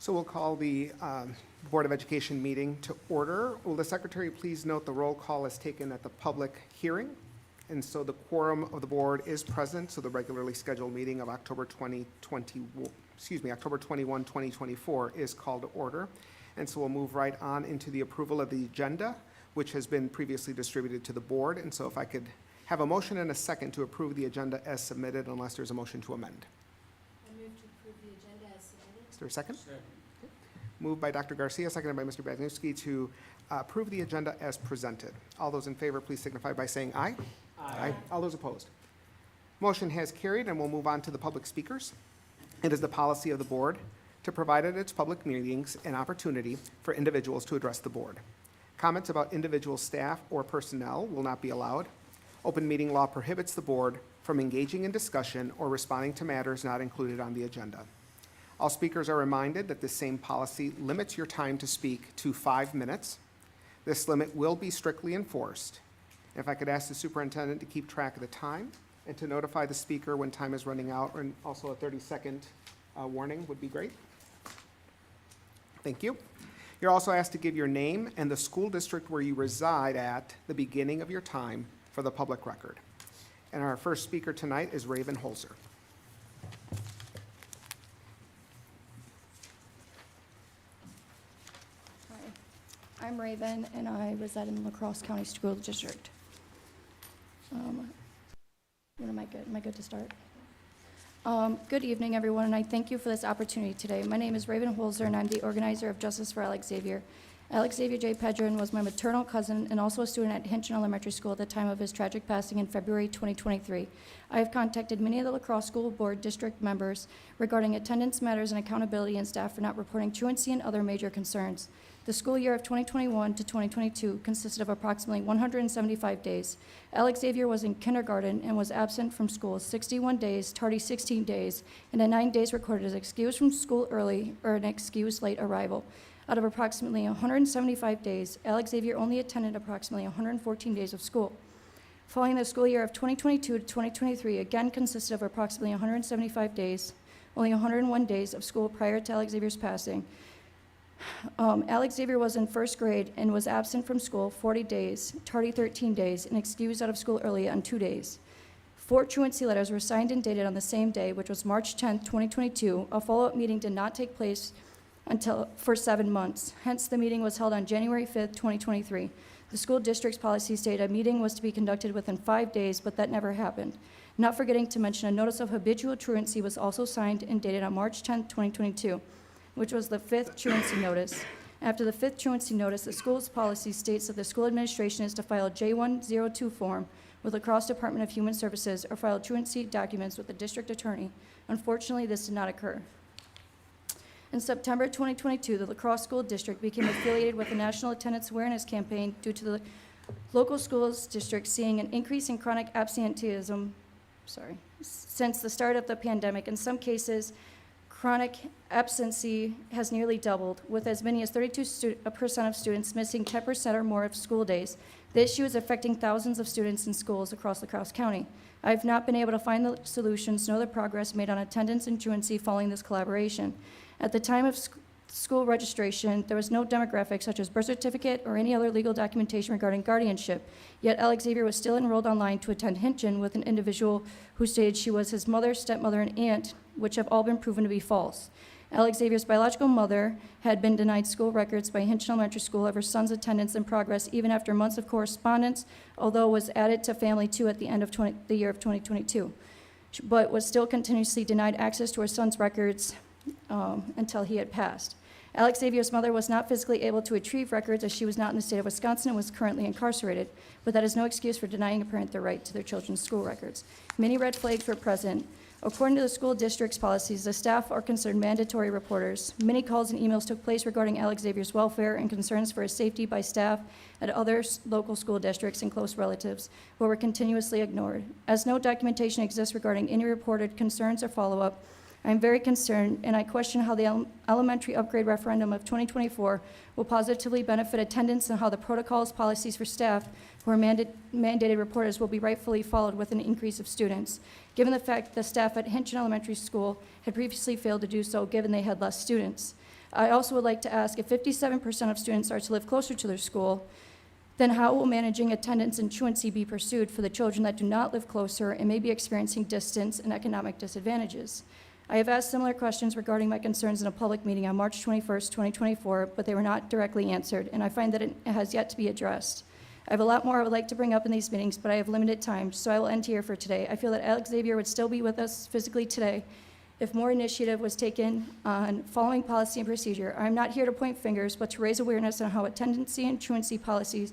So we'll call the Board of Education meeting to order. Will the secretary please note the roll call is taken at the public hearing? And so the quorum of the board is present, so the regularly scheduled meeting of October 21, 2024 is called to order. And so we'll move right on into the approval of the agenda, which has been previously distributed to the board. And so if I could have a motion and a second to approve the agenda as submitted, unless there's a motion to amend. I move to approve the agenda as submitted. Is there a second? Second. Moved by Dr. Garcia, seconded by Mr. Bazniewski to approve the agenda as presented. All those in favor, please signify by saying aye. Aye. All those opposed. Motion has carried, and we'll move on to the public speakers. It is the policy of the board to provide at its public meetings an opportunity for individuals to address the board. Comments about individual staff or personnel will not be allowed. Open meeting law prohibits the board from engaging in discussion or responding to matters not included on the agenda. All speakers are reminded that this same policy limits your time to speak to 5 minutes. This limit will be strictly enforced. If I could ask the superintendent to keep track of the time and to notify the speaker when time is running out, and also a 30-second warning would be great. Thank you. You're also asked to give your name and the school district where you reside at the beginning of your time for the public record. And our first speaker tonight is Raven Holzer. Hi, I'm Raven, and I reside in the La Crosse County School District. Am I good to start? Good evening, everyone, and I thank you for this opportunity today. My name is Raven Holzer, and I'm the organizer of Justice for Alex Xavier. Alex Xavier J. Pedron was my maternal cousin and also a student at Hinchin Elementary School at the time of his tragic passing in February 2023. I have contacted many of the La Crosse School Board district members regarding attendance matters and accountability and staff for not reporting truancy and other major concerns. The school year of 2021 to 2022 consisted of approximately 175 days. Alex Xavier was in kindergarten and was absent from school 61 days, tardy 16 days, and then 9 days recorded as excused from school early or an excused late arrival. Out of approximately 175 days, Alex Xavier only attended approximately 114 days of school. Following the school year of 2022 to 2023 again consisted of approximately 175 days, only 101 days of school prior to Alex Xavier's passing. Alex Xavier was in first grade and was absent from school 40 days, tardy 13 days, and excused out of school early on 2 days. 4 truancy letters were signed and dated on the same day, which was March 10, 2022. A follow-up meeting did not take place for 7 months. Hence, the meeting was held on January 5, 2023. The school district's policy stated a meeting was to be conducted within 5 days, but that never happened. Not forgetting to mention, a notice of habitual truancy was also signed and dated on March 10, 2022. Which was the 5th truancy notice. After the 5th truancy notice, the school's policy states that the school administration is to file a J102 form with the Crosse Department of Human Services or file truancy documents with the district attorney. Unfortunately, this did not occur. In September 2022, the La Crosse School District became affiliated with the National Attendance Awareness Campaign due to the local schools district seeing an increase in chronic absenteeism since the start of the pandemic. In some cases, chronic absency has nearly doubled, with as many as 32% of students missing 10% or more of school days. The issue is affecting thousands of students in schools across La Crosse County. I have not been able to find the solutions nor the progress made on attendance and truancy following this collaboration. At the time of school registration, there was no demographic such as birth certificate or any other legal documentation regarding guardianship, yet Alex Xavier was still enrolled online to attend Hinchin with an individual who stated she was his mother, stepmother, and aunt, which have all been proven to be false. Alex Xavier's biological mother had been denied school records by Hinchin Elementary School of her son's attendance and progress even after months of correspondence, although was added to Family 2 at the end of the year of 2022, but was still continuously denied access to her son's records until he had passed. Alex Xavier's mother was not physically able to retrieve records as she was not in the state of Wisconsin and was currently incarcerated, but that is no excuse for denying a parent their right to their children's school records. Many red flags were present. According to the school district's policies, the staff are considered mandatory reporters. Many calls and emails took place regarding Alex Xavier's welfare and concerns for his safety by staff at other local school districts and close relatives, but were continuously ignored. As no documentation exists regarding any reported concerns or follow-up, I am very concerned, and I question how the elementary upgrade referendum of 2024 will positively benefit attendance and how the protocols, policies for staff who are mandated reporters will be rightfully followed with an increase of students, given the fact the staff at Hinchin Elementary School had previously failed to do so given they had less students. I also would like to ask, if 57% of students are to live closer to their school, then how will managing attendance and truancy be pursued for the children that do not live closer and may be experiencing distance and economic disadvantages? I have asked similar questions regarding my concerns in a public meeting on March 21st, 2024, but they were not directly answered, and I find that it has yet to be addressed. I have a lot more I would like to bring up in these meetings, but I have limited time, so I will end here for today. I feel that Alex Xavier would still be with us physically today if more initiative was taken on following policy and procedure. I am not here to point fingers, but to raise awareness on how attendancy and truancy policies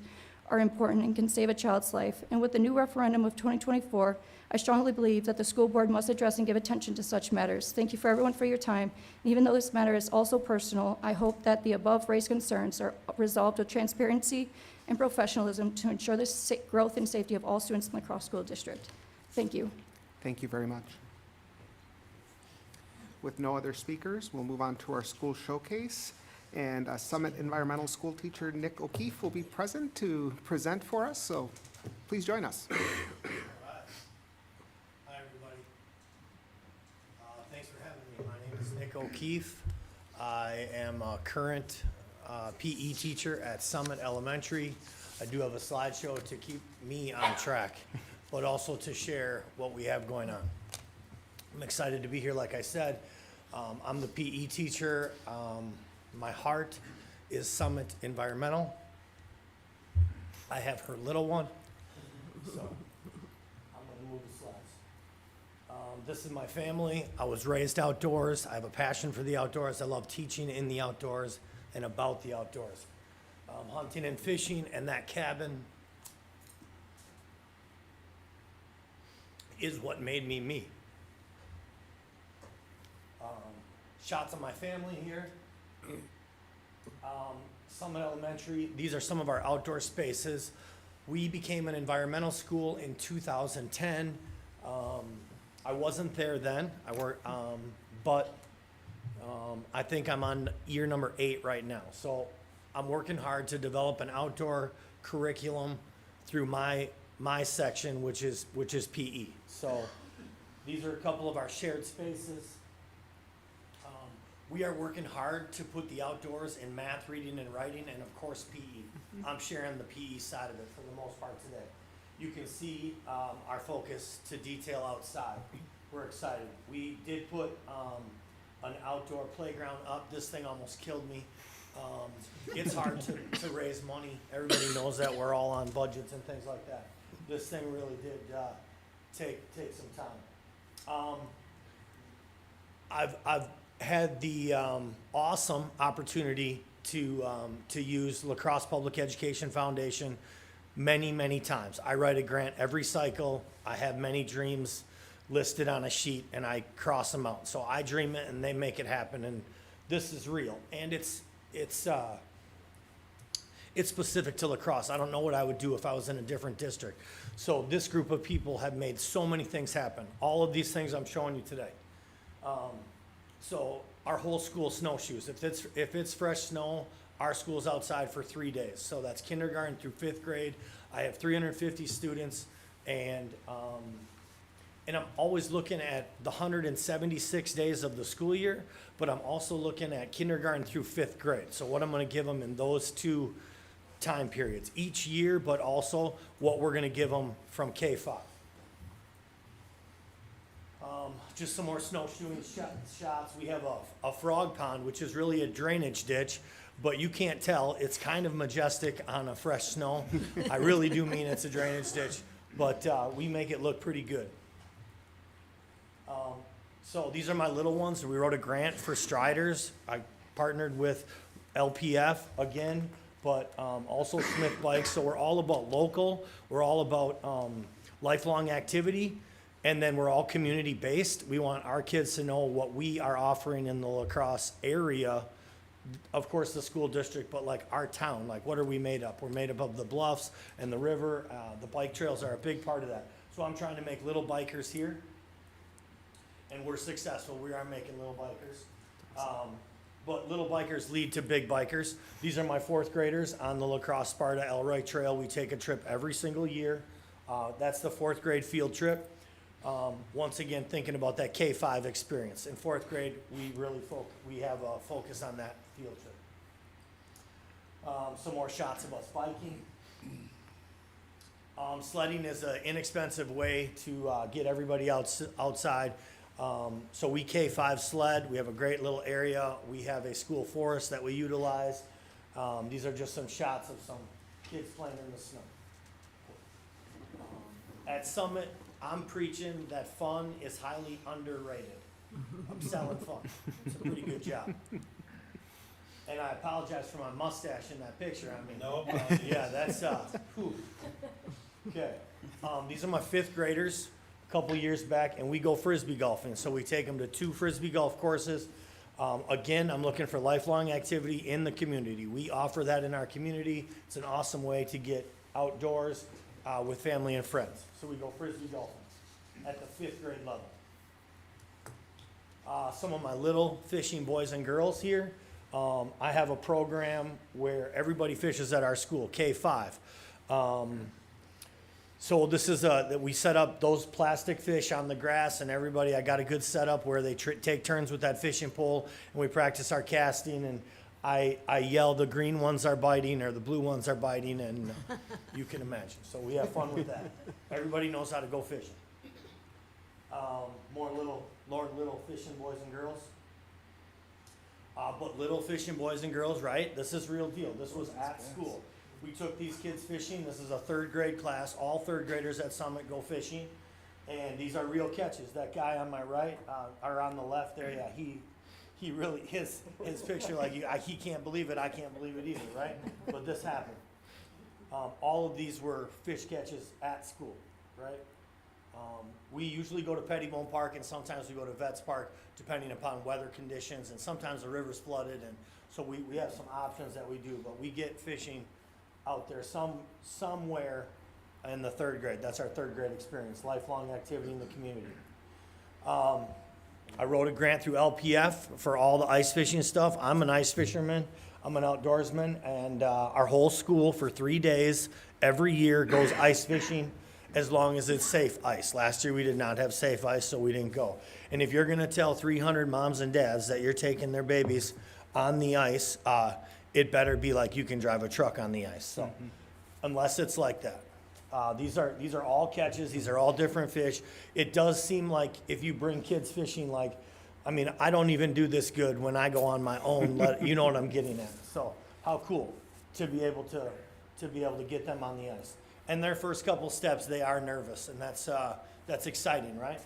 are important and can save a child's life. And with the new referendum of 2024, I strongly believe that the school board must address and give attention to such matters. Thank you for everyone for your time. And even though this matter is also personal, I hope that the above raised concerns are resolved with transparency and professionalism to ensure the growth and safety of all students in the Crosse School District. Thank you. Thank you very much. With no other speakers, we'll move on to our school showcase. And Summit Environmental School teacher Nick O'Keefe will be present to present for us, so please join us. Hi, everybody. Thanks for having me. My name is Nick O'Keefe. I am a current PE teacher at Summit Elementary. I do have a slideshow to keep me on track, but also to share what we have going on. I'm excited to be here, like I said. I'm the PE teacher. My heart is Summit Environmental. I have her little one, so I'm gonna move the slides. This is my family. I was raised outdoors. I have a passion for the outdoors. I love teaching in the outdoors and about the outdoors. Hunting and fishing, and that cabin is what made me me. Shots of my family here. Summit Elementary, these are some of our outdoor spaces. We became an environmental school in 2010. I wasn't there then, but I think I'm on year number 8 right now. So I'm working hard to develop an outdoor curriculum through my section, which is PE. So these are a couple of our shared spaces. We are working hard to put the outdoors in math, reading, and writing, and of course PE. I'm sharing the PE side of it for the most part today. You can see our focus to detail outside. We're excited. We did put an outdoor playground up. This thing almost killed me. It's hard to raise money. Everybody knows that we're all on budgets and things like that. This thing really did take some time. I've had the awesome opportunity to use La Crosse Public Education Foundation many times. I write a grant every cycle. I have many dreams listed on a sheet and I cross them out. So I dream it and they make it happen, and this is real. And it's specific to La Crosse. I don't know what I would do if I was in a different district. So this group of people have made so many things happen. All of these things I'm showing you today. So our whole school snowshoes. If it's fresh snow, our school's outside for 3 days. So that's kindergarten through 5th grade. I have 350 students, and I'm always looking at the 176 days of the school year, but I'm also looking at kindergarten through 5th grade. So what I'm going to give them in those 2 time periods each year, but also what we're going to give them from K-5. Just some more snowshoeing shots. We have a frog pond, which is really a drainage ditch, but you can't tell. It's kind of majestic on a fresh snow. I really do mean it's a drainage ditch, but we make it look pretty good. So these are my little ones. We wrote a grant for Striders. I partnered with LPF again, but also Smith Bikes. So we're all about local. We're all about lifelong activity. And then we're all community-based. We want our kids to know what we are offering in the La Crosse area. Of course, the school district, but like our town, like what are we made up? We're made up of the bluffs and the river. The bike trails are a big part of that. So I'm trying to make little bikers here. And we're successful. We are making little bikers. But little bikers lead to big bikers. These are my 4th graders on the La Crosse Sparta Elroy Trail. We take a trip every single year. That's the 4th grade field trip. Once again, thinking about that K-5 experience. In fourth grade, we have a focus on that field trip. Some more shots of us biking. Sledding is an inexpensive way to get everybody outside. So we K-5 sled. We have a great little area. We have a school forest that we utilize. These are just some shots of some kids playing in the snow. At Summit, I'm preaching that fun is highly underrated. I'm selling fun. It's a pretty good job. And I apologize for my mustache in that picture. I mean, No, yeah, that's whew. Okay. These are my fifth graders. A couple years back, and we go frisbee golfing. So we take them to 2 frisbee golf courses. Again, I'm looking for lifelong activity in the community. We offer that in our community. It's an awesome way to get outdoors with family and friends. So we go frisbee golfing at the 5th grade level. Some of my little fishing boys and girls here. I have a program where everybody fishes at our school, K-5. So this is that we set up those plastic fish on the grass, and everybody, I got a good setup where they take turns with that fishing pole, and we practice our casting, and I yell the green ones are biting or the blue ones are biting, and you can imagine. So we have fun with that. Everybody knows how to go fishing. More little fishing boys and girls. But little fishing boys and girls, right? This is real deal. This was at school. We took these kids fishing. This is a 3rd grade class. All 3rd graders at Summit go fishing. And these are real catches. That guy on my right, or on the left there, yeah, he really, his picture, like, he can't believe it. I can't believe it either, right? But this happened. All of these were fish catches at school, right? We usually go to Pettibone Park, and sometimes we go to Vets Park, depending upon weather conditions, and sometimes the river's flooded, and so we have some options that we do, but we get fishing out there somewhere in the 3rd grade. That's our 3rd grade experience, lifelong activity in the community. I wrote a grant through LPF for all the ice fishing stuff. I'm an ice fisherman. I'm an outdoorsman, and our whole school for 3 days every year goes ice fishing as long as it's safe ice. Last year we did not have safe ice, so we didn't go. And if you're gonna tell 300 moms and dads that you're taking their babies on the ice, it better be like you can drive a truck on the ice. So, unless it's like that. These are all catches. These are all different fish. It does seem like if you bring kids fishing, like, I mean, I don't even do this good when I go on my own. You know what I'm getting at. So, how cool to be able to get them on the ice. And their first couple steps, they are nervous, and that's exciting, right?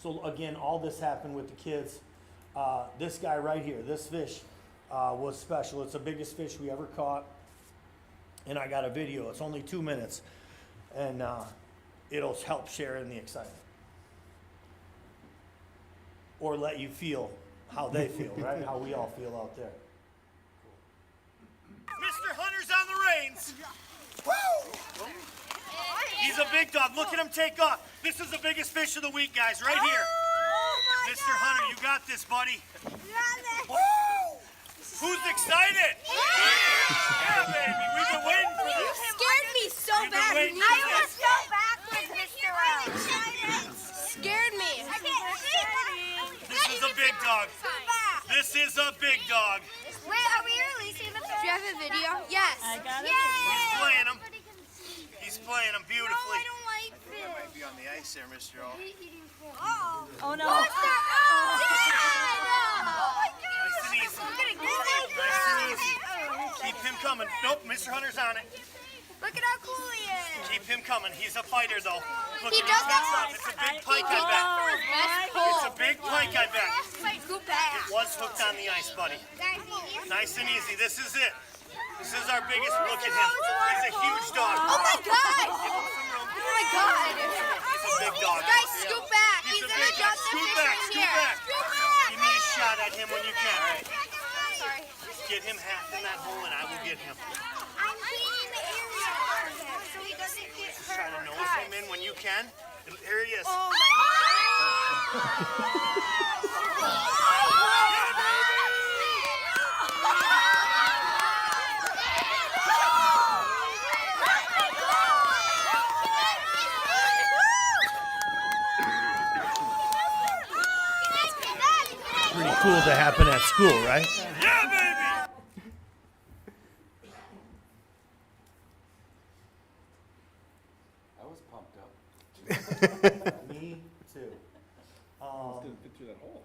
So again, all this happened with the kids. This guy right here, this fish was special. It's the biggest fish we ever caught, and I got a video. It's only 2 minutes, and it'll help share in the excitement, or let you feel how they feel, right? How we all feel out there. Mr. Hunter's on the reins. Woo! He's a big dog. Look at him take off. This is the biggest fish of the week, guys, right here. Mr. Hunter, you got this, buddy. Woo! Who's excited? Yeah, baby. We've been waiting for You this. scared me so You've been bad. waiting I for almost this. fell backwards, Mr. Rose. Scared me. I can't see. This is a big dog. This is a big dog. Wait, are we releasing the fish? Do you have a video? Yes. I got it. He's playing him. He's playing him beautifully. I don't like fish. Might be on the ice there, Mr. O. Oh no. Monster! Oh, Dad! Oh my God! Nice and easy. I'm gonna get it. Nice and easy. Keep him coming. Nope, Mr. Hunter's on it. Look at how cool he is. Keep him coming. He's a fighter, though. Look He at does his that stuff. It's a big pike, I bet. for his best pull. It's a big pike, I bet. Scoop back. Was hooked on the ice, buddy. Nice and easy. This is it. This is our biggest. Look at him. He's a huge dog. Oh my God! Give him some room. Oh my God! He's a big dog. Guys, scoop back. He's He's a gonna big drop dog. the Scoop fish back, right scoop here. back. Scoop back. Give me a shot at him when you can. Sorry. Get him half in that hole, and I will get him. I'm cleaning the area so he doesn't get hurt. Try to nose him in when you can. There he is. Oh my cool to happen at school, right? I was pumped up. Me too. Didn't fit through that hole.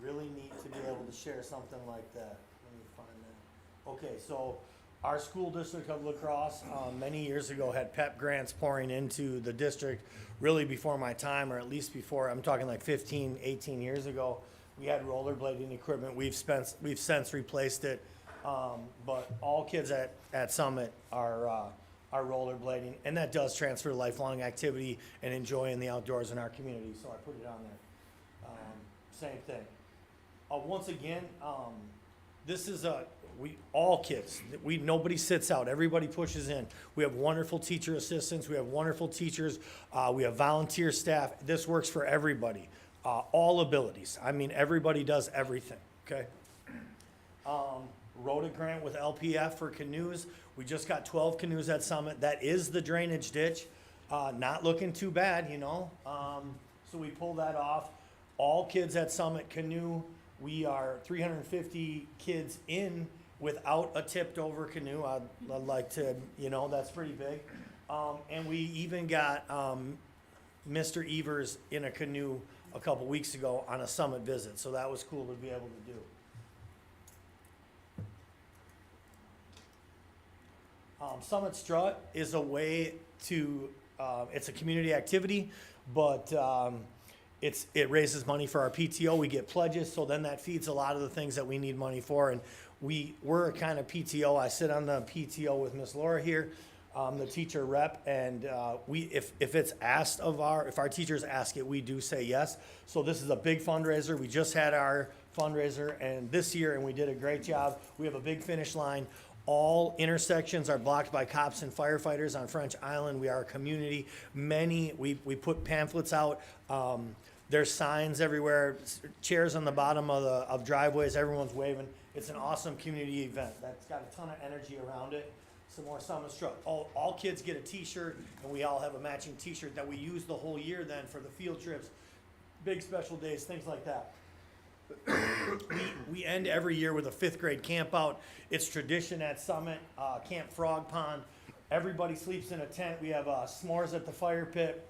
Really neat to be able to share something like that. Let me find that. Okay, so our school district of La Crosse, many years ago had PEP grants pouring into the district, really before my time, or at least before, I'm talking like 15, 18 years ago. We had rollerblading equipment. We've since replaced it. But all kids at Summit are rollerblading, and that does transfer lifelong activity and enjoying the outdoors in our community, so I put it on there. Same thing. Once again, this is all kids. Nobody sits out. Everybody pushes in. We have wonderful teacher assistants. We have wonderful teachers. We have volunteer staff. This works for everybody. All abilities. I mean, everybody does everything, okay? Wrote a grant with LPF for canoes. We just got 12 canoes at Summit. That is the drainage ditch. Not looking too bad, you know? So we pulled that off. All kids at Summit canoe. We are 350 kids in without a tipped over canoe. I'd like to, you know, that's pretty big. And we even got Mr. Evers in a canoe a couple weeks ago on a Summit visit. So that was cool to be able to do. Summit Strut is a way to, it's a community activity, but it raises money for our PTO. We get pledges, so then that feeds a lot of the things that we need money for. And we're a kind of PTO. I sit on the PTO with Miss Laura here, the teacher rep, and if it's asked if our teachers ask it, we do say yes. So this is a big fundraiser. We just had our fundraiser and this year, and we did a great job. We have a big finish line. All intersections are blocked by cops and firefighters on French Island. We are a community. We put pamphlets out. There's signs everywhere, chairs on the bottom of driveways. Everyone's waving. It's an awesome community event. That's got a ton of energy around it. Some more Summit Strut. All kids get a T-shirt, and we all have a matching T-shirt that we use the whole year then for the field trips, big special days, things like that. We end every year with a 5th grade camp out. It's tradition at Summit, Camp Frog Pond. Everybody sleeps in a tent. We have s'mores at the fire pit.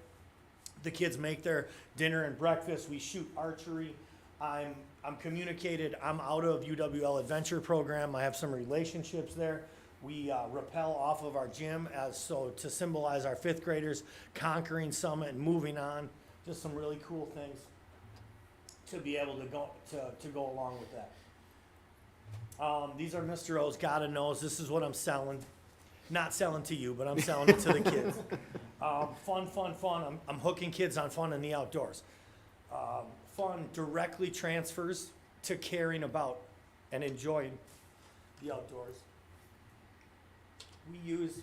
The kids make their dinner and breakfast. We shoot archery. I'm communicated. I'm out of UWL Adventure Program. I have some relationships there. We rappel off of our gym to symbolize our 5th graders conquering Summit and moving on. Just some really cool things to be able to go along with that. These are Mr. O's Gotta Knows. This is what I'm selling. Not selling to you, but I'm selling it to the kids. Fun. I'm hooking kids on fun in the outdoors. Fun directly transfers to caring about and enjoying the outdoors. We use,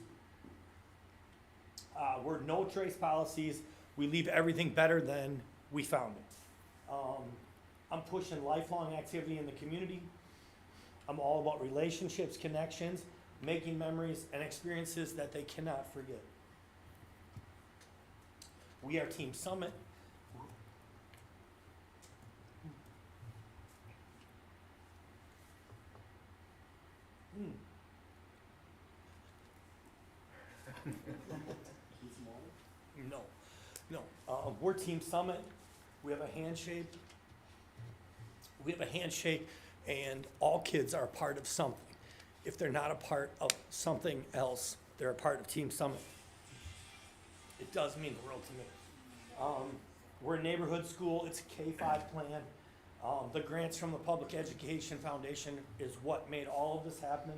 we're no trace policies. We leave everything better than we found it. I'm pushing lifelong activity in the community. I'm all about relationships, connections, making memories and experiences that they cannot forget. We are Team Summit. No. We're Team Summit. We have a handshake. And all kids are a part of something. If they're not a part of something else, they're a part of Team Summit. It does mean the world to me. We're a neighborhood school. It's a K-5 plan. The grants from the Public Education Foundation is what made all of this happen.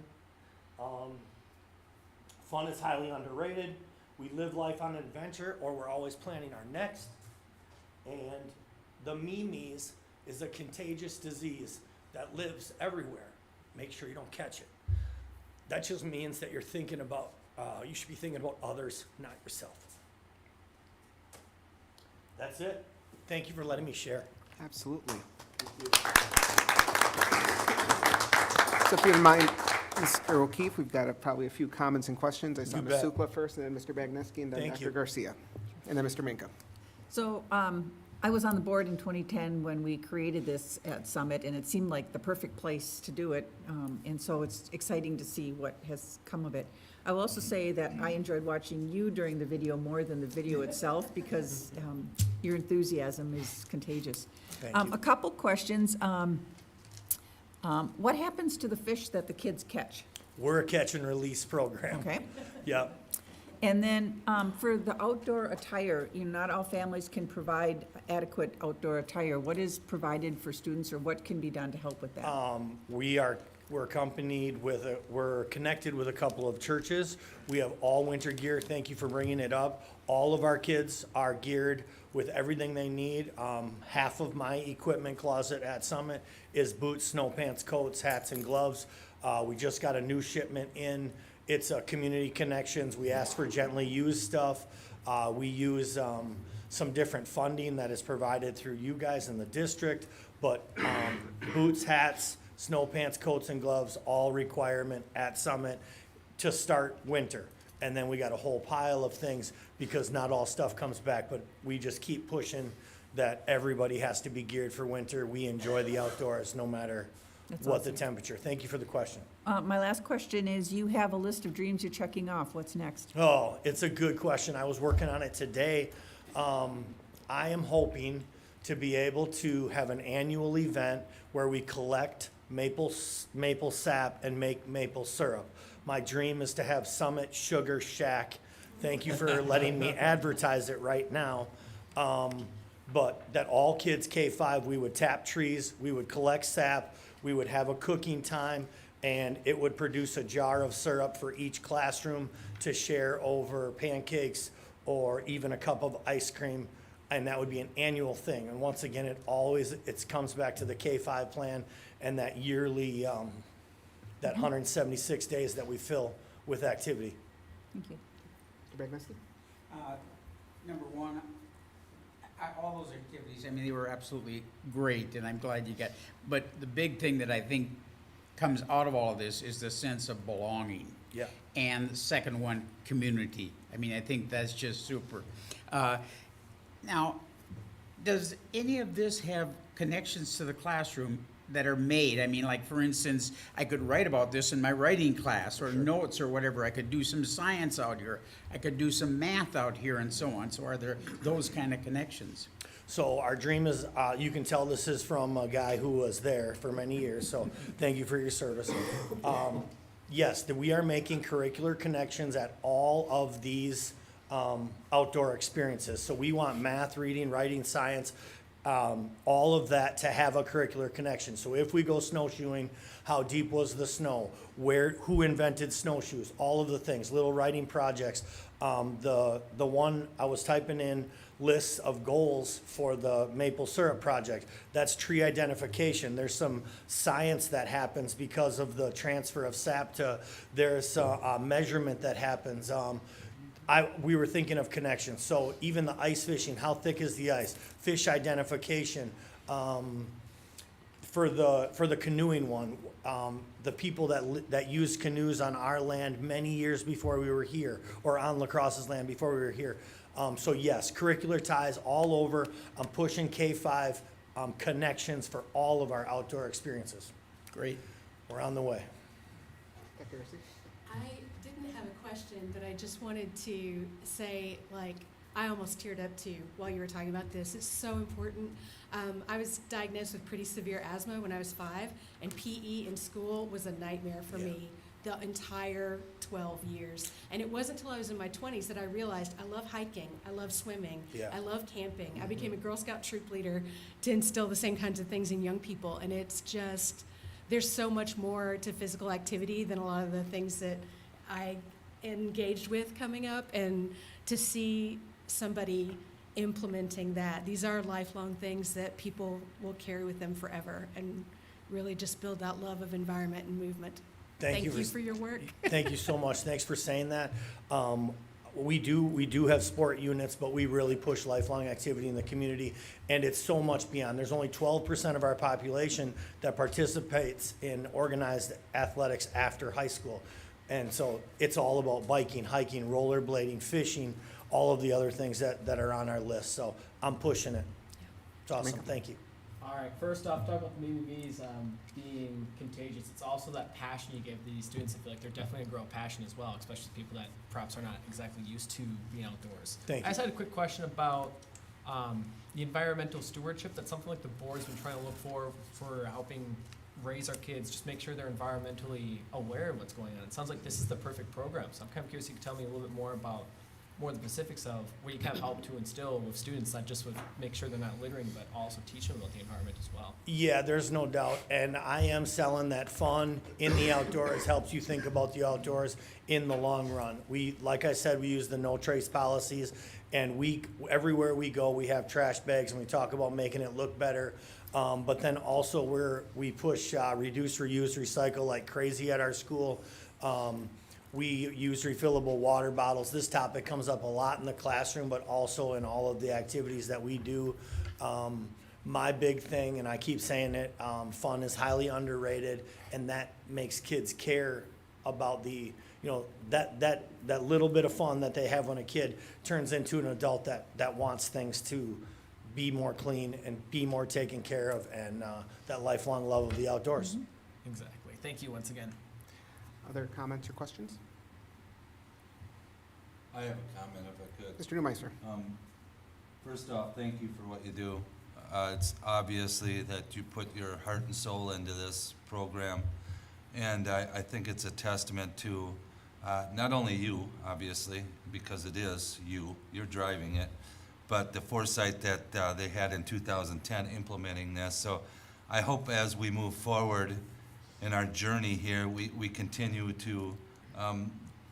Fun is highly underrated. We live life on an adventure, or we're always planning our next. And the memes is a contagious disease that lives everywhere. Make sure you don't catch it. That just means that you're thinking about, you should be thinking about others, not yourself. That's it. Thank you for letting me share. Absolutely. So if you don't mind, Mr. O'Keefe, we've got probably a few comments and questions. I saw You Ms. bet. Sukla first, and then Mr. Bagneski, and then Thank Dr. you. Garcia, and then Mr. Minka. So I was on the board in 2010 when we created this at Summit, and it seemed like the perfect place to do it. And so it's exciting to see what has come of it. I will also say that I enjoyed watching you during the video more than the video itself, because your enthusiasm is contagious. Thank you. A couple questions. What happens to the fish that the kids catch? We're a catch and release program. Okay? Yep. And then for the outdoor attire, not all families can provide adequate outdoor attire. What is provided for students, or what can be done to help with that? We're we're connected with a couple of churches. We have all winter gear. Thank you for bringing it up. All of our kids are geared with everything they need. Half of my equipment closet at Summit is boots, snow pants, coats, hats, and gloves. We just got a new shipment in. It's community connections. We ask for gently used stuff. We use some different funding that is provided through you guys in the district, but boots, hats, snow pants, coats, and gloves, all requirement at Summit to start winter. And then we got a whole pile of things, because not all stuff comes back, but we just keep pushing that everybody has to be geared for winter. We enjoy the outdoors no matter That's what the awesome. temperature. Thank you for the question. My last question is, you have a list of dreams you're checking off. What's next? Oh, it's a good question. I was working on it today. I am hoping to be able to have an annual event where we collect maple sap and make maple syrup. My dream is to have Summit Sugar Shack. Thank you for letting me advertise it right now. But that all kids K-5, we would tap trees, we would collect sap, we would have a cooking time, and it would produce a jar of syrup for each classroom to share over pancakes or even a cup of ice cream, and that would be an annual thing. And once again, it comes back to the K-5 plan and that yearly, that 176 days that we fill with activity. Thank you. Mr. Bagnesky? Number one, all those activities, I mean, they were absolutely great, and I'm glad you got, but the big thing that I think comes out of all of this is the sense of belonging. Yeah. And the second one, community. I mean, I think that's just super. Now, does any of this have connections to the classroom that are made? I mean, like, for instance, I could write about this in my writing class or notes or whatever. I could do some science out here. I could do some math out here and so on. So are there those kind of connections? So our dream is, you can tell this is from a guy who was there for many years, so thank you for your service. Yes, we are making curricular connections at all of these outdoor experiences. So we want math, reading, writing, science, all of that to have a curricular connection. So if we go snowshoeing, how deep was the snow? Who invented snowshoes? All of the things, little writing projects. The one I was typing in lists of goals for the maple syrup project. That's tree identification. There's some science that happens because of the transfer of sap there's a measurement that happens. We were thinking of connections. So even the ice fishing, how thick is the ice? Fish identification. For the canoeing one, the people that used canoes on our land many years before we were here, or on La Crosse's land before we were here. So yes, curricular ties all over. I'm pushing K-5 connections for all of our outdoor experiences. Great. We're on the way. Dr. Garcia? I didn't have a question, but I just wanted to say, like, I almost teared up too while you were talking about this. It's so important. I was diagnosed with pretty severe asthma when I was 5, and PE in school was a nightmare for me the entire 12 years. And it wasn't until I was in my 20s that I realized I love hiking, I love swimming, I love camping. I became a Girl Scout troop leader to instill the same kinds of things in young people, and it's just, there's so much more to physical activity than a lot of the things that I engaged with coming up, and to see somebody implementing that. These are lifelong things that people will carry with them forever, and really just build that love of environment and movement. Thank you for your work. Thank you so much. Thanks for saying that. We do have sport units, but we really push lifelong activity in the community, and it's so much beyond. There's only 12% of our population that participates in organized athletics after high school. And so it's all about biking, hiking, rollerblading, fishing, all of the other things that are on our list. So I'm pushing it. awesome, thank you. All right, first off, talk about the BBBs being contagious. It's also that passion you give these students. I feel like they're definitely going to grow a passion as well, especially people that perhaps are not exactly used to being outdoors. Thank you. I just had a quick question about the environmental stewardship. That's something like the board's been trying to look for helping raise our kids, just make sure they're environmentally aware of what's going on. It sounds like this is the perfect program, so I'm kind of curious if you could tell me a little bit more about more of the specifics of what you kind of help to instill with students, not just with make sure they're not littering, but also teach them about the environment as well. Yeah, there's no doubt, and I am selling that fun in the outdoors helps you think about the outdoors in the long run. We, like I said, we use the no trace policies, and everywhere we go, we have trash bags, and we talk about making it look better. But then also we push reduce, reuse, recycle like crazy at our school. We use refillable water bottles. This topic comes up a lot in the classroom, but also in all of the activities that we do. My big thing, and I keep saying it, fun is highly underrated, and that makes kids care about that little bit of fun that they have when a kid turns into an adult that wants things to be more clean and be more taken care of, and that lifelong love of the outdoors. Exactly. Thank you once again. Other comments or questions? I have a comment if I could. Mr. Newmeister? First off, thank you for what you do. It's obviously that you put your heart and soul into this program, and I think it's a testament to not only you, obviously, because it is you're driving it, but the foresight that they had in 2010 implementing this. So I hope as we move forward in our journey here, we continue to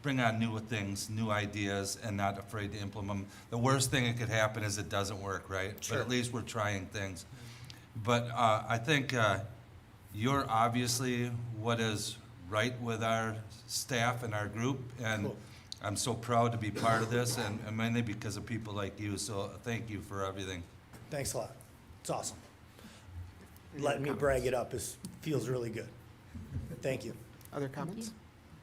bring on new things, new ideas, and not afraid to implement them. The worst thing that could happen is it doesn't work, right? Sure. But at least we're trying things. But I think you're obviously what is right with our staff and our group, and Cool. I'm so proud to be part of this, and mainly because of people like you, so thank you for everything. Thanks a lot. It's awesome. Any Letting other me brag it up feels really good. Thank you. Other comments?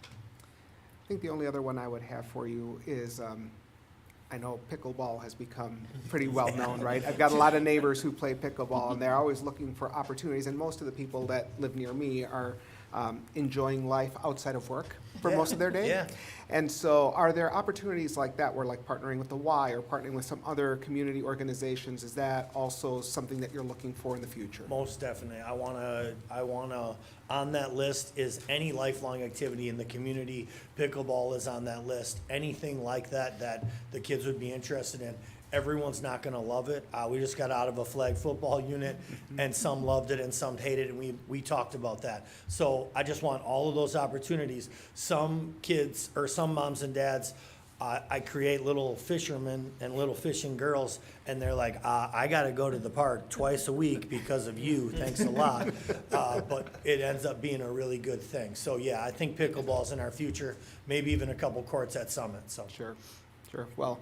I think the only other one I would have for you is, I know pickleball has become pretty well-known, right? I've got a lot of neighbors who play pickleball, and they're always looking for opportunities, and most of the people that live near me are enjoying life outside of work for most of their day. Yeah. And so are there opportunities like that where, like, partnering with the Y or partnering with some other community organizations, is that also something that you're looking for in the future? Most definitely. I wanna, on that list is any lifelong activity in the community. Pickleball is on that list. Anything like that the kids would be interested in. Everyone's not gonna love it. We just got out of a flag football unit, and some loved it and some hated it, and we talked about that. So I just want all of those opportunities. Some kids, or some moms and dads, I create little fishermen and little fishing girls, and they're like, I gotta go to the park twice a week because of you, thanks a lot. But it ends up being a really good thing. So yeah, I think pickleball's in our future, maybe even a couple courts at Summit, so. Sure. Well,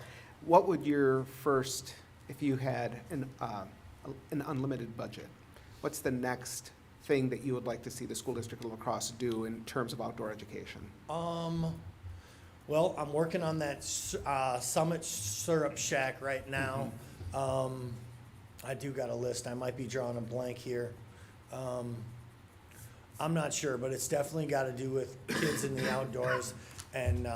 what would your first, if you had an unlimited budget, what's the next thing that you would like to see the school district of La Crosse do in terms of outdoor education? Well, I'm working on that Summit Syrup Shack right now. I do got a list. I might be drawing a blank here. I'm not sure, but it's definitely got to do with kids in the outdoors, and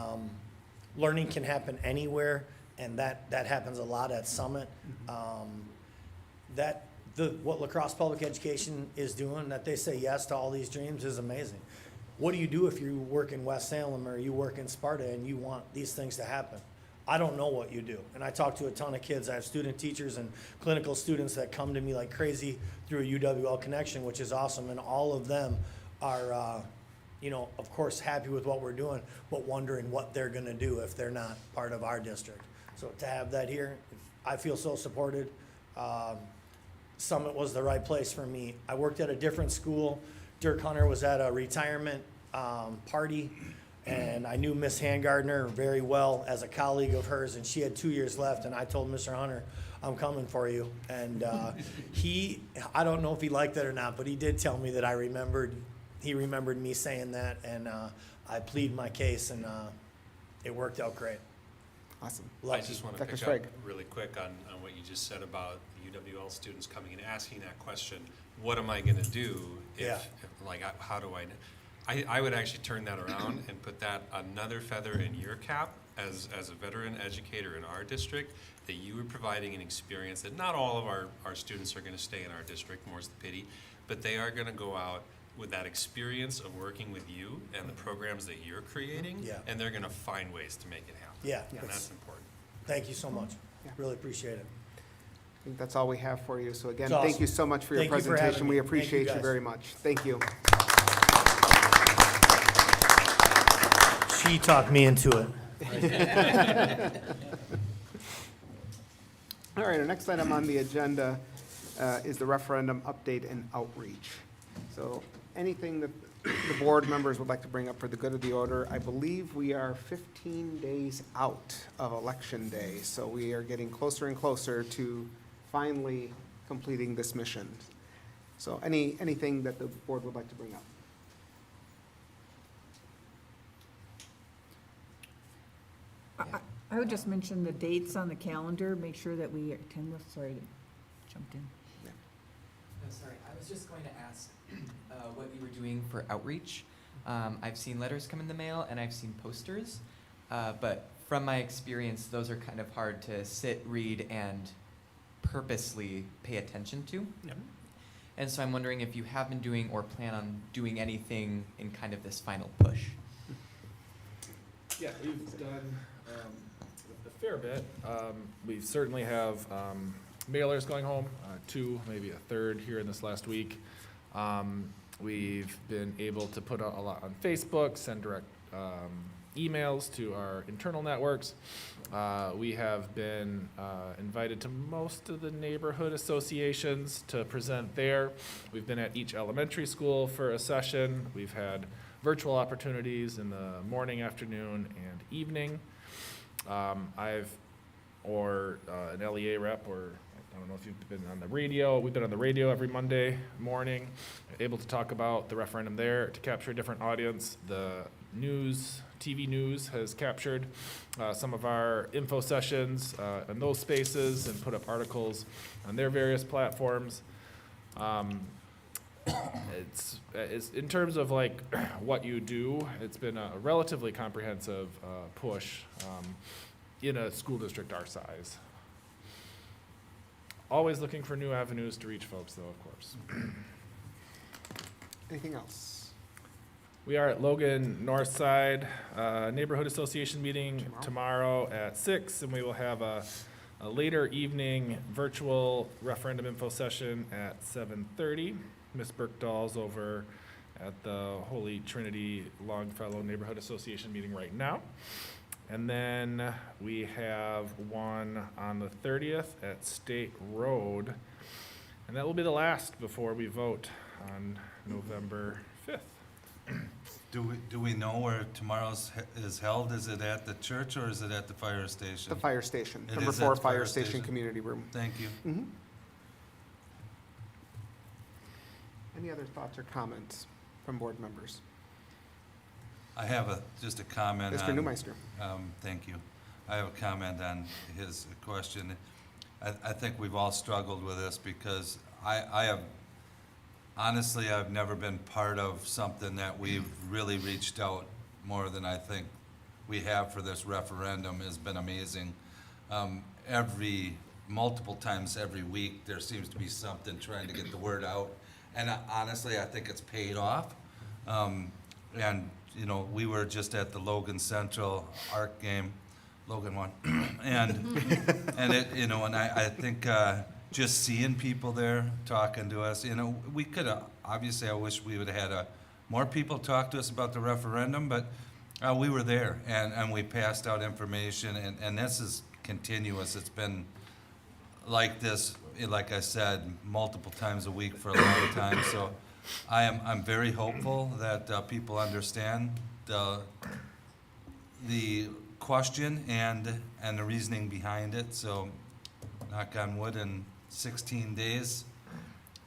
learning can happen anywhere, and that happens a lot at Summit. What La Crosse Public Education is doing, that they say yes to all these dreams, is amazing. What do you do if you work in West Salem or you work in Sparta and you want these things to happen? I don't know what you do. And I talk to a ton of kids. I have student teachers and clinical students that come to me like crazy through a UWL connection, which is awesome. And all of them are, of course, happy with what we're doing, but wondering what they're gonna do if they're not part of our district. So to have that here, I feel so supported. Summit was the right place for me. I worked at a different school. Dirk Hunter was at a retirement party, and I knew Miss Handgardner very well as a colleague of hers, and she had 2 years left, and I told Mr. Hunter, I'm coming for you. And I don't know if he liked that or not, but he did tell me that he remembered me saying that, and I plead my case, and it worked out great. Awesome. I Lucky. just want to Dr. pick Sprague. up really quick on what you just said about the UWL students coming and asking that question, what am I going to do Yeah. how do I would actually turn that around and put that another feather in your cap as a veteran educator in our district, that you were providing an experience that not all of our students are going to stay in our district, more's the pity, but they are going to go out with that experience of working with you and the programs that you're creating, Yeah. and they're going to find ways to make it happen. Yeah, And that's- that's important. Thank you so much. Yeah. Really appreciate it. I think that's all we have for you. So again, It's thank awesome. you so much for your Thank you for having presentation. me. We Thank you, appreciate you guys. very much. Thank you. She talked me into it. All right, our next item on the agenda is the referendum update and outreach. So anything that the board members would like to bring up for the good of the order, I believe we are 15 days out of Election Day, so we are getting closer and closer to finally completing this mission. So anything that the board would like to bring up? I would just mention the dates on the calendar, make sure that we attend this, sorry, I jumped in. No, sorry, I was just going to ask what you were doing for outreach. I've seen letters come in the mail and I've seen posters, but from my experience, those are kind of hard to sit, read, and purposely pay attention to. Yep. And so I'm wondering if you have been doing or plan on doing anything in kind of this final push. Yeah, we've done a fair bit. We certainly have mailers going home, 2, maybe a third here in this last week. We've been able to put out a lot on Facebook, send direct emails to our internal networks. We have been invited to most of the neighborhood associations to present there. We've been at each elementary school for a session. We've had virtual opportunities in the morning, afternoon, and evening. An LEA rep, or I don't know if you've been on the radio. We've been on the radio every Monday morning, able to talk about the referendum there to capture a different audience. The news, TV news has captured some of our info sessions in those spaces and put up articles on their various platforms. It's in terms of like what you do, it's been a relatively comprehensive push in a school district our size. Always looking for new avenues to reach folks, though, of course. Anything else? We are at Logan Northside Neighborhood Association meeting tomorrow at 6, and we will have a later evening virtual referendum info session at 7:30. Ms. Burkdahl's over at the Holy Trinity Longfellow Neighborhood Association meeting right now. And then we have one on the 30th at State Road, and that will be the last before we vote on November 5th. Do we know where tomorrow's is held? Is it at the church or is it at the fire station? The fire station, It number is at 4 the Fire Station Community Room. Thank you. Mhm. Any other thoughts or comments from board members? I have just a comment Mr. on. Newmeister. Thank you. I have a comment on his question. I think we've all struggled with this because I have, honestly, I've never been part of something that we've really reached out more than I think we have for this referendum. Has been amazing. Multiple times every week, there seems to be something trying to get the word out. And honestly, I think it's paid off. And, you know, we were just at the Logan Central Arc game, Logan won. And it, you know, and I think just seeing people there talking to us, you know, we could have, obviously I wish we would have had more people talk to us about the referendum, but we were there and we passed out information and this is continuous. It's been like this, like I said, multiple times a week for a long time. So I'm very hopeful that people understand the question and the reasoning behind it. So knock on wood, in 16 days,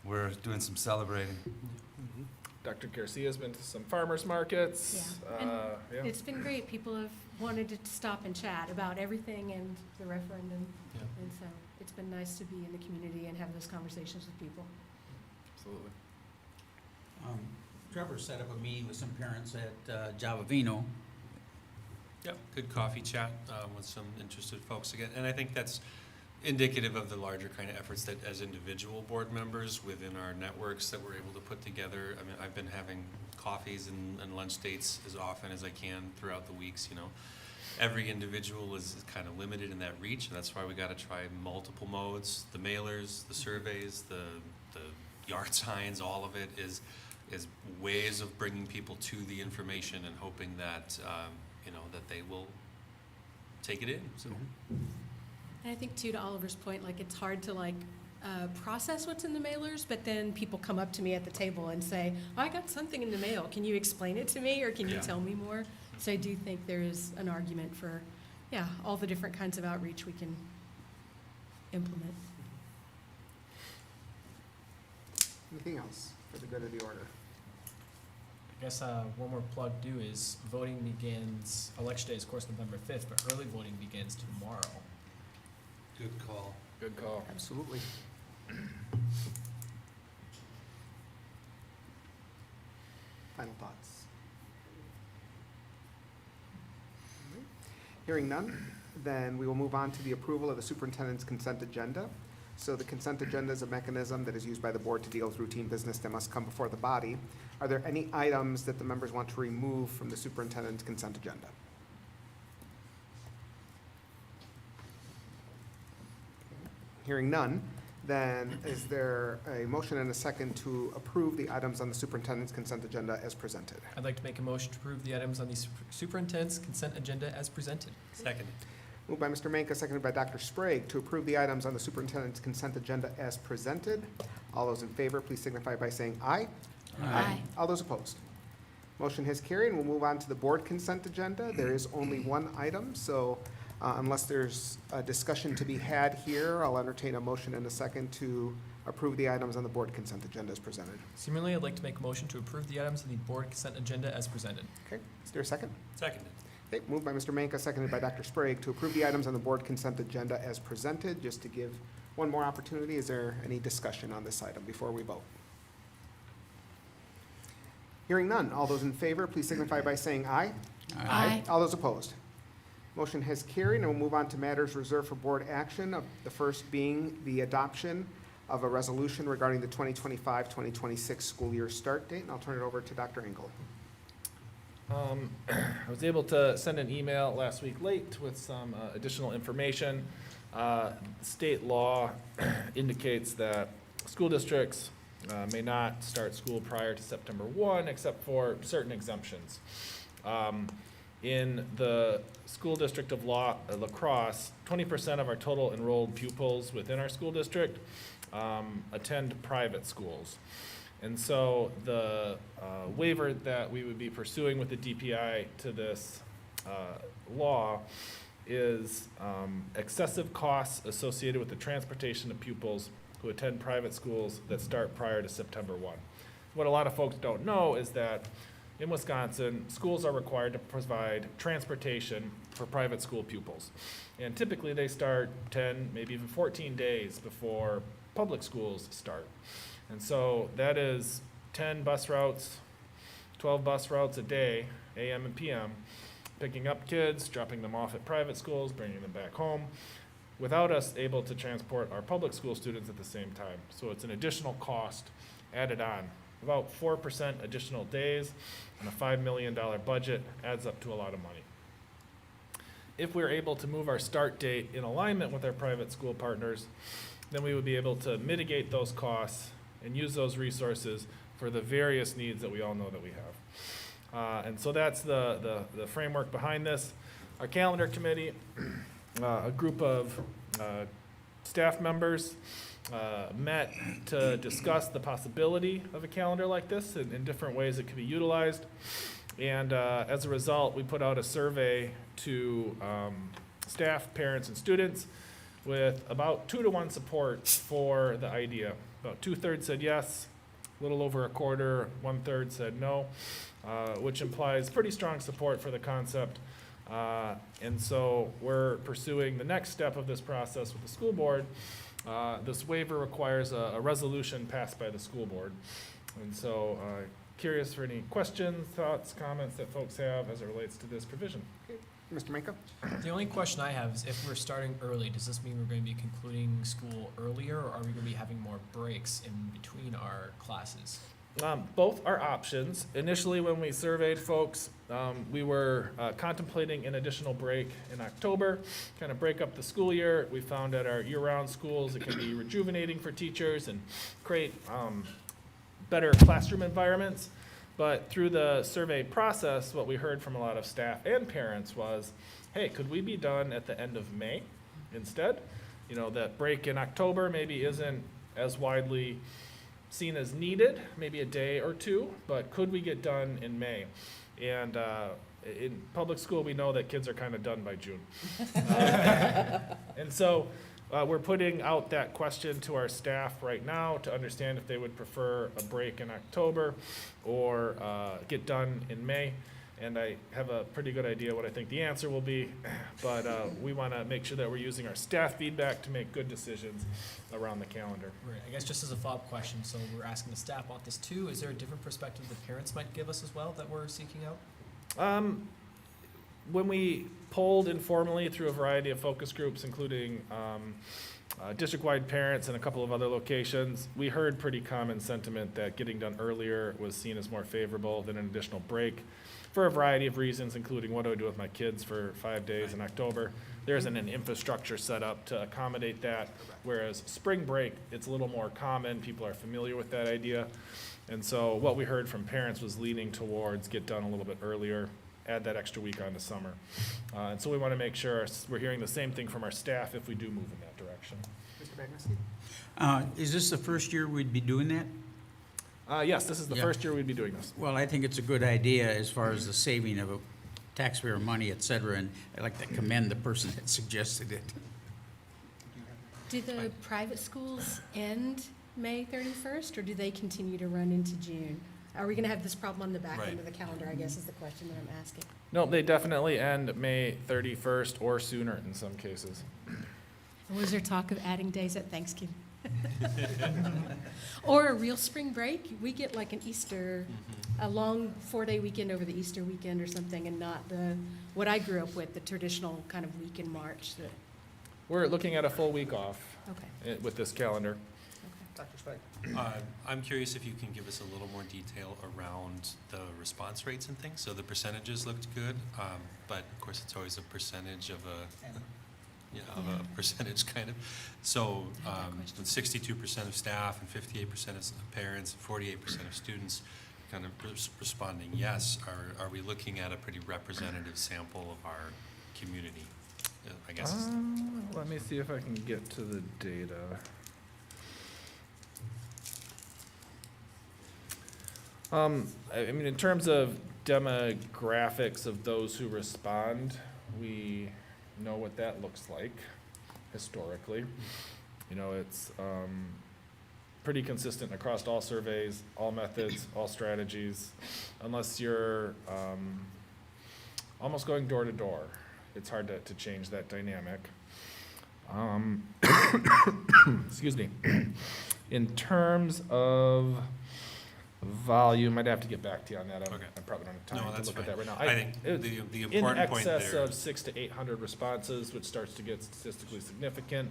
we're doing some celebrating. Dr. Garcia's been to some farmers markets. Yeah, and Yeah. it's been great. People have wanted to stop and chat about everything and the referendum. Yeah. And so it's been nice to be in the community and have those conversations with people. Absolutely. Trevor set up a meeting with some parents at Javavino. Yep, good coffee chat with some interested folks again. And I think that's indicative of the larger kind of efforts that as individual board members within our networks that we're able to put together. I mean, I've been having coffees and lunch dates as often as I can throughout the weeks, you know. Every individual is kind of limited in that reach, and that's why we got to try multiple modes. The mailers, the surveys, the yard signs, all of it is ways of bringing people to the information and hoping that, you know, that they will take it in, so. And I think too, to Oliver's point, like it's hard to like process what's in the mailers, but then people come up to me at the table and say, I got something in the mail. Can you explain it to me, or can you Yeah. tell me more? So I do think there is an argument for, yeah, all the different kinds of outreach we can implement. Anything else for the good of the order? I guess one more plug due is voting begins, election day is of course November 5th, but early voting begins tomorrow. Good call. Good call. Absolutely. Final thoughts? Hearing none, then we will move on to the approval of the superintendent's consent agenda. So the consent agenda is a mechanism that is used by the board to deal with routine business that must come before the body. Are there any items that the members want to remove from the superintendent's consent agenda? Hearing none, then is there a motion and a second to approve the items on the superintendent's consent agenda as presented? I'd like to make a motion to approve the items on the superintendent's consent agenda as presented. Second. Moved by Mr. Manka, seconded by Dr. Sprague to approve the items on the superintendent's consent agenda as presented. All those in favor, please signify by saying aye. Aye. All those opposed? Motion has carried, and we'll move on to the board consent agenda. There is only one item, so unless there's a discussion to be had here, I'll entertain a motion and a second to approve the items on the board consent agenda as presented. Similarly, I'd like to make a motion to approve the items on the board consent agenda as presented. Okay, is there a second? Seconded. Okay, moved by Mr. Manka, seconded by Dr. Sprague to approve the items on the board consent agenda as presented. Just to give one more opportunity, is there any discussion on this item before we vote? Hearing none, all those in favor, please signify by saying aye. Aye. All those opposed? Motion has carried, and we'll move on to matters reserved for board action, the first being the adoption of a resolution regarding the 2025-2026 school year start date, and I'll turn it over to Dr. Engel. I was able to send an email last week late with some additional information. State law indicates that school districts may not start school prior to September 1, except for certain exemptions. In the school district of La Crosse, 20% of our total enrolled pupils within our school district attend private schools. And so the waiver that we would be pursuing with the DPI to this law is excessive costs associated with the transportation of pupils who attend private schools that start prior to September 1. What a lot of folks don't know is that in Wisconsin, schools are required to provide transportation for private school pupils. And typically they start 10, maybe even 14 days before public schools start. And so that is 10 bus routes, 12 bus routes a day, AM and PM, picking up kids, dropping them off at private schools, bringing them back home, without us able to transport our public school students at the same time. So it's an additional cost added on. About 4% additional days and a $5 million budget adds up to a lot of money. If we're able to move our start date in alignment with our private school partners, then we would be able to mitigate those costs and use those resources for the various needs that we all know that we have. And so that's the framework behind this. Our calendar committee, a group of staff members met to discuss the possibility of a calendar like this in different ways it could be utilized. And as a result, we put out a survey to staff, parents, and students with about 2-to-1 support for the idea. About 2/3 said yes, little over a quarter, 1/3 said no, which implies pretty strong support for the concept. And so we're pursuing the next step of this process with the school board. This waiver requires a resolution passed by the school board. And so curious for any questions, thoughts, comments that folks have as it relates to this provision. Mr. Minka? The only question I have is if we're starting early, does this mean we're going to be concluding school earlier, or are we going to be having more breaks in between our classes? Both are options. Initially, when we surveyed folks, we were contemplating an additional break in October, kind of break up the school year. We found at our year-round schools it can be rejuvenating for teachers and create better classroom environments. But through the survey process, what we heard from a lot of staff and parents was, hey, could we be done at the end of May instead? You know, that break in October maybe isn't as widely seen as needed, maybe a day or two, but could we get done in May? And in public school, we know that kids are kind of done by June. And so we're putting out that question to our staff right now to understand if they would prefer a break in October or get done in May. And I have a pretty good idea what I think the answer will be, but we want to make sure that we're using our staff feedback to make good decisions around the calendar. Right. I guess just as a follow-up question, so we're asking the staff about this too. Is there a different perspective the parents might give us as well that we're seeking out? When we polled informally through a variety of focus groups, including district-wide parents and a couple of other locations, we heard pretty common sentiment that getting done earlier was seen as more favorable than an additional break for a variety of reasons, including what do I do with my kids for 5 days in October. There isn't an infrastructure set up to accommodate that, whereas spring break, it's a little more common. People are familiar with that idea. And so what we heard from parents was leaning towards get done a little bit earlier, add that extra week on to summer. And so we want to make sure we're hearing the same thing from our staff if we do move in that direction. Mr. Bagnesky? Is this the first year we'd be doing that? Yes, this is the Yeah. first year we'd be doing this. Well, I think it's a good idea as far as the saving of taxpayer money, et cetera, and I'd like to commend the person that suggested it. Do the private schools end May 31st, or do they continue to run into June? Are we going to have this problem on the back end of the calendar, I guess is the question that I'm asking. No, they definitely end May 31st or sooner in some cases. And was there talk of adding days at Thanksgiving? Or a real spring break? We get like an Easter, a long 4-day weekend over the Easter weekend or something, and not what I grew up with, the traditional kind of week in March. We're looking at a full week off Okay. with this calendar. Dr. Zweig? I'm curious if you can give us a little more detail around the response rates and things. So the percentages looked good, but of course it's always a percentage of a percentage kind of. So with 62% of staff and 58% of parents, 48% of students kind of responding yes, are we looking at a pretty representative sample of our community? I guess. Let me see if I can get to the data. I mean, in terms of demographics of those who respond, we know what that looks like historically. You know, it's pretty consistent across all surveys, all methods, all strategies, unless you're almost going door to door. It's hard to change that dynamic. Excuse me. In terms of volume, I'd have to get back to you on that. I probably don't have time No, to that's look at that fine. right now. I think the important point there. In excess of 600 to 800 responses, which starts to get statistically significant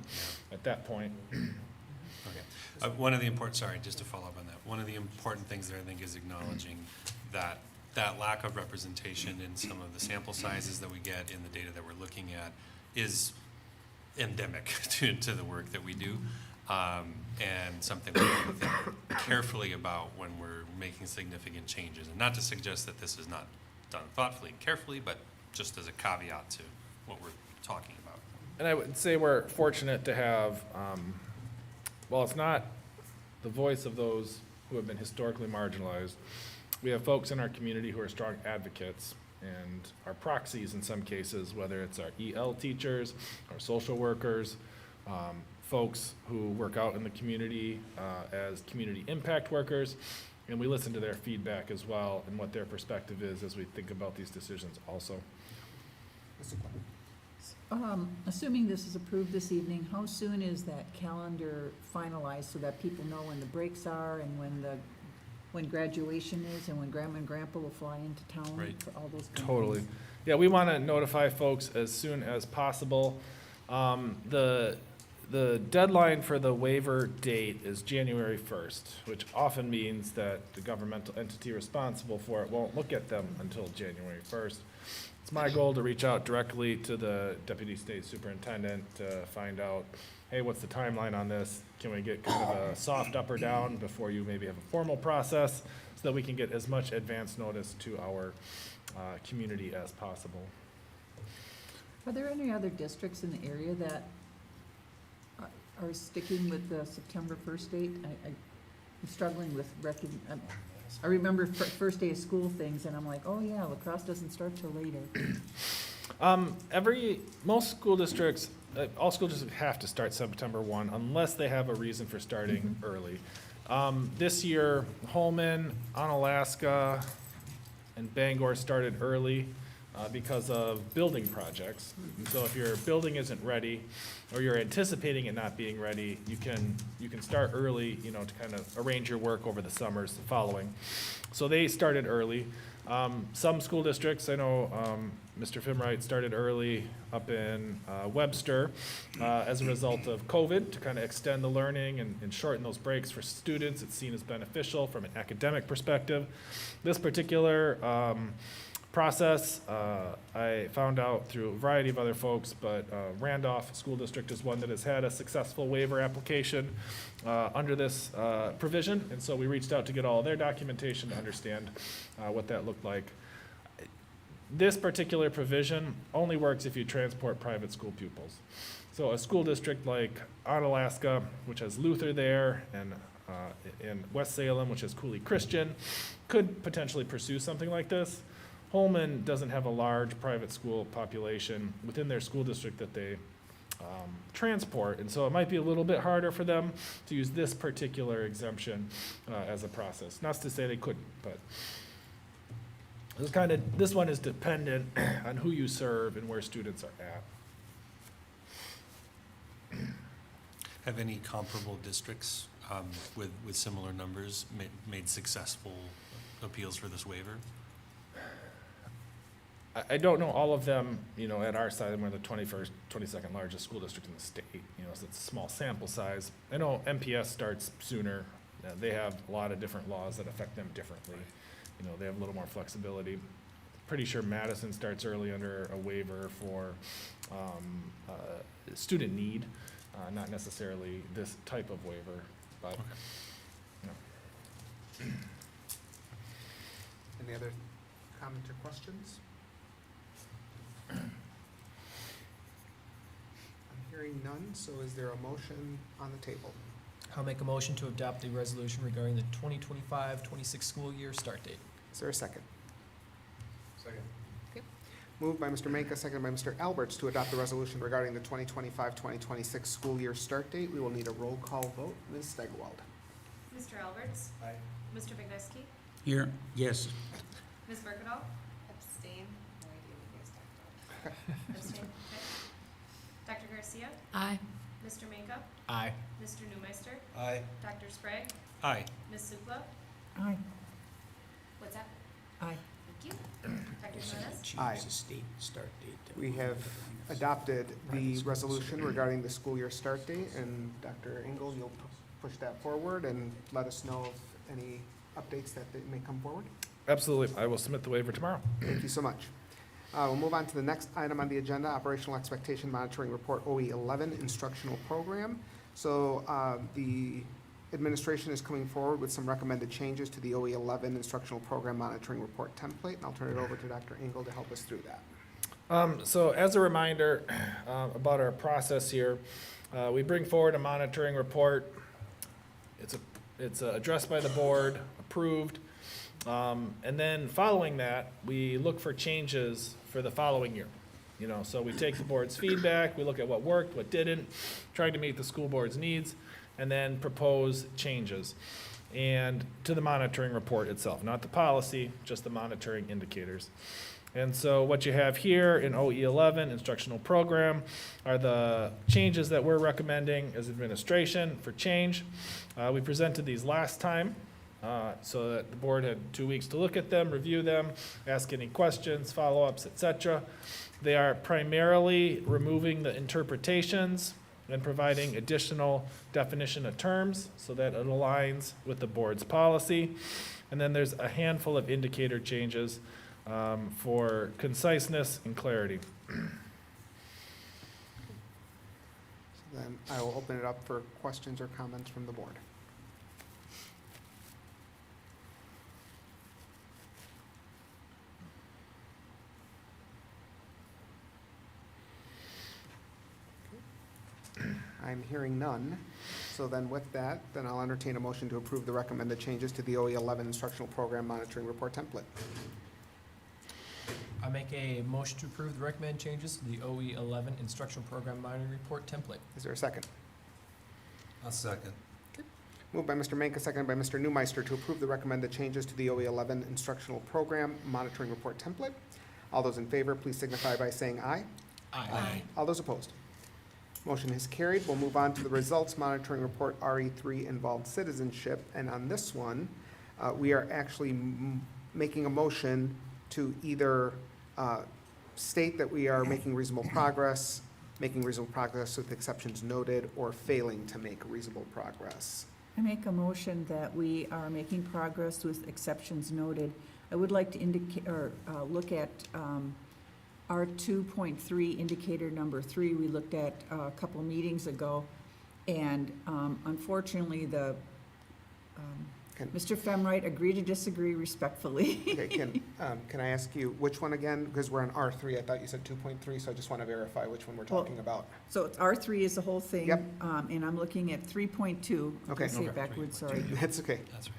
at that point. Okay. One of the important, sorry, just to follow up on that, one of the important things there, I think, is acknowledging that lack of representation in some of the sample sizes that we get in the data that we're looking at is endemic to the work that we do, and something we have to think carefully about when we're making significant changes. And not to suggest that this is not done thoughtfully and carefully, but just as a caveat to what we're talking about. And I would say we're fortunate to have, while it's not the voice of those who have been historically marginalized, we have folks in our community who are strong advocates and are proxies in some cases, whether it's our EL teachers, our social workers, folks who work out in the community as community impact workers, and we listen to their feedback as well and what their perspective is as we think about these decisions also. Mr. Quinn? Assuming this is approved this evening, how soon is that calendar finalized so that people know when the breaks are and when graduation is and when grandma and grandpa will fly into town Right. for all those kind of Totally. things? Yeah, we want to notify folks as soon as possible. The deadline for the waiver date is January 1st, which often means that the governmental entity responsible for it won't look at them until January 1st. It's my goal to reach out directly to the Deputy State Superintendent to find out, hey, what's the timeline on this? Can we get kind of a soft up or down before you maybe have a formal process so that we can get as much advance notice to our community as possible? Are there any other districts in the area that are sticking with the September 1st date? I'm struggling with I remember first day of school things, and I'm like, oh yeah, lacrosse doesn't start till later. Most school districts, all school districts have to start September 1 unless they have a reason for starting early. This year, Holman, Onalaska, and Bangor started early because of building projects. And so if your building isn't ready, or you're anticipating it not being ready, you can start early, to kind of arrange your work over the summers following. So they started early. Some school districts, I know Mr. Fimwright started early up in Webster as a result of COVID to kind of extend the learning and shorten those breaks for students. It's seen as beneficial from an academic perspective. This particular process, I found out through a variety of other folks, but Randolph School District is one that has had a successful waiver application under this provision, and so we reached out to get all their documentation to understand what that looked like. This particular provision only works if you transport private school pupils. So a school district like Onalaska, which has Luther there, and in West Salem, which has Cooley Christian, could potentially pursue something like this. Holman doesn't have a large private school population within their school district that they transport, and so it might be a little bit harder for them to use this particular exemption as a process. Not to say they couldn't, but this one is dependent on who you serve and where students are at. Have any comparable districts with similar numbers made successful appeals for this waiver? I don't know all of them, at our side, we're the 22nd largest school district in the state, so it's a small sample size. I know MPS starts sooner. They have a lot of different laws that affect them differently. They have a little more flexibility. Pretty sure Madison starts early under a waiver for student need, not necessarily this type of waiver, but. Okay. Any other comments or questions? I'm hearing none, so is there a motion on the table? I'll make a motion to adopt the resolution regarding the 2025-26 school year start date. Is there a second? Second. Moved by Mr. Manka, seconded by Mr. Alberts to adopt the resolution regarding the 2025-2026 school year start date. We will need a roll call vote. Ms. Steigerwald. Mr. Alberts? Aye. Mr. Vigneski? Here, yes. Ms. Berkedal? Abstain. No idea what you guys talked about. Abstain. Okay. Dr. Garcia? Aye. Mr. Manka? Aye. Mr. Newmeister? Aye. Dr. Sprague? Aye. Ms. Supla? Aye. What's that? Aye. Thank you. Dr. Jimenez? Aye. Choose the state start date. We have adopted the resolution regarding the school year start date, and Dr. Engel, you'll push that forward and let us know of any updates that may come forward. Absolutely. I will submit the waiver tomorrow. Thank you so much. We'll move on to the next item on the agenda, Operational Expectation Monitoring Report, OE11 Instructional Program. So the administration is coming forward with some recommended changes to the OE11 Instructional Program Monitoring Report template, and I'll turn it over to Dr. Engel to help us through that. So as a reminder about our process here, we bring forward a monitoring report. It's addressed by the board, approved, and then following that, we look for changes for the following year. You know, so we take the board's feedback, we look at what worked, what didn't, trying to meet the school board's needs, and then propose changes. And to the monitoring report itself, not the policy, just the monitoring indicators. And so what you have here in OE11 instructional program are the changes that we're recommending as administration for change. We presented these last time, so that the board had 2 weeks to look at them, review them, ask any questions, follow-ups, etc. They are primarily removing the interpretations and providing additional definition of terms so that it aligns with the board's policy. And then there's a handful of indicator changes for conciseness and clarity. Then I will open it up for questions or comments from the board. I'm hearing none. So then with that, then I'll entertain a motion to approve the recommended changes to the OE11 instructional program monitoring report template. I make a motion to approve the recommended changes to the OE11 instructional program monitoring report template. Is there a second? A second. Moved by Mr. Manka, seconded by Mr. Newmeister to approve the recommended changes to the OE11 instructional program monitoring report template. All those in favor, please signify by saying aye. Aye. All those opposed? Motion is carried. We'll move on to the results monitoring report, RE3 involved citizenship. And on this one, we are actually making a motion to either state that we are making reasonable progress with exceptions noted, or failing to make reasonable progress. I make a motion that we are making progress with exceptions noted. I would like to indicate, or look at our 2.3 indicator number 3 we looked at a couple meetings ago. And unfortunately, Mr. Femright agreed to disagree respectfully. Okay, can I ask you, which one again? Because we're on R3, I thought you said 2.3, so I just want to verify which one we're talking about. So it's R3 is the whole thing. Yep. And I'm looking at 3.2. Okay. Say it backwards, sorry. That's okay. That's right.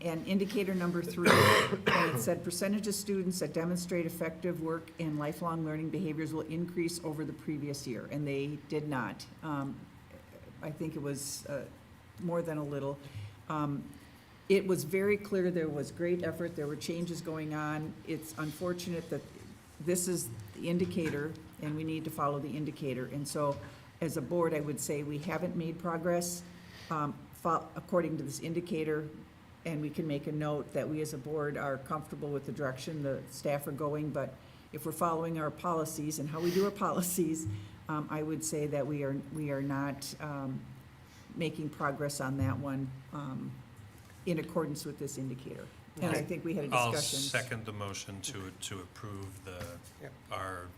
And indicator number 3, and it said percentage of students that demonstrate effective work and lifelong learning behaviors will increase over the previous year, and they did not. I think it was more than a little. It was very clear there was great effort, there were changes going on. It's unfortunate that this is the indicator, and we need to follow the indicator. And so, as a board, I would say we haven't made progress according to this indicator, and we can make a note that we as a board are comfortable with the direction the staff are going. But if we're following our policies and how we do our policies, I would say that we are not making progress on that one in accordance with this indicator. And I think we had a discussion. I'll second the motion to approve Yep. our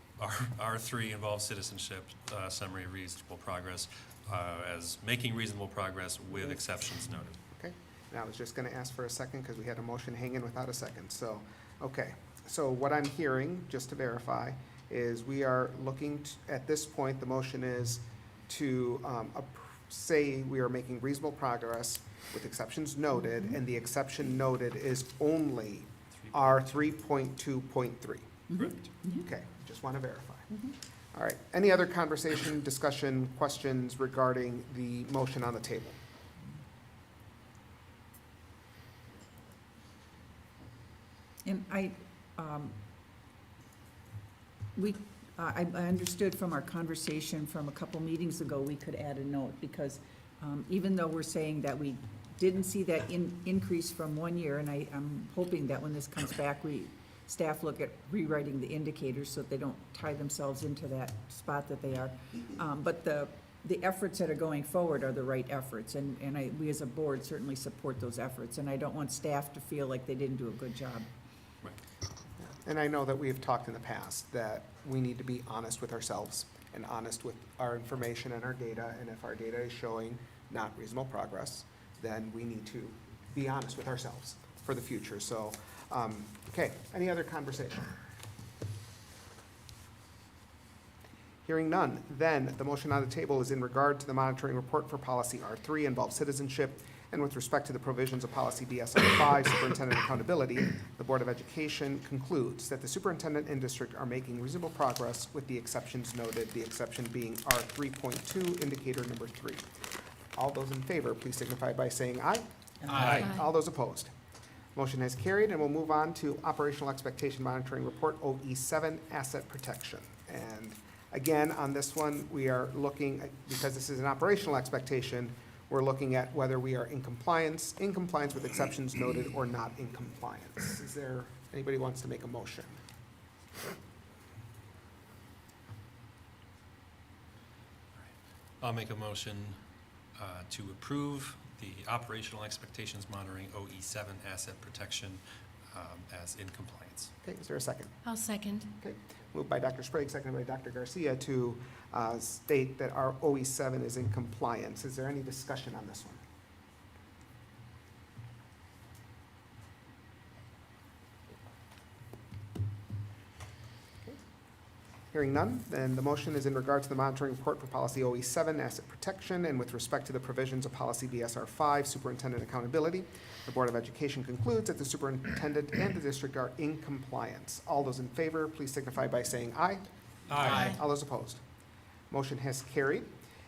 R3 involved citizenship summary of reasonable progress as making reasonable progress with exceptions noted. Okay, and I was just going to ask for a second because we had a motion hanging without a second. So, okay. So what I'm hearing, just to verify, is we are looking at this point, the motion is to say we are making reasonable progress with exceptions noted, and the exception noted is only R 3.2.3. Correct. Okay, just want to verify. All right, any other conversation, discussion, questions regarding the motion on the table? And I understood from our conversation from a couple meetings ago, we could add a note, because even though we're saying that we didn't see that increase from 1 year, and I'm hoping that when this comes back, staff look at rewriting the indicators so that they don't tie themselves into that spot that they are. But the efforts that are going forward are the right efforts, and we as a board certainly support those efforts, and I don't want staff to feel like they didn't do a good job. And I know that we've talked in the past that we need to be honest with ourselves and honest with our information and our data, and if our data is showing not reasonable progress, then we need to be honest with ourselves for the future. So, okay, any other conversation? Hearing none, then the motion on the table is in regard to the monitoring report for policy R3, involved citizenship, And with respect to the provisions of policy BSR 5, superintendent accountability, the Board of Education concludes that the superintendent and district are making reasonable progress with the exceptions noted, the exception being R 3.2, indicator number 3. All those in favor, please signify by saying aye. Aye. All those opposed. Motion has carried, and we'll move on to Operational Expectation Monitoring Report, OE7, Asset Protection. And again, on this one, we are looking, because this is an operational expectation, we're looking at whether we are in compliance with exceptions noted, or not in compliance. Is there, anybody wants to make a motion? I'll make a motion to approve the operational expectations monitoring OE7 asset protection as in compliance. Okay, is there a second? I'll second. Okay, moved by Dr. Sprague, seconded by Dr. Garcia to state that our OE7 is in compliance. Is there any discussion on this one? Hearing none, then the motion is in regard to the monitoring report for policy OE7, asset protection, and with respect to the provisions of policy BSR 5, superintendent accountability. The Board of Education concludes that the superintendent and the district are in compliance. All those in favor, please signify by saying aye. Aye. All those opposed. Motion has carried.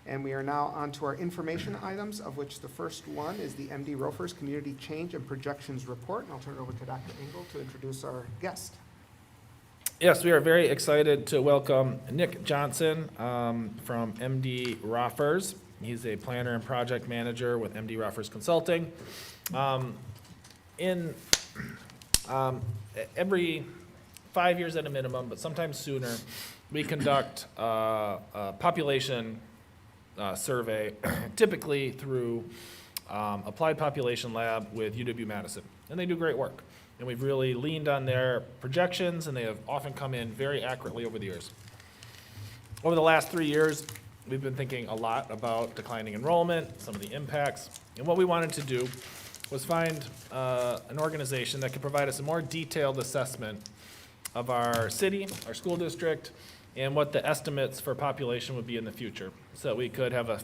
And we are now on to our information items, of which the first one is the MD Rofers Community Change and Projections Report. And I'll turn it over to Dr. Engel to introduce our guest. Yes, we are very excited to welcome Nick Johnson from MD Rofers. He's a planner and project manager with MD Rofers Consulting. Every 5 years at a minimum, but sometimes sooner, we conduct a population survey, typically through Applied Population Lab with UW-Madison, and they do great work. And we've really leaned on their projections, and they have often come in very accurately over the years. Over the last 3 years, we've been thinking a lot about declining enrollment, some of the impacts, and what we wanted to do was find an organization that could provide us a more detailed assessment of our city, our school district, and what the estimates for population would be in the future, so that we could have a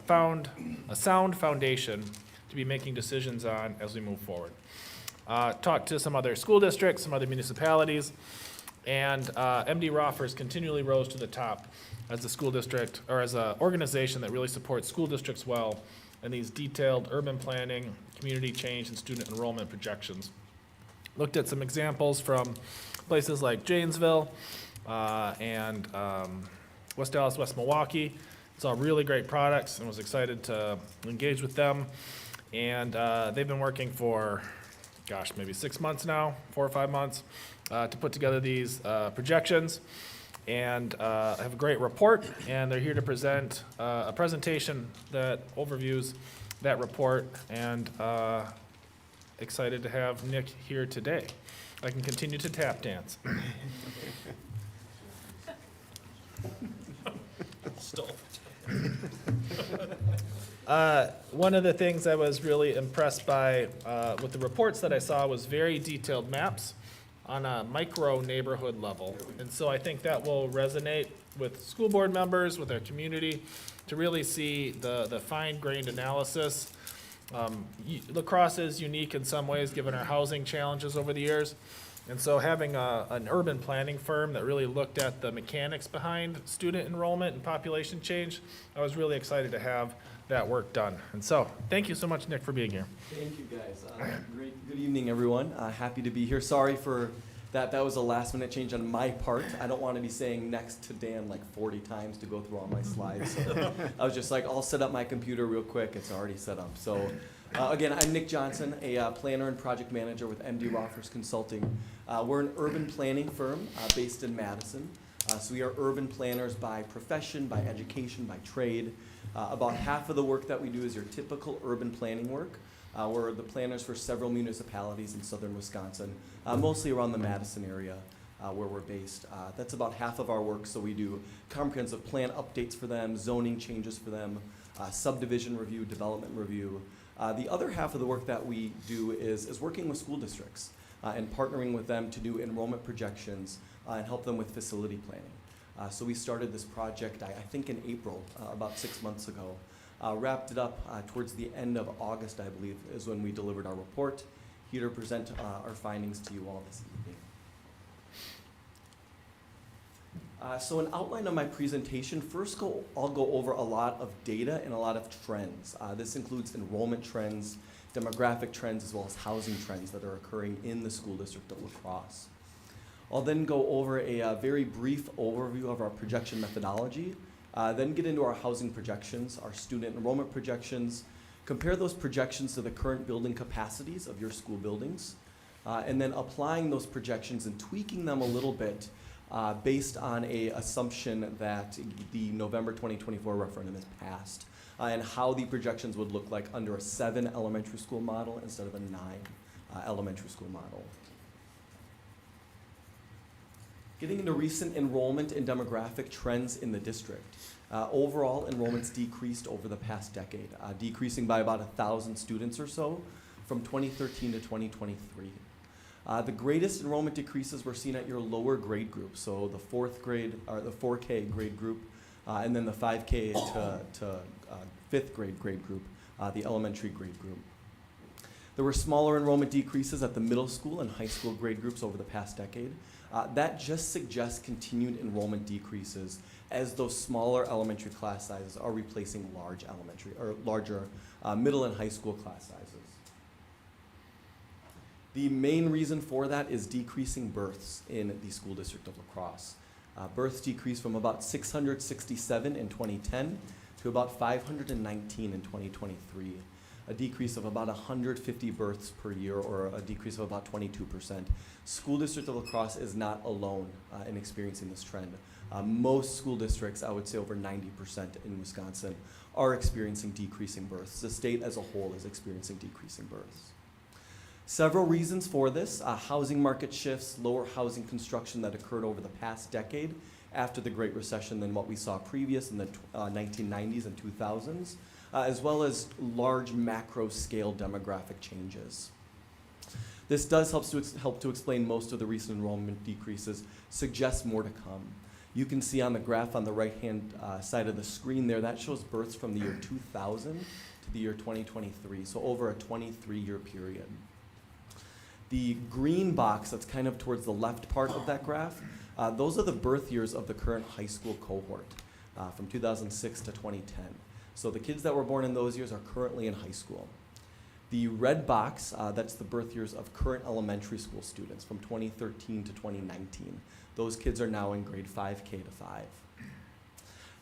sound foundation to be making decisions on as we move forward. Talked to some other school districts, some other municipalities, and MD Rofers continually rose to the top as a school district, or as an organization that really supports school districts well in these detailed urban planning, community change, and student enrollment projections. Looked at some examples from places like Janesville and West Dallas, West Milwaukee. Saw really great products and was excited to engage with them. And they've been working for maybe 6 months now, 4 or 5 months, to put together these projections. And have a great report, and they're here to present a presentation that overviews that report, and excited to have Nick here today. I can continue to tap dance. One of the things I was really impressed by with the reports that I saw was very detailed maps on a micro neighborhood level. And so I think that will resonate with school board members, with our community, to really see the fine-grained analysis. La Crosse is unique in some ways, given our housing challenges over the years. And so having an urban planning firm that really looked at the mechanics behind student enrollment and population change, I was really excited to have that work done. And so, thank you so much, Nick, for being here. Thank you, guys. Good evening, everyone. Happy to be here. Sorry for that. That was a last-minute change on my part. I don't want to be saying next to Dan like 40 times to go through all my slides. So I was just like, I'll set up my computer real quick. It's already set up. So again, I'm Nick Johnson, a planner and project manager with MD Rofers Consulting. We're an urban planning firm based in Madison. So we are urban planners by profession, by education, by trade. About half of the work that we do is your typical urban planning work. We're the planners for several municipalities in southern Wisconsin, mostly around the Madison area where we're based. That's about half of our work, so we do comprehensive plan updates for them, zoning changes for them, subdivision review, development review. The other half of the work that we do is working with school districts and partnering with them to do enrollment projections and help them with facility planning. So we started this project, I think in April, about 6 months ago. Wrapped it up towards the end of August, I believe, is when we delivered our report. Here to present our findings to you all this evening. So an outline of my presentation, first I'll go over a lot of data and a lot of trends. This includes enrollment trends, demographic trends, as well as housing trends that are occurring in the school district of La Crosse. I'll then go over a very brief overview of our projection methodology, then get into our housing projections, our student enrollment projections, compare those projections to the current building capacities of your school buildings, and then applying those projections and tweaking them a little bit based on a assumption that the November 2024 referendum is passed, and how the projections would look like under a 7 elementary school model instead of a 9 elementary school model. Getting into recent enrollment and demographic trends in the district. Overall, enrollments decreased over the past decade, decreasing by about 1,000 students or so from 2013 to 2023. The greatest enrollment decreases were seen at your lower grade group, so the 4th grade, or the 4K grade group, and then the 5K to 5th grade group, the elementary grade group. There were smaller enrollment decreases at the middle school and high school grade groups over the past decade. That just suggests continued enrollment decreases as those smaller elementary class sizes are replacing large elementary or larger middle and high school class sizes. The main reason for that is decreasing births in the school district of La Crosse. Births decreased from about 667 in 2010 to about 519 in 2023. A decrease of about 150 births per year, or a decrease of about 22%. School district of La Crosse is not alone in experiencing this trend. Most school districts, I would say over 90% in Wisconsin, are experiencing decreasing births. The state as a whole is experiencing decreasing births. Several reasons for this: housing market shifts, lower housing construction that occurred over the past decade after the Great Recession than what we saw previous in the 1990s and 2000s. As well as large macro scale demographic changes. This does help to explain most of the recent enrollment decreases, suggests more to come. You can see on the graph on the right-hand side of the screen there, that shows births from the year 2000 to the year 2023, so over a 23-year period. The green box that's kind of towards the left part of that graph, those are the birth years of the current high school cohort from 2006 to 2010. So the kids that were born in those years are currently in high school. The red box, that's the birth years of current elementary school students from 2013 to 2019. Those kids are now in grade 5K to 5.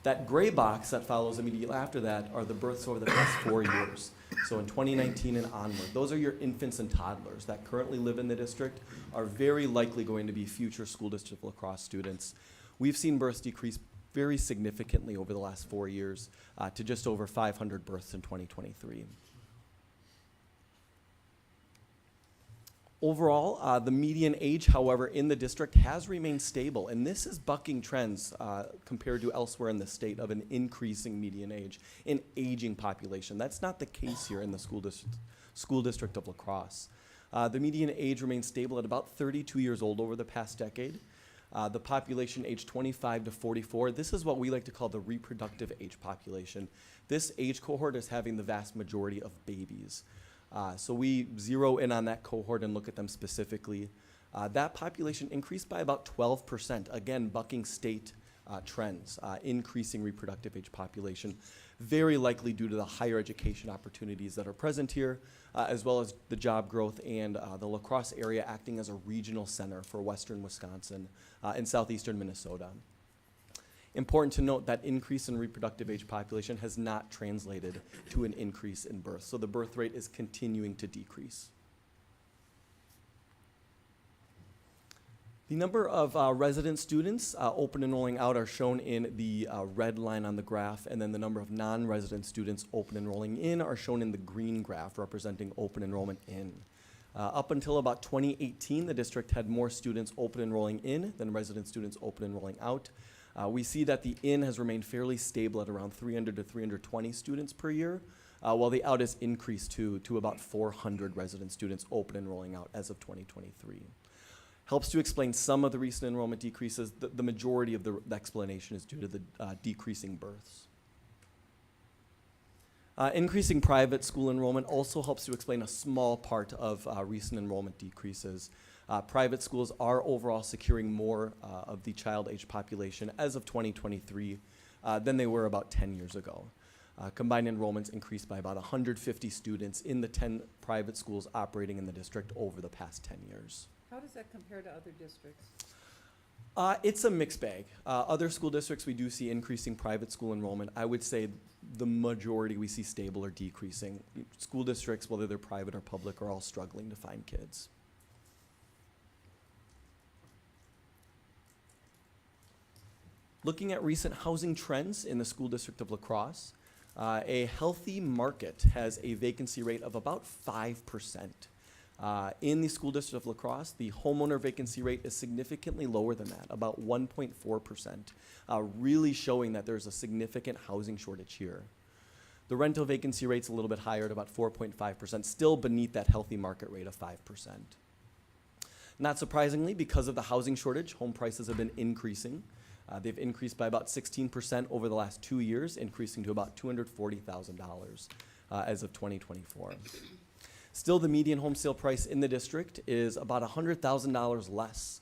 That gray box that follows immediately after that are the births over the past 4 years. So in 2019 and onward, those are your infants and toddlers that currently live in the district, are very likely going to be future school district La Crosse students. We've seen births decrease very significantly over the last 4 years to just over 500 births in 2023. Overall, the median age, however, in the district has remained stable, and this is bucking trends compared to elsewhere in the state of an increasing median age, an aging population. That's not the case here in the school district of La Crosse. The median age remains stable at about 32 years old over the past decade. The population aged 25 to 44, this is what we like to call the reproductive age population. This age cohort is having the vast majority of babies. So we zero in on that cohort and look at them specifically. That population increased by about 12%, again, bucking state trends, increasing reproductive age population, very likely due to the higher education opportunities that are present here, as well as the job growth and the La Crosse area acting as a regional center for western Wisconsin and southeastern Minnesota. Important to note that increase in reproductive age population has not translated to an increase in birth, so the birth rate is continuing to decrease. The number of resident students open enrolling out are shown in the red line on the graph, and then the number of non-resident students open enrolling in are shown in the green graph representing open enrollment in. Up until about 2018, the district had more students open enrolling in than resident students open enrolling out. We see that the in has remained fairly stable at around 300 to 320 students per year, while the out has increased to about 400 resident students open enrolling out as of 2023. Helps to explain some of the recent enrollment decreases. The majority of the explanation is due to the decreasing births. Increasing private school enrollment also helps to explain a small part of recent enrollment decreases. Private schools are overall securing more of the child age population as of 2023 than they were about 10 years ago. Combined enrollments increased by about 150 students in the 10 private schools operating in the district over the past 10 years. How does that compare to other districts? It's a mixed bag. Other school districts, we do see increasing private school enrollment. I would say the majority we see stable or decreasing. School districts, whether they're private or public, are all struggling to find kids. Looking at recent housing trends in the school district of La Crosse, a healthy market has a vacancy rate of about 5%. In the school district of La Crosse, the homeowner vacancy rate is significantly lower than that, about 1.4%, really showing that there's a significant housing shortage here. The rental vacancy rate's a little bit higher at about 4.5%, still beneath that healthy market rate of 5%. Not surprisingly, because of the housing shortage, home prices have been increasing. They've increased by about 16% over the last 2 years, increasing to about $240,000 as of 2024. Still, the median home sale price in the district is about $100,000 less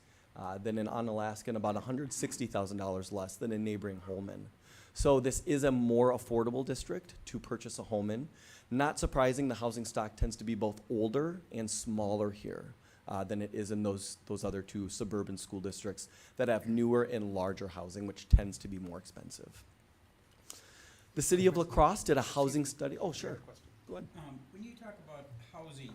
than in Onalaska and about $160,000 less than in neighboring Holmen. So this is a more affordable district to purchase a home in. Not surprising, the housing stock tends to be both older and smaller here than it is in those other two suburban school districts that have newer and larger housing, which tends to be more expensive. The city of La Crosse did a housing study. Oh, sure. Go ahead. When you talk about housing,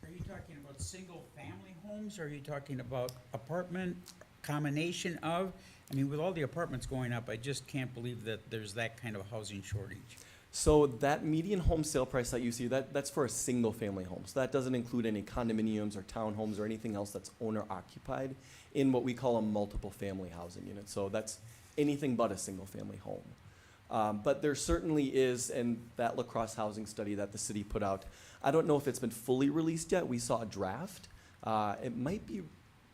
are you talking about single-family homes? Are you talking about apartment, combination of? I mean, with all the apartments going up, I just can't believe that there's that kind of housing shortage. So that median home sale price that you see, that's for a single-family home. So that doesn't include any condominiums or townhomes or anything else that's owner-occupied in what we call a multiple-family housing unit. So that's anything but a single-family home. But there certainly is, in that La Crosse housing study that the city put out, I don't know if it's been fully released yet. We saw a draft. It might be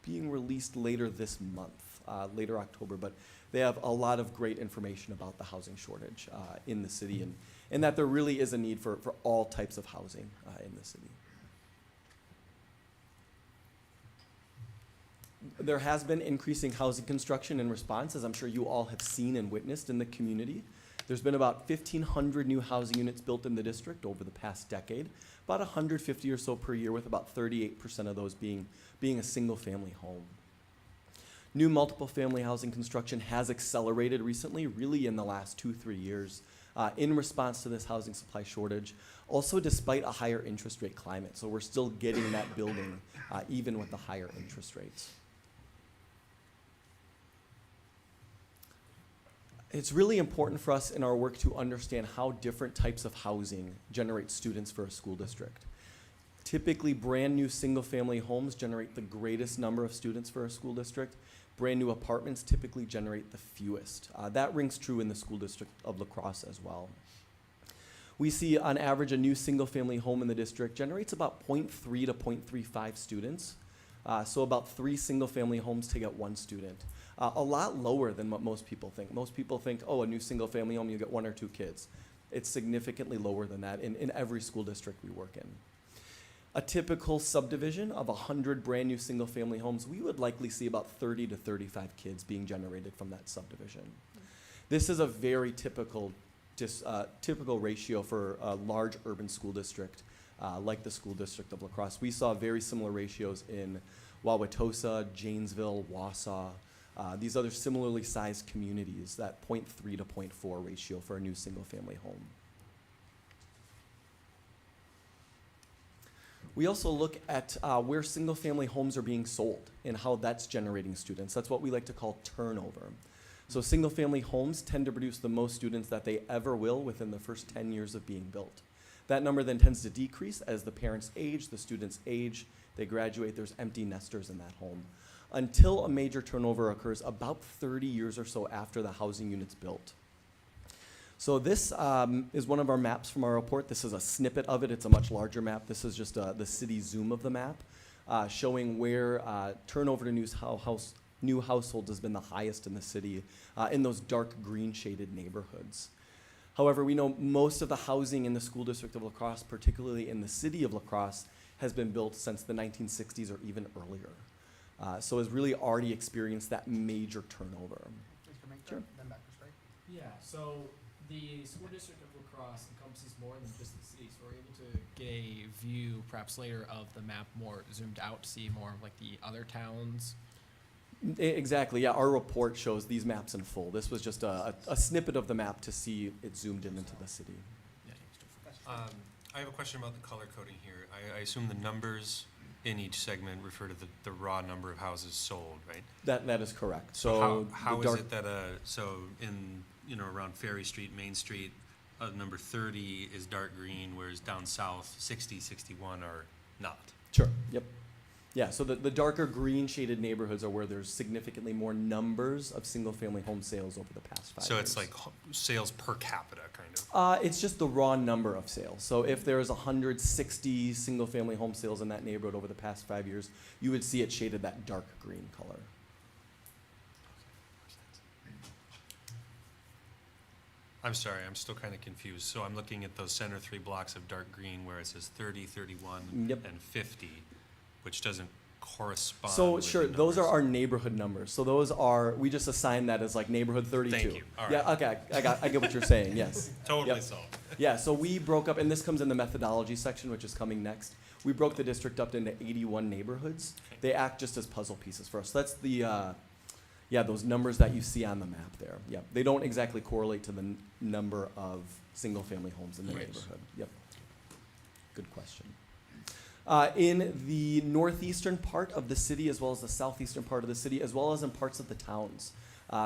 being released later this month, later October, but they have a lot of great information about the housing shortage in the city and that there really is a need for all types of housing in the city. There has been increasing housing construction in response, as I'm sure you all have seen and witnessed in the community. There's been about 1,500 new housing units built in the district over the past decade, about 150 or so per year, with about 38% of those being a single-family home. New multiple family housing construction has accelerated recently, really in the last 2-3 years, in response to this housing supply shortage, also despite a higher interest rate climate. So we're still getting that building, even with the higher interest rates. It's really important for us in our work to understand how different types of housing generate students for a school district. Typically, brand new single-family homes generate the greatest number of students for a school district. Brand new apartments typically generate the fewest. That rings true in the school district of La Crosse as well. We see on average a new single-family home in the district generates about 0.3 to 0.35 students. So about 3 single-family homes to get 1 student. A lot lower than what most people think. Most people think, oh, a new single-family home, you get 1 or 2 kids. It's significantly lower than that in every school district we work in. A typical subdivision of 100 brand new single-family homes, we would likely see about 30 to 35 kids being generated from that subdivision. This is a very typical ratio for a large urban school district like the school district of La Crosse. We saw very similar ratios in Wauwatosa, Janesville, Wausau, these other similarly sized communities, that 0.3 to 0.4 ratio for a new single-family home. We also look at where single-family homes are being sold and how that's generating students. That's what we like to call turnover. So single-family homes tend to produce the most students that they ever will within the first 10 years of being built. That number then tends to decrease as the parents age, the students age, they graduate, there's empty nesters in that home, until a major turnover occurs about 30 years or so after the housing unit's built. So this is one of our maps from our report. This is a snippet of it. It's a much larger map. This is just the city zoom of the map, showing where turnover to new households has been the highest in the city in those dark green shaded neighborhoods. However, we know most of the housing in the school district of La Crosse, particularly in the city of La Crosse, has been built since the 1960s or even earlier. So has really already experienced that major turnover. Mr. Minka, Sure. then Dr. Strike. Yeah, so the school district of La Crosse encompasses more than just the city, so we're able to get a view perhaps later of the map more zoomed out to see more of like the other towns. Exactly, yeah, our report shows these maps in full. This was just a snippet of the map to see it zoomed in into the city. I have a question about the color coding here. I assume the numbers in each segment refer to the raw number of houses sold, right? That is correct. So the how is dark- it that, so in, around Ferry Street, Main Street, number 30 is dark green, whereas down south, 60, 61 are not? Sure, yep. Yeah, so the darker green shaded neighborhoods are where there's significantly more numbers of single-family home sales over the past 5 years. So it's like sales per capita, kind of? It's just the raw number of sales. So if there's 160 single-family home sales in that neighborhood over the past 5 years, you would see it shaded that dark green color. I'm sorry, I'm still kind of confused. So I'm looking at those center 3 blocks of dark green where it says 30, 31, Yep. and 50, which doesn't correspond So with sure, the those are numbers. our neighborhood numbers. So those are, we just assign that as like neighborhood 32. Thank you. All right. Yeah, okay, I get what you're saying, yes. Totally Yep. solved. Yeah, so we broke up, and this comes in the methodology section, which is coming next. We broke the district up into 81 neighborhoods. They act just as puzzle pieces for us. So that's the, those numbers that you see on the map there. Yep, they don't exactly correlate to the number of single-family homes in the Right. neighborhood. Yep, good question. In the northeastern part of the city, as well as the southeastern part of the city, as well as in parts of the towns,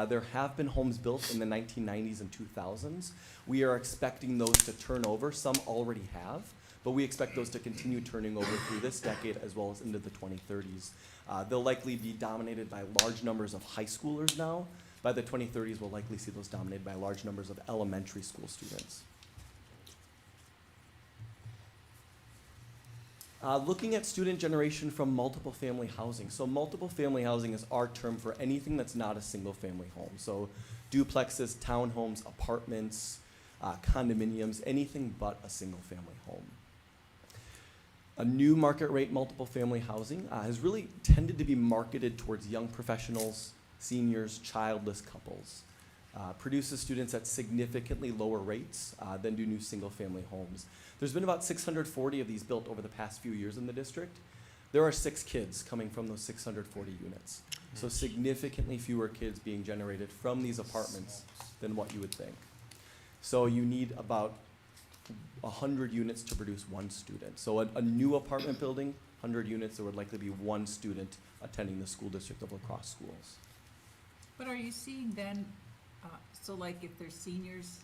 there have been homes built in the 1990s and 2000s. We are expecting those to turn over. Some already have, but we expect those to continue turning over through this decade as well as into the 2030s. They'll likely be dominated by large numbers of high schoolers now. By the 2030s, we'll likely see those dominated by large numbers of elementary school students. Looking at student generation from multiple family housing. So multiple family housing is our term for anything that's not a single family home. So duplexes, townhomes, apartments, condominiums, anything but a single family home. A new market rate multiple family housing has really tended to be marketed towards young professionals, seniors, childless couples. Produces students at significantly lower rates than do new single family homes. There's been about 640 of these built over the past few years in the district. There are 6 kids coming from those 640 units. So significantly fewer kids being generated from these apartments than what you would think. So you need about 100 units to produce 1 student. So a new apartment building, 100 units, there would likely be 1 student attending the school district of La Crosse schools. But are you seeing then, so like if there's seniors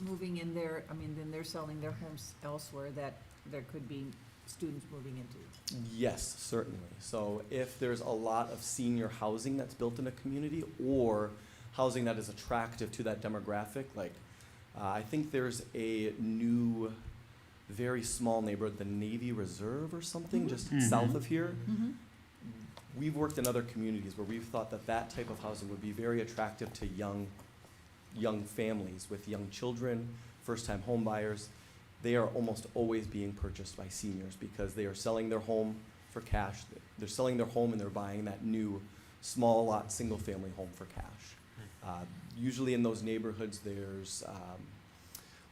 moving in there, I mean, then they're selling their homes elsewhere, that there could be students moving into? Yes, certainly. So if there's a lot of senior housing that's built in a community or housing that is attractive to that demographic, like I think there's a new, very small neighborhood, the Navy Reserve or something, just south of here. We've worked in other communities where we've thought that that type of housing would be very attractive to young families with young children, first-time home buyers. They are almost always being purchased by seniors because they are selling their home for cash. They're selling their home and they're buying that new small lot single-family home for cash. Usually in those neighborhoods, there's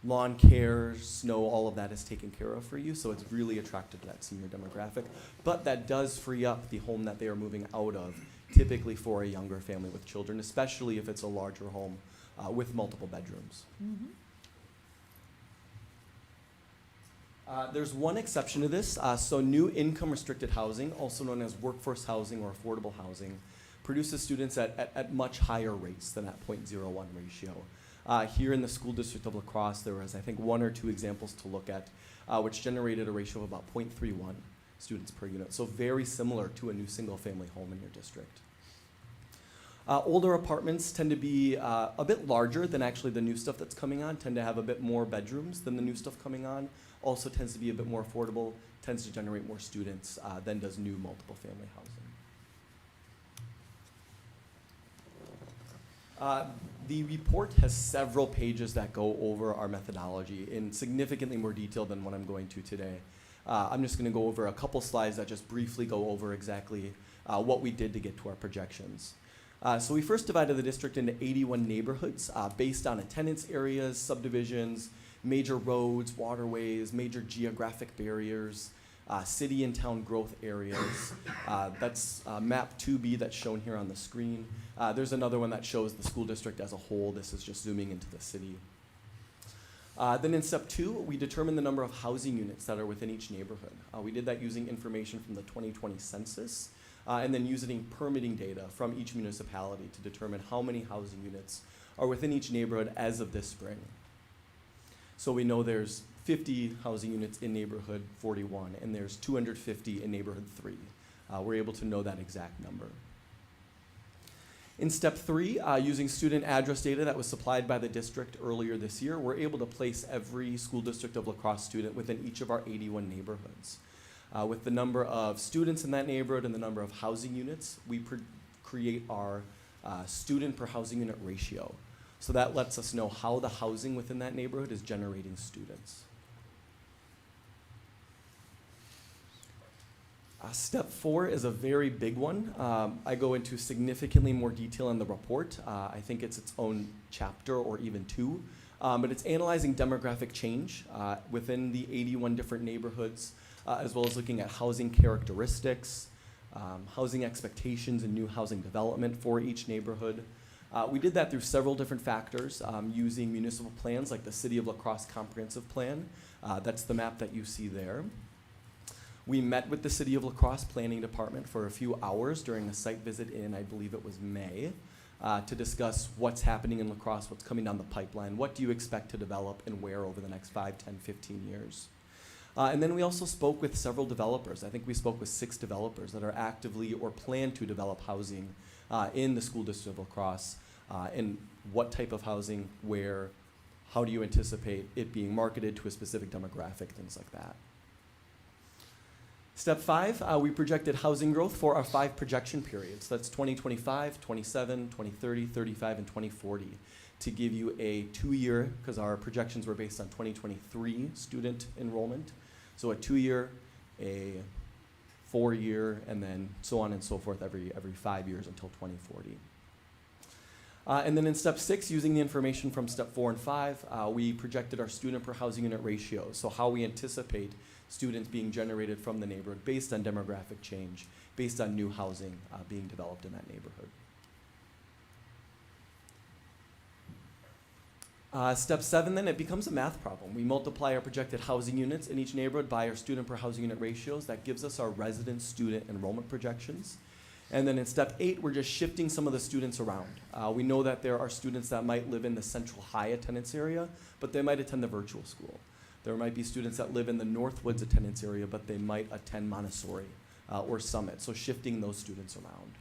lawn care, snow, all of that is taken care of for you, so it's really attractive to that senior demographic. But that does free up the home that they are moving out of, typically for a younger family with children, especially if it's a larger home with multiple bedrooms. There's one exception to this. So new income restricted housing, also known as workforce housing or affordable housing, produces students at much higher rates than that 0.01 ratio. Here in the school district of La Crosse, there was, I think, 1 or 2 examples to look at, which generated a ratio of about 0.31 students per unit. So very similar to a new single-family home in your district. Older apartments tend to be a bit larger than actually the new stuff that's coming on, tend to have a bit more bedrooms than the new stuff coming on, also tends to be a bit more affordable, tends to generate more students than does new multiple family housing. The report has several pages that go over our methodology in significantly more detail than what I'm going to today. I'm just going to go over a couple slides that just briefly go over exactly what we did to get to our projections. So we first divided the district into 81 neighborhoods based on attendance areas, subdivisions, major roads, waterways, major geographic barriers, city and town growth areas. That's map 2B that's shown here on the screen. There's another one that shows the school district as a whole. This is just zooming into the city. Then in step 2, we determined the number of housing units that are within each neighborhood. We did that using information from the 2020 census, and then using permitting data from each municipality to determine how many housing units are within each neighborhood as of this spring. So we know there's 50 housing units in neighborhood 41, and there's 250 in neighborhood 3. We're able to know that exact number. In step 3, using student address data that was supplied by the district earlier this year, we're able to place every school district of La Crosse student within each of our 81 neighborhoods. With the number of students in that neighborhood and the number of housing units, we create our student per housing unit ratio. So that lets us know how the housing within that neighborhood is generating students. Step 4 is a very big one. I go into significantly more detail in the report. I think it's its own chapter or even 2. But it's analyzing demographic change within the 81 different neighborhoods, as well as looking at housing characteristics, housing expectations and new housing development for each neighborhood. We did that through several different factors using municipal plans like the City of La Crosse Comprehensive Plan. That's the map that you see there. We met with the City of La Crosse Planning Department for a few hours during a site visit in, I believe it was May, to discuss what's happening in La Crosse, what's coming down the pipeline, what do you expect to develop and where over the next 5, 10, 15 years. And then we also spoke with several developers. I think we spoke with 6 developers that are actively or plan to develop housing in the school district of La Crosse, and what type of housing, where, how do you anticipate it being marketed to a specific demographic, things like that. Step 5, we projected housing growth for our 5 projection periods. That's 2025, 27, 2030, 35, and 2040, to give you a 2-year, because our projections were based on 2023 student enrollment. So a 2-year, a 4-year, and then so on and so forth every 5 years until 2040. And then in step 6, using the information from step 4 and 5, we projected our student per housing unit ratio. So how we anticipate students being generated from the neighborhood based on demographic change, based on new housing being developed in that neighborhood. Step 7, then, it becomes a math problem. We multiply our projected housing units in each neighborhood by our student per housing unit ratios. That gives us our resident student enrollment projections. And then in step 8, we're just shifting some of the students around. We know that there are students that might live in the central high attendance area, but they might attend the virtual school. There might be students that live in the Northwoods attendance area, but they might attend Montessori or Summit, so shifting those students around.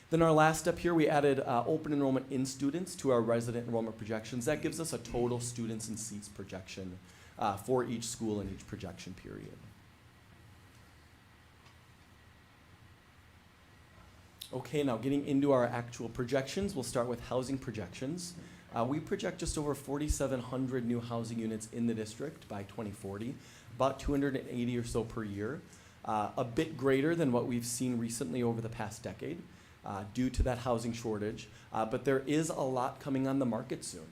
Then our last step here, we added open enrollment in students to our resident enrollment projections. That gives us a total students and seats projection for each school in each projection period. Okay, now getting into our actual projections, we'll start with housing projections. We project just over 4,700 new housing units in the district by 2040, about 280 or so per year, a bit greater than what we've seen recently over the past decade due to that housing shortage. But there is a lot coming on the market soon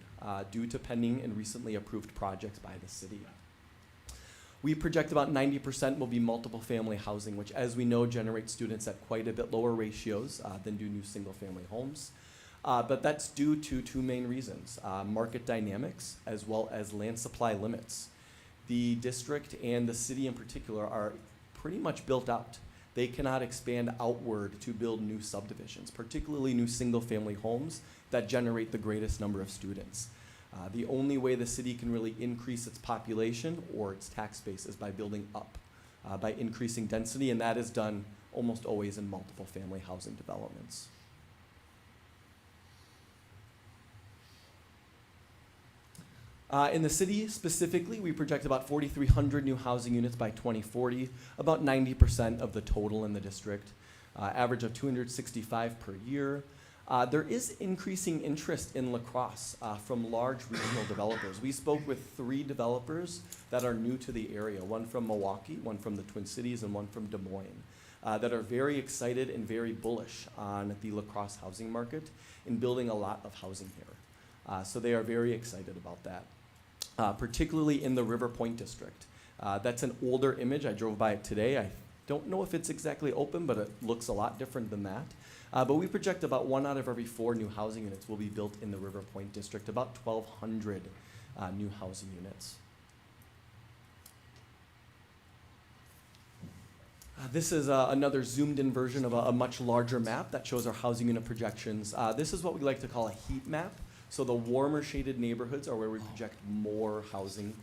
due to pending and recently approved projects by the city. We project about 90% will be multiple family housing, which, as we know, generates students at quite a bit lower ratios than do new single family homes. But that's due to 2 main reasons, market dynamics as well as land supply limits. The district and the city in particular are pretty much built out. They cannot expand outward to build new subdivisions, particularly new single family homes that generate the greatest number of students. The only way the city can really increase its population or its tax base is by building up, by increasing density, and that is done almost always in multiple family housing developments. In the city specifically, we project about 4,300 new housing units by 2040, about 90% of the total in the district, average of 265 per year. There is increasing interest in La Crosse from large regional developers. We spoke with 3 developers that are new to the area, one from Milwaukee, one from the Twin Cities, and one from Des Moines, that are very excited and very bullish on the La Crosse housing market and building a lot of housing here. So they are very excited about that, particularly in the River Point district. That's an older image. I drove by it today. I don't know if it's exactly open, but it looks a lot different than that. But we project about 1 out of every 4 new housing units will be built in the River Point district, about 1,200 new housing units. This is another zoomed-in version of a much larger map that shows our housing unit projections. This is what we like to call a heat map. So the warmer shaded neighborhoods are where we project more housing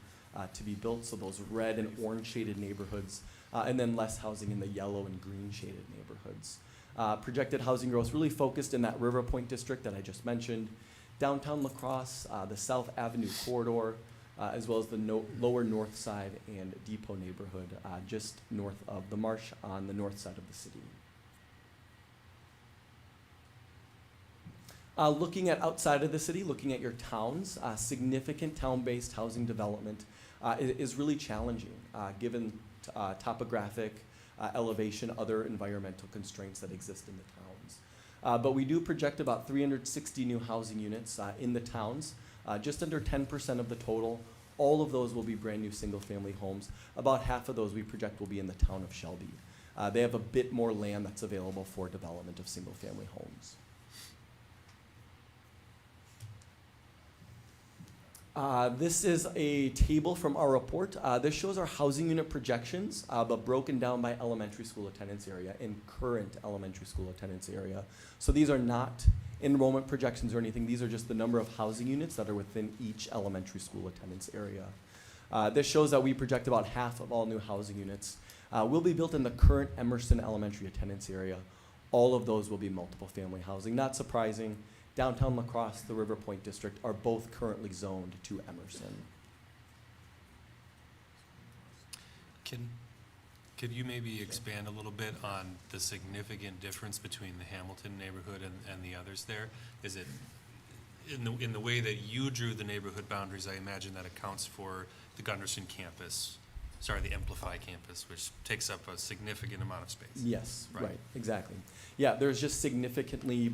to be built. So those red and orange shaded neighborhoods, and then less housing in the yellow and green shaded neighborhoods. Projected housing growth really focused in that River Point district that I just mentioned, downtown La Crosse, the South Avenue corridor, as well as the lower north side and Depot neighborhood, just north of the Marsh on the north side of the city. Looking at outside of the city, looking at your towns, significant town-based housing development is really challenging given topographic, elevation, other environmental constraints that exist in the towns. But we do project about 360 new housing units in the towns, just under 10% of the total. All of those will be brand new single-family homes. About half of those we project will be in the town of Shelby. They have a bit more land that's available for development of single-family homes. This is a table from our report. This shows our housing unit projections, but broken down by elementary school attendance area and current elementary school attendance area. So these are not enrollment projections or anything. These are just the number of housing units that are within each elementary school attendance area. This shows that we project about half of all new housing units will be built in the current Emerson elementary attendance area. All of those will be multiple family housing. Not surprising. Downtown La Crosse, the River Point district are both currently zoned to Emerson. Could you maybe expand a little bit on the significant difference between the Hamilton neighborhood and the others there? Is it in the way that you drew the neighborhood boundaries? I imagine that accounts for the Gunderson campus, the Amplify campus, which takes up a significant amount of space. Yes, right, exactly. Yeah, there's just significantly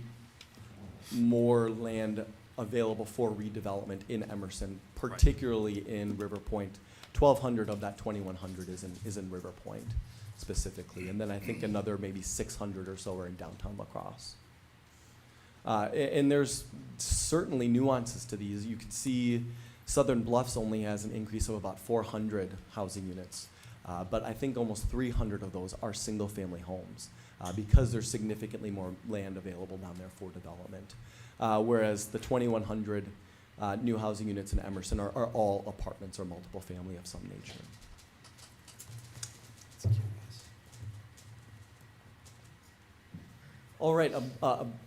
more land available for redevelopment in Emerson, particularly in River Point. 1,200 of that 2,100 is in River Point specifically, and then I think another maybe 600 or so are in downtown La Crosse. And there's certainly nuances to these. You can see Southern Bluffs only has an increase of about 400 housing units, but I think almost 300 of those are single-family homes. Because there's significantly more land available down there for development. Whereas the 2,100 new housing units in Emerson are all apartments or multiple family of some nature. All right,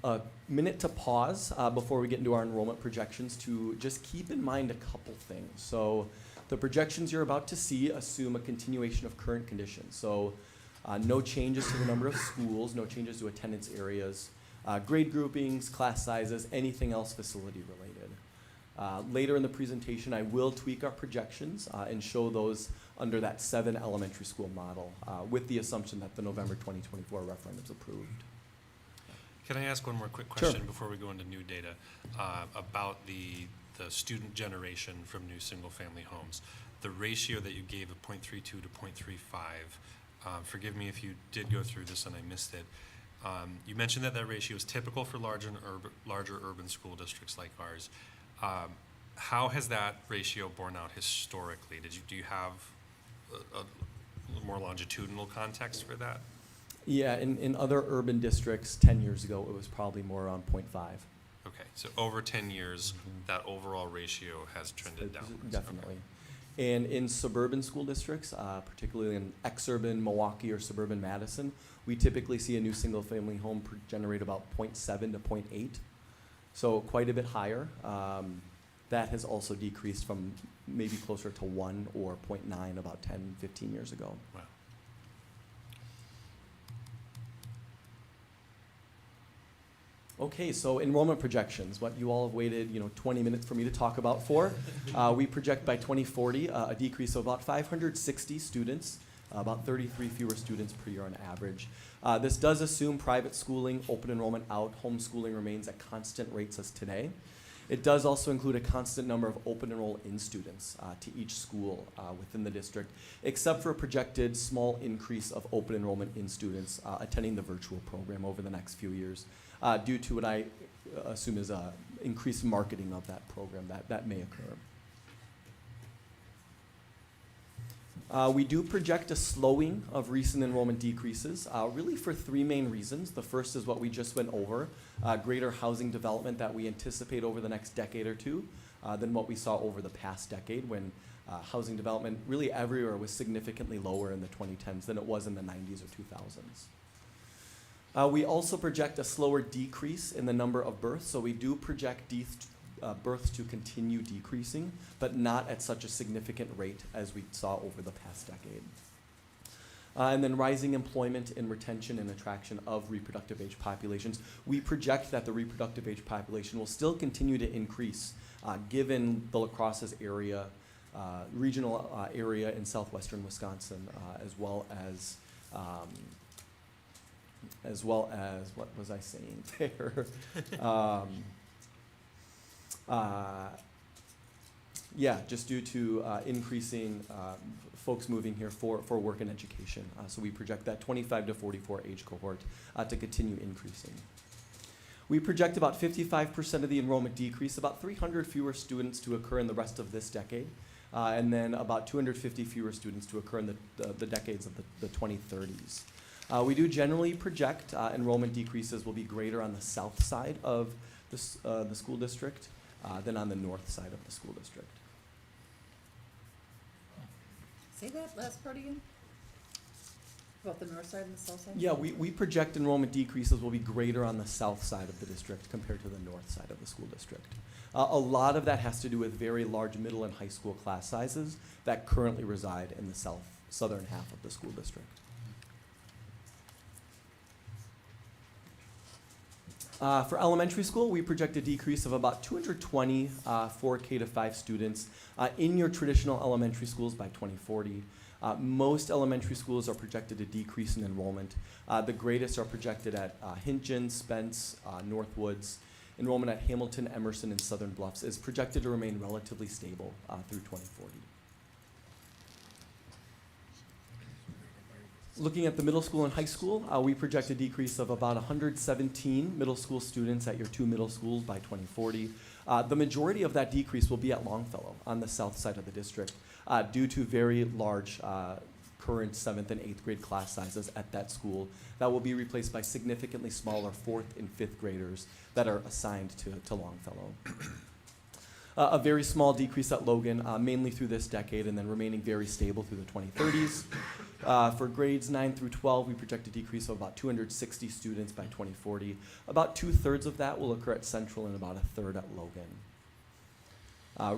a minute to pause before we get into our enrollment projections to just keep in mind a couple things. So the projections you're about to see assume a continuation of current conditions. So no changes to the number of schools, no changes to attendance areas, grade groupings, class sizes, anything else facility related. Later in the presentation, I will tweak our projections and show those under that 7 elementary school model with the assumption that the November 2024 referendum is approved. Can I ask one more quick question Sure. before we go into new data about the student generation from new single-family homes? The ratio that you gave of 0.32 to 0.35, forgive me if you did go through this and I missed it. You mentioned that ratio is typical for larger urban school districts like ours. How has that ratio borne out historically? Do you have a more longitudinal context for that? Yeah, in other urban districts 10 years ago, it was probably more around 0.5. Okay, so over 10 years, that overall ratio has trended downwards. Definitely. Okay. And in suburban school districts, particularly in exurban Milwaukee or suburban Madison, we typically see a new single-family home generate about 0.7 to 0.8, so quite a bit higher. That has also decreased from maybe closer to 1 or 0.9 about 10, 15 years ago. Wow. Okay, so enrollment projections, what you all have waited, 20 minutes for me to talk about for. We project by 2040 a decrease of about 560 students, about 33 fewer students per year on average. This does assume private schooling, open enrollment out, homeschooling remains at constant rates as today. It does also include a constant number of open enroll in students to each school within the district, except for a projected small increase of open enrollment in students attending the virtual program over the next few years, due to what I assume is increased marketing of that program that may occur. We do project a slowing of recent enrollment decreases, really for three main reasons. The first is what we just went over, greater housing development that we anticipate over the next decade or two than what we saw over the past decade, when housing development really everywhere was significantly lower in the 2010s than it was in the 90s or 2000s. We also project a slower decrease in the number of births, so we do project births to continue decreasing, but not at such a significant rate as we saw over the past decade. And then rising employment and retention and attraction of reproductive age populations. We project that the reproductive age population will still continue to increase given the La Crosse's area, regional area in southwestern Wisconsin, as well as what was I saying there? Just due to increasing folks moving here for work and education. So we project that 25 to 44 age cohort to continue increasing. We project about 55% of the enrollment decrease, about 300 fewer students to occur in the rest of this decade, and then about 250 fewer students to occur in the decades of the 2030s. We do generally project enrollment decreases will be greater on the south side of the school district than on the north side of the school district. Say that last part again? About the north side and the south side? Yeah, we project enrollment decreases will be greater on the south side of the district compared to the north side of the school district. A lot of that has to do with very large middle and high school class sizes that currently reside in the southern half of the school district. For elementary school, we project a decrease of about 220 for K to 5 students in your traditional elementary schools by 2040. Most elementary schools are projected to decrease in enrollment. The greatest are projected at Hinton, Spence, Northwoods. Enrollment at Hamilton, Emerson, and Southern Bluffs is projected to remain relatively stable through 2040. Looking at the middle school and high school, we project a decrease of about 117 middle school students at your 2 middle schools by 2040. The majority of that decrease will be at Longfellow on the south side of the district due to very large current 7th and 8th grade class sizes at that school that will be replaced by significantly smaller 4th and 5th graders that are assigned to Longfellow. A very small decrease at Logan, mainly through this decade, and then remaining very stable through the 2030s. For grades 9 through 12, we project a decrease of about 260 students by 2040. About 2/3 of that will occur at Central and about 1/3 at Logan.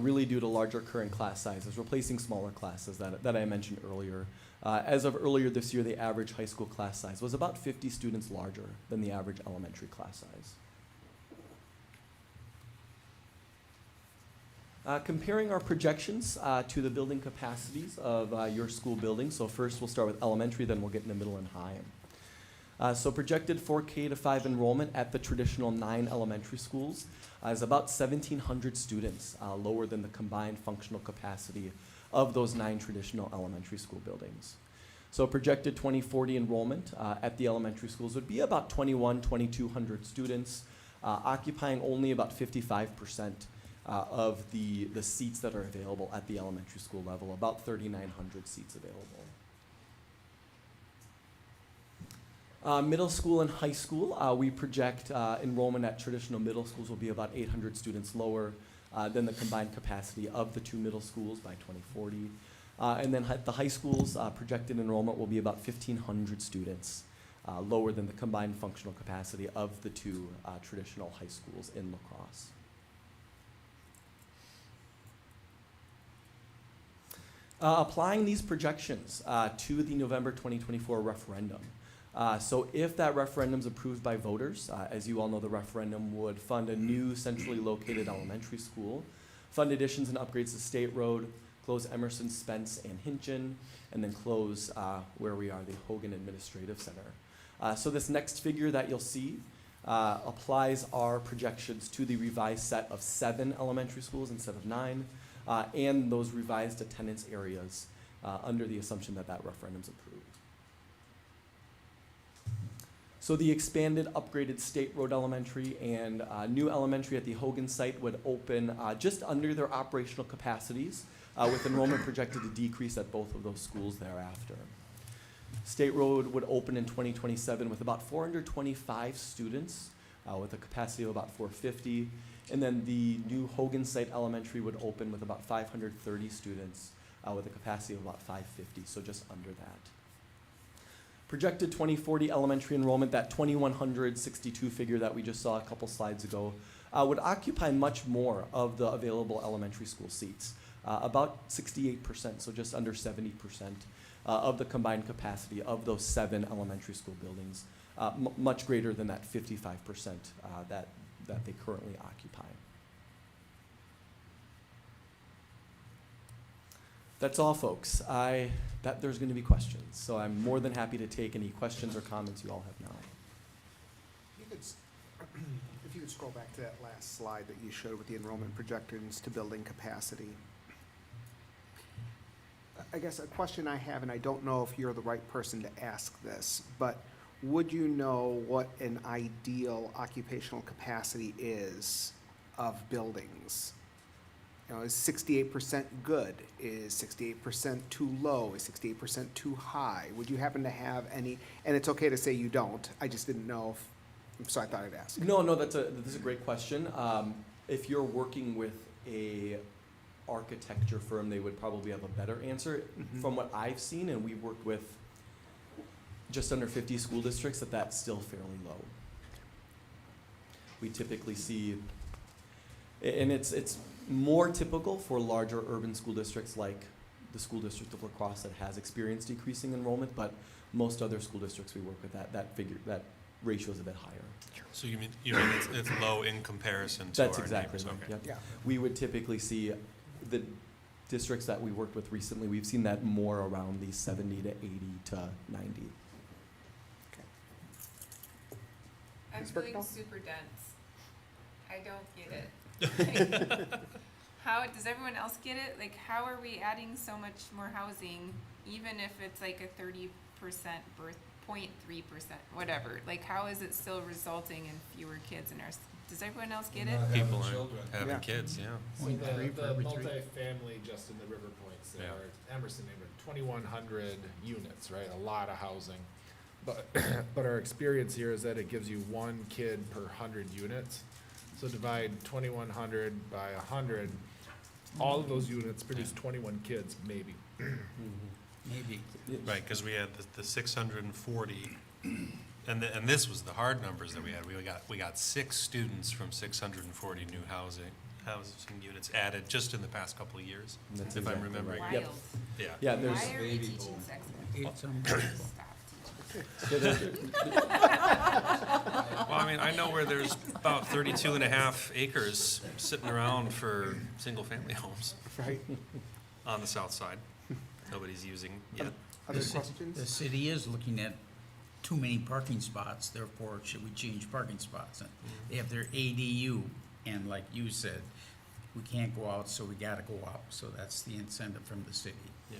Really due to larger current class sizes, replacing smaller classes that I mentioned earlier. As of earlier this year, the average high school class size was about 50 students larger than the average elementary class size. Comparing our projections to the building capacities of your school building. So first we'll start with elementary, then we'll get into middle and high. So projected for K to 5 enrollment at the traditional 9 elementary schools is about 1,700 students, lower than the combined functional capacity of those 9 traditional elementary school buildings. So projected 2040 enrollment at the elementary schools would be about 2,200 students, occupying only about 55% of the seats that are available at the elementary school level, about 3,900 seats available. Middle school and high school, we project enrollment at traditional middle schools will be about 800 students lower than the combined capacity of the 2 middle schools by 2040. And then at the high schools, projected enrollment will be about 1,500 students, lower than the combined functional capacity of the 2 traditional high schools in La Crosse. Applying these projections to the November 2024 referendum, So if that referendum's approved by voters, as you all know, the referendum would fund a new centrally located elementary school, fund additions and upgrades to State Road, close Emerson, Spence, and Hinchin, and then close where we are, the Hogan Administrative Center. So this next figure that you'll see applies our projections to the revised set of 7 elementary schools instead of 9, and those revised attendance areas under the assumption that that referendum's approved. So the expanded, upgraded State Road Elementary and new elementary at the Hogan site would open just under their operational capacities, with enrollment projected to decrease at both of those schools thereafter. State Road would open in 2027 with about 425 students, with a capacity of about 450. And then the new Hogan site elementary would open with about 530 students, with a capacity of about 550, so just under that. Projected 2040 elementary enrollment, that 2,162 figure that we just saw a couple slides ago, would occupy much more of the available elementary school seats, about 68%, so just under 70% of the combined capacity of those 7 elementary school buildings, much greater than that 55% that they currently occupy. That's all, folks. Bet there's going to be questions, so I'm more than happy to take any questions or comments you all have now. If you could scroll back to that last slide that you showed with the enrollment projections to building capacity. I guess a question I have, and I don't know if you're the right person to ask this, but would you know what an ideal occupational capacity is of buildings? You know, is 68% good? Is 68% too low? Is 68% too high? Would you happen to have any, and it's okay to say you don't, I just didn't know if, so I thought I'd ask. No, that's a great question. If you're working with a architecture firm, they would probably have a better answer. Mm-hmm. From what I've seen, and we've worked with just under 50 school districts, that's still fairly low. We typically see, and it's more typical for larger urban school districts like the school district of La Crosse that has experienced decreasing enrollment, but most other school districts we work with, that ratio is a bit higher. So you mean it's low in comparison to That's our exactly neighbors? right. Okay. Yep. Yeah. We would typically see the districts that we worked with recently, we've seen that more around the 70 to 80 to 90. I'm Ms. feeling Birkenau? super dense. I don't get it. How, does everyone else get it? Like, how are we adding so much more housing, even if it's like a 30% birth, 0.3%, whatever? Like, how is it still resulting in fewer kids in our, does everyone else get it? People aren't having Yeah. kids, yeah. So Point three for the every 3. multifamily just in the River Points there, Yeah. Emerson neighborhood, 2,100 units, right? A lot of housing. But, but our experience here is that it gives you 1 kid per 100 units. So divide 2,100 by 100, all of those units produce 21 kids, maybe. Maybe. Right, because we had the 640, and this was the hard numbers that we had. We got 6 students from 640 new housing units added just in the past couple of years, That's if I'm exactly remembering. right. Wild. Yep. Yeah. Yeah, there's. Why are we teaching sex ed? It's unbelievable. Stop teaching. Yeah, there's- Well, I mean, I know where there's about 32 and a half acres sitting around for single-family homes Right. on the south side. Nobody's using yet. Other The The questions? city is looking at too many parking spots, therefore should we change parking spots? And they have their ADU, and like you said, we can't go out, so we gotta go up, so that's the incentive from the city. Yeah.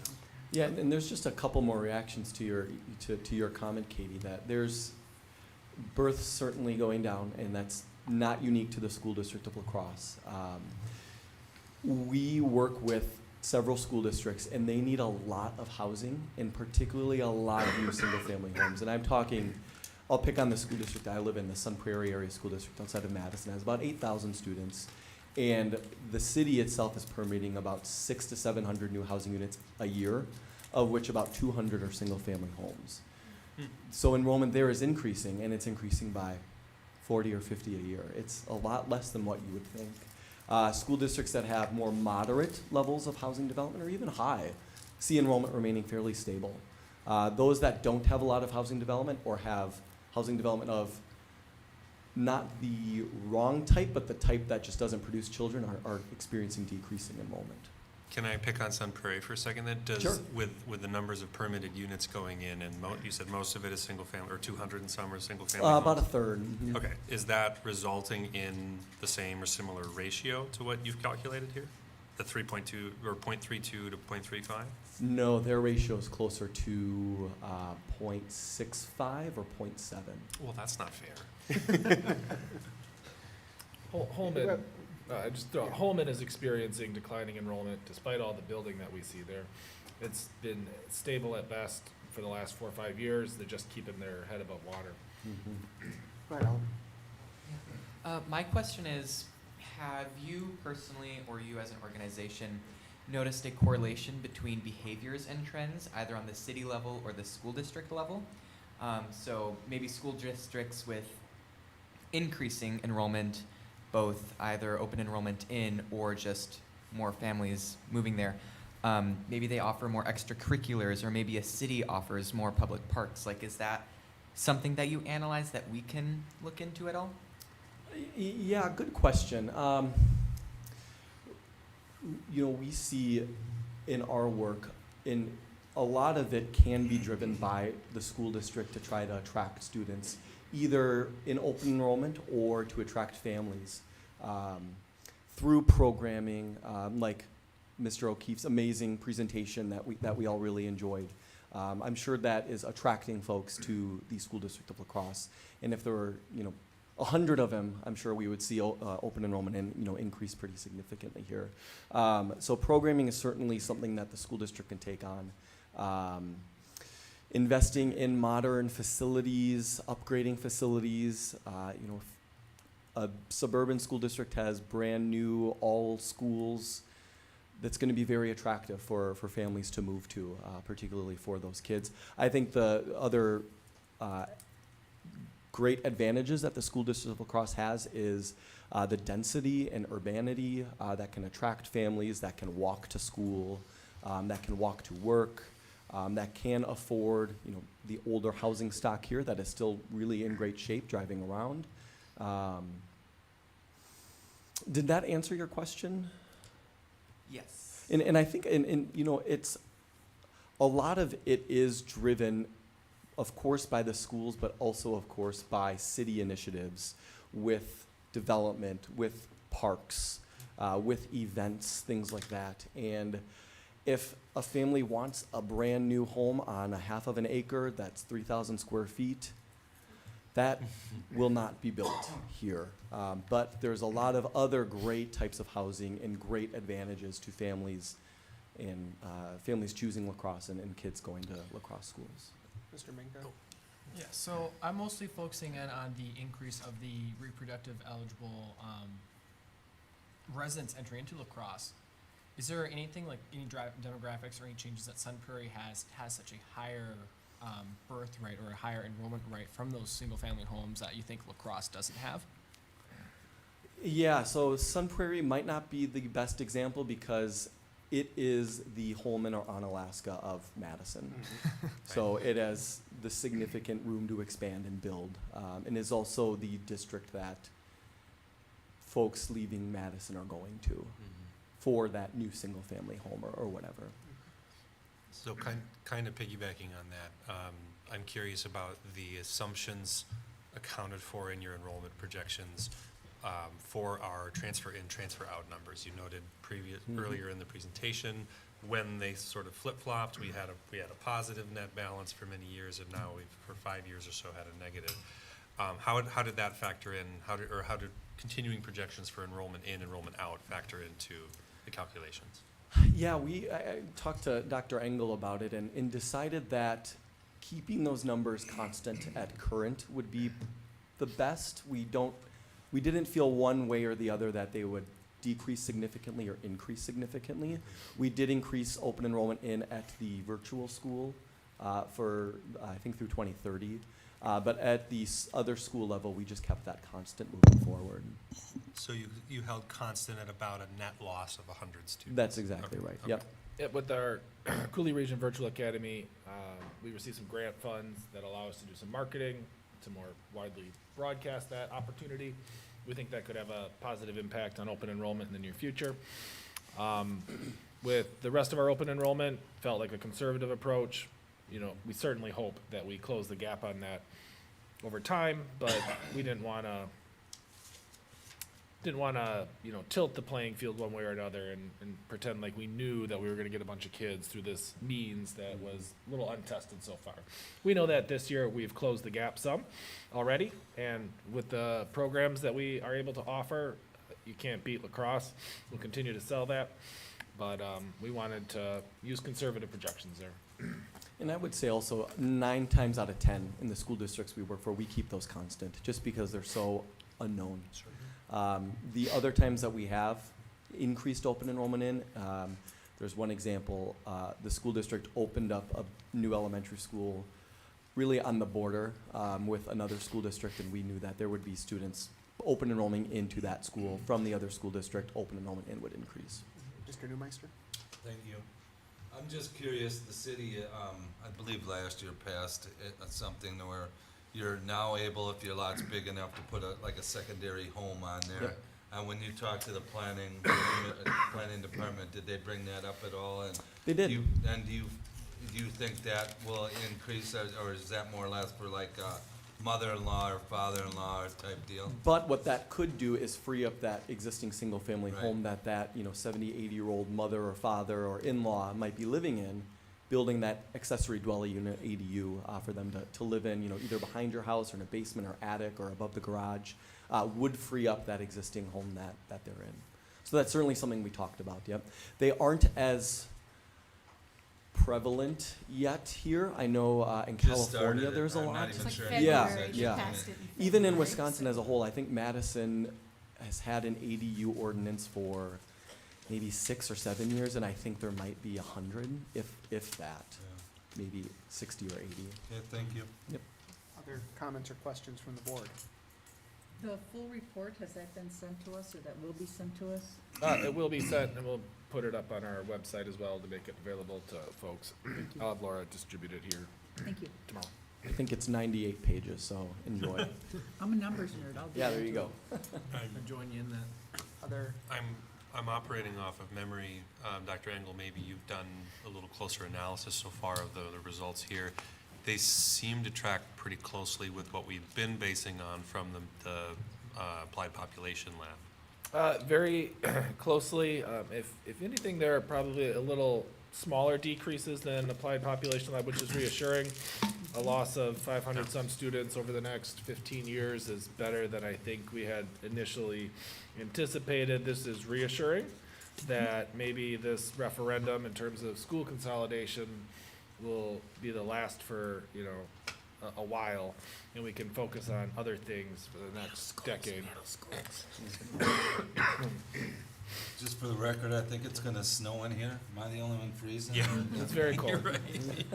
Yeah, and there's just a couple more reactions to your comment, Katie, that there's births certainly going down, and that's not unique to the school district of La Crosse. We work with several school districts, and they need a lot of housing, and particularly a lot of new single-family homes. And I'm talking, I'll pick on the school district I live in, the Sun Prairie Area School District outside of Madison. It has about 8,000 students, and the city itself is permitting about 600 to 700 new housing units a year, of which about 200 are single-family homes. So enrollment there is increasing, and it's increasing by 40 or 50 a year. It's a lot less than what you would think. School districts that have more moderate levels of housing development or even high see enrollment remaining fairly stable. Those that don't have a lot of housing development or have housing development of not the wrong type, but the type that just doesn't produce children are experiencing decreasing enrollment. Can I pick on Sun Prairie for a second then? Sure. With the numbers of permitted units going in, and you said most of it is single family, or 200 and some are single family homes? About a third. Mhm. Okay, is that resulting in the same or similar ratio to what you've calculated here? The 3.2, or 0.32 to 0.35? No, their ratio is closer to 0.65 or 0.7. Well, that's not fair. Holman, Holman is experiencing declining enrollment despite all the building that we see there. It's been stable at best for the last 4 or 5 years. They're just keeping their head above water. Go ahead, Alan. My question is, have you personally, or you as an organization, noticed a correlation between behaviors and trends, either on the city level or the school district level? So maybe school districts with increasing enrollment, both either open enrollment in or just more families moving there. Maybe they offer more extracurriculars, or maybe a city offers more public parks. Like, is that something that you analyze that we can look into at all? Yeah, good question. We see in our work, in a lot of it can be driven by the school district to try to attract students, either in open enrollment or to attract families through programming, like Mr. O'Keefe's amazing presentation that we all really enjoyed. I'm sure that is attracting folks to the school district of La Crosse. And if there were, 100 of them, I'm sure we would see open enrollment increase pretty significantly here. So programming is certainly something that the school district can take on. Investing in modern facilities, upgrading facilities. If a suburban school district has brand new all schools, that's going to be very attractive for families to move to, particularly for those kids. I think the other great advantages that the school district of La Crosse has is the density and urbanity that can attract families that can walk to school, that can walk to work, that can afford, the older housing stock here that is still really in great shape driving around. Did that answer your question? Yes. And I think, it's a lot of it is driven, of course, by the schools, but also, of course, by city initiatives with development, with parks, with events, things like that. And if a family wants a brand new home on a half of an acre that's 3,000 square feet, that will not be built here. But there's a lot of other great types of housing and great advantages to families and families choosing La Crosse and kids going to La Crosse schools. Mr. Minka? Yeah, so I'm mostly focusing in on the increase of the reproductive eligible residents entering into La Crosse. Is there anything like any demographics or any changes that Sun Prairie has such a higher birth rate or a higher enrollment rate from those single-family homes that you think La Crosse doesn't have? Yeah, so Sun Prairie might not be the best example because it is the Holman or Onalaska of Madison. So it has the significant room to expand and build, and is also the district that folks leaving Madison are going to for that new single-family home or whatever. So kind of piggybacking on that, I'm curious about the assumptions accounted for in your enrollment projections for our transfer in, transfer out numbers. You noted earlier in the presentation when they sort of flip-flopped, we had a positive net balance for many years, and now we've for 5 years or so had a negative. How did that factor in? How did continuing projections for enrollment in, enrollment out factor into the calculations? Yeah, I talked to Dr. Engel about it and decided that keeping those numbers constant at current would be the best. We didn't feel one way or the other that they would decrease significantly or increase significantly. We did increase open enrollment in at the virtual school for, I think, through 2030. But at the other school level, we just kept that constant moving forward. So you held constant at about a net loss of 100 students? That's exactly right, Okay. yep. With our Cooley Region Virtual Academy, we received some grant funds that allow us to do some marketing, to more widely broadcast that opportunity. We think that could have a positive impact on open enrollment in the near future. With the rest of our open enrollment, felt like a conservative approach. You know, we certainly hope that we close the gap on that over time, but we didn't want to, you know, tilt the playing field one way or another and pretend like we knew that we were going to get a bunch of kids through this means that was a little untested so far. We know that this year we've closed the gap some already, and with the programs that we are able to offer, you can't beat lacrosse. We'll continue to sell that, but we wanted to use conservative projections there. And I would say also 9 times out of 10 in the school districts we work for, we keep those constant just because they're so unknown. The other times that we have increased open enrollment in, there's one example, the school district opened up a new elementary school really on the border with another school district, and we knew that there would be students open enrolling into that school from the other school district. Open enrollment in would increase. Mr. Newmeister? Thank you. I'm just curious, the city, I believe last year passed something where you're now able, if your lot's big enough, to put like a secondary home on there. Yep. And when you talked to the planning department, did they bring that up at all? And They did. do you think that will increase, or is that more or less for like mother-in-law or father-in-law type deal? But what that could do is free up that existing single-family home that, you know, 70, 80-year-old mother or father or in-law might be living in, building that accessory dwelling unit, ADU, for them to live in, you know, either behind your house or in a basement or attic or above the garage, would free up that existing home that they're in. So that's certainly something we talked about, yep. They aren't as prevalent yet here. I know in Just started California it. there's a I'm lot. not even It's like sure. February, Yeah, they yeah. passed it in Even in February, Wisconsin so- as a whole, I think Madison has had an ADU ordinance for maybe 6 or 7 years, and I think there might be 100, if that, maybe 60 or 80. Yeah, thank you. Other comments or questions from the board? The full report, has that been sent to us, or that will be sent to us? It will be sent, and we'll put it up on our website as well to make it available to folks. I'll have Laura distribute it here Thank you. tomorrow. I think it's 98 pages, so enjoy. I'm a numbers nerd, I'll do Yeah, that there you too. go. I'll join you in that. Other, I'm operating off of memory. Dr. Engel, maybe you've done a little closer analysis so far of the results here. They seem to track pretty closely with what we've been basing on from the applied population lab. Very closely. If anything, there are probably a little smaller decreases than applied population lab, which is reassuring. A loss of 500 some students over the next 15 years is better than I think we had initially anticipated. This is reassuring that maybe this referendum in terms of school consolidation will be the last for, you know, a while, and we can focus on other things for the next decade. Just for the record, I think it's gonna snow in here. Am I the only one freezing? Yeah. It's very cold. You're right.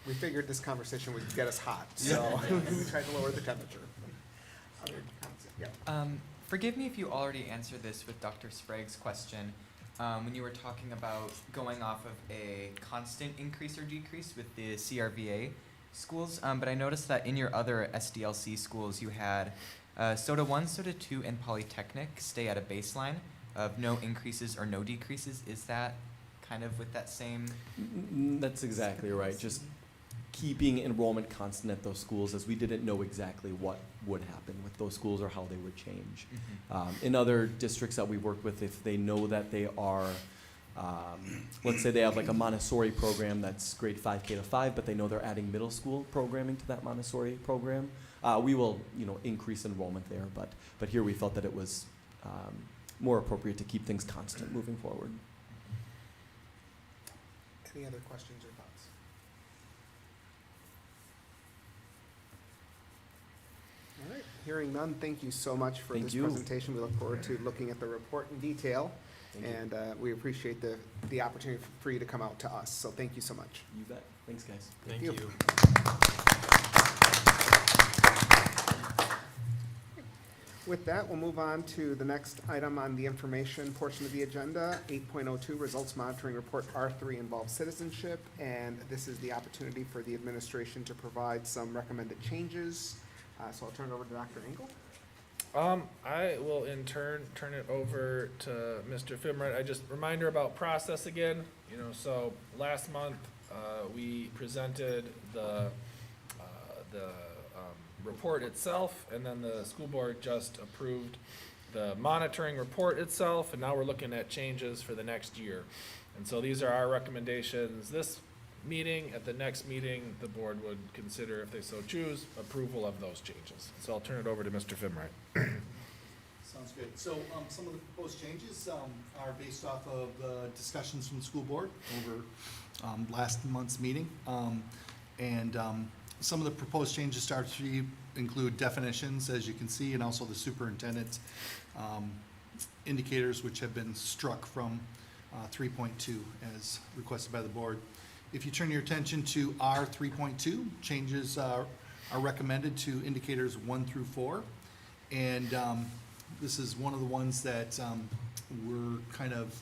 we figured this conversation would get us hot, so we tried to lower the temperature. Other comments? Yeah. Forgive me if you already answered this with Dr. Sprague's question. When you were talking about going off of a constant increase or decrease with the CRVA schools, but I noticed that in your other SDLC schools you had SOTA 1, SOTA 2, and Polytechnic stay at a baseline of no increases or no decreases. Is that kind of with that same? That's exactly right. Just keeping enrollment constant at those schools, as we didn't know exactly what would happen with those schools or how they would change. In other districts that we work with, if they know that they are, let's say they have like a Montessori program that's grade 5K to 5, but they know they're adding middle school programming to that Montessori program, we will, you know, increase enrollment there. But here we felt that it was more appropriate to keep things constant moving forward. Any other questions or thoughts? All right, hearing none, thank you so much for Thank this you. presentation. We look forward to looking at the report in detail, Thank you. and we appreciate the opportunity for you to come out to us, so thank you so much. You bet. Thanks, guys. Thank you. you. With that, we'll move on to the next item on the information portion of the agenda, 8.02, Results Monitoring Report R3 involves citizenship, and this is the opportunity for the administration to provide some recommended changes. So I'll turn it over to Dr. Engel. I will in turn turn it over to Mr. Fimrett. I just reminder about process again. So last month we presented the report itself, and then the school board just approved the monitoring report itself, and now we're looking at changes for the next year. And so these are our recommendations this meeting. At the next meeting, the board would consider, if they so choose, approval of those changes. So I'll turn it over to Mr. Fimrett. Sounds good. So some of the proposed changes are based off of discussions from the school board over last month's meeting. Some of the proposed changes start to include definitions, as you can see, and also the superintendent indicators, which have been struck from 3.2 as requested by the board. If you turn your attention to R 3.2, changes are recommended to indicators 1 through 4. And this is one of the ones that were kind of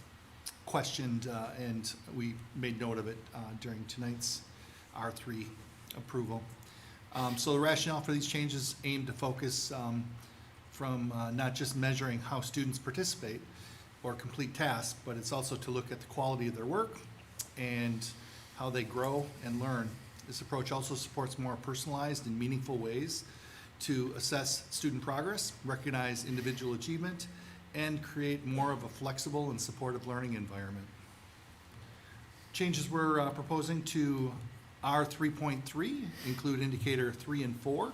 questioned, and we made note of it during tonight's R3 approval. So the rationale for these changes aim to focus from not just measuring how students participate or complete tasks, but it's also to look at the quality of their work and how they grow and learn. This approach also supports more personalized and meaningful ways to assess student progress, recognize individual achievement, and create more of a flexible and supportive learning environment. Changes we're proposing to R 3.3 include indicator 3 and 4.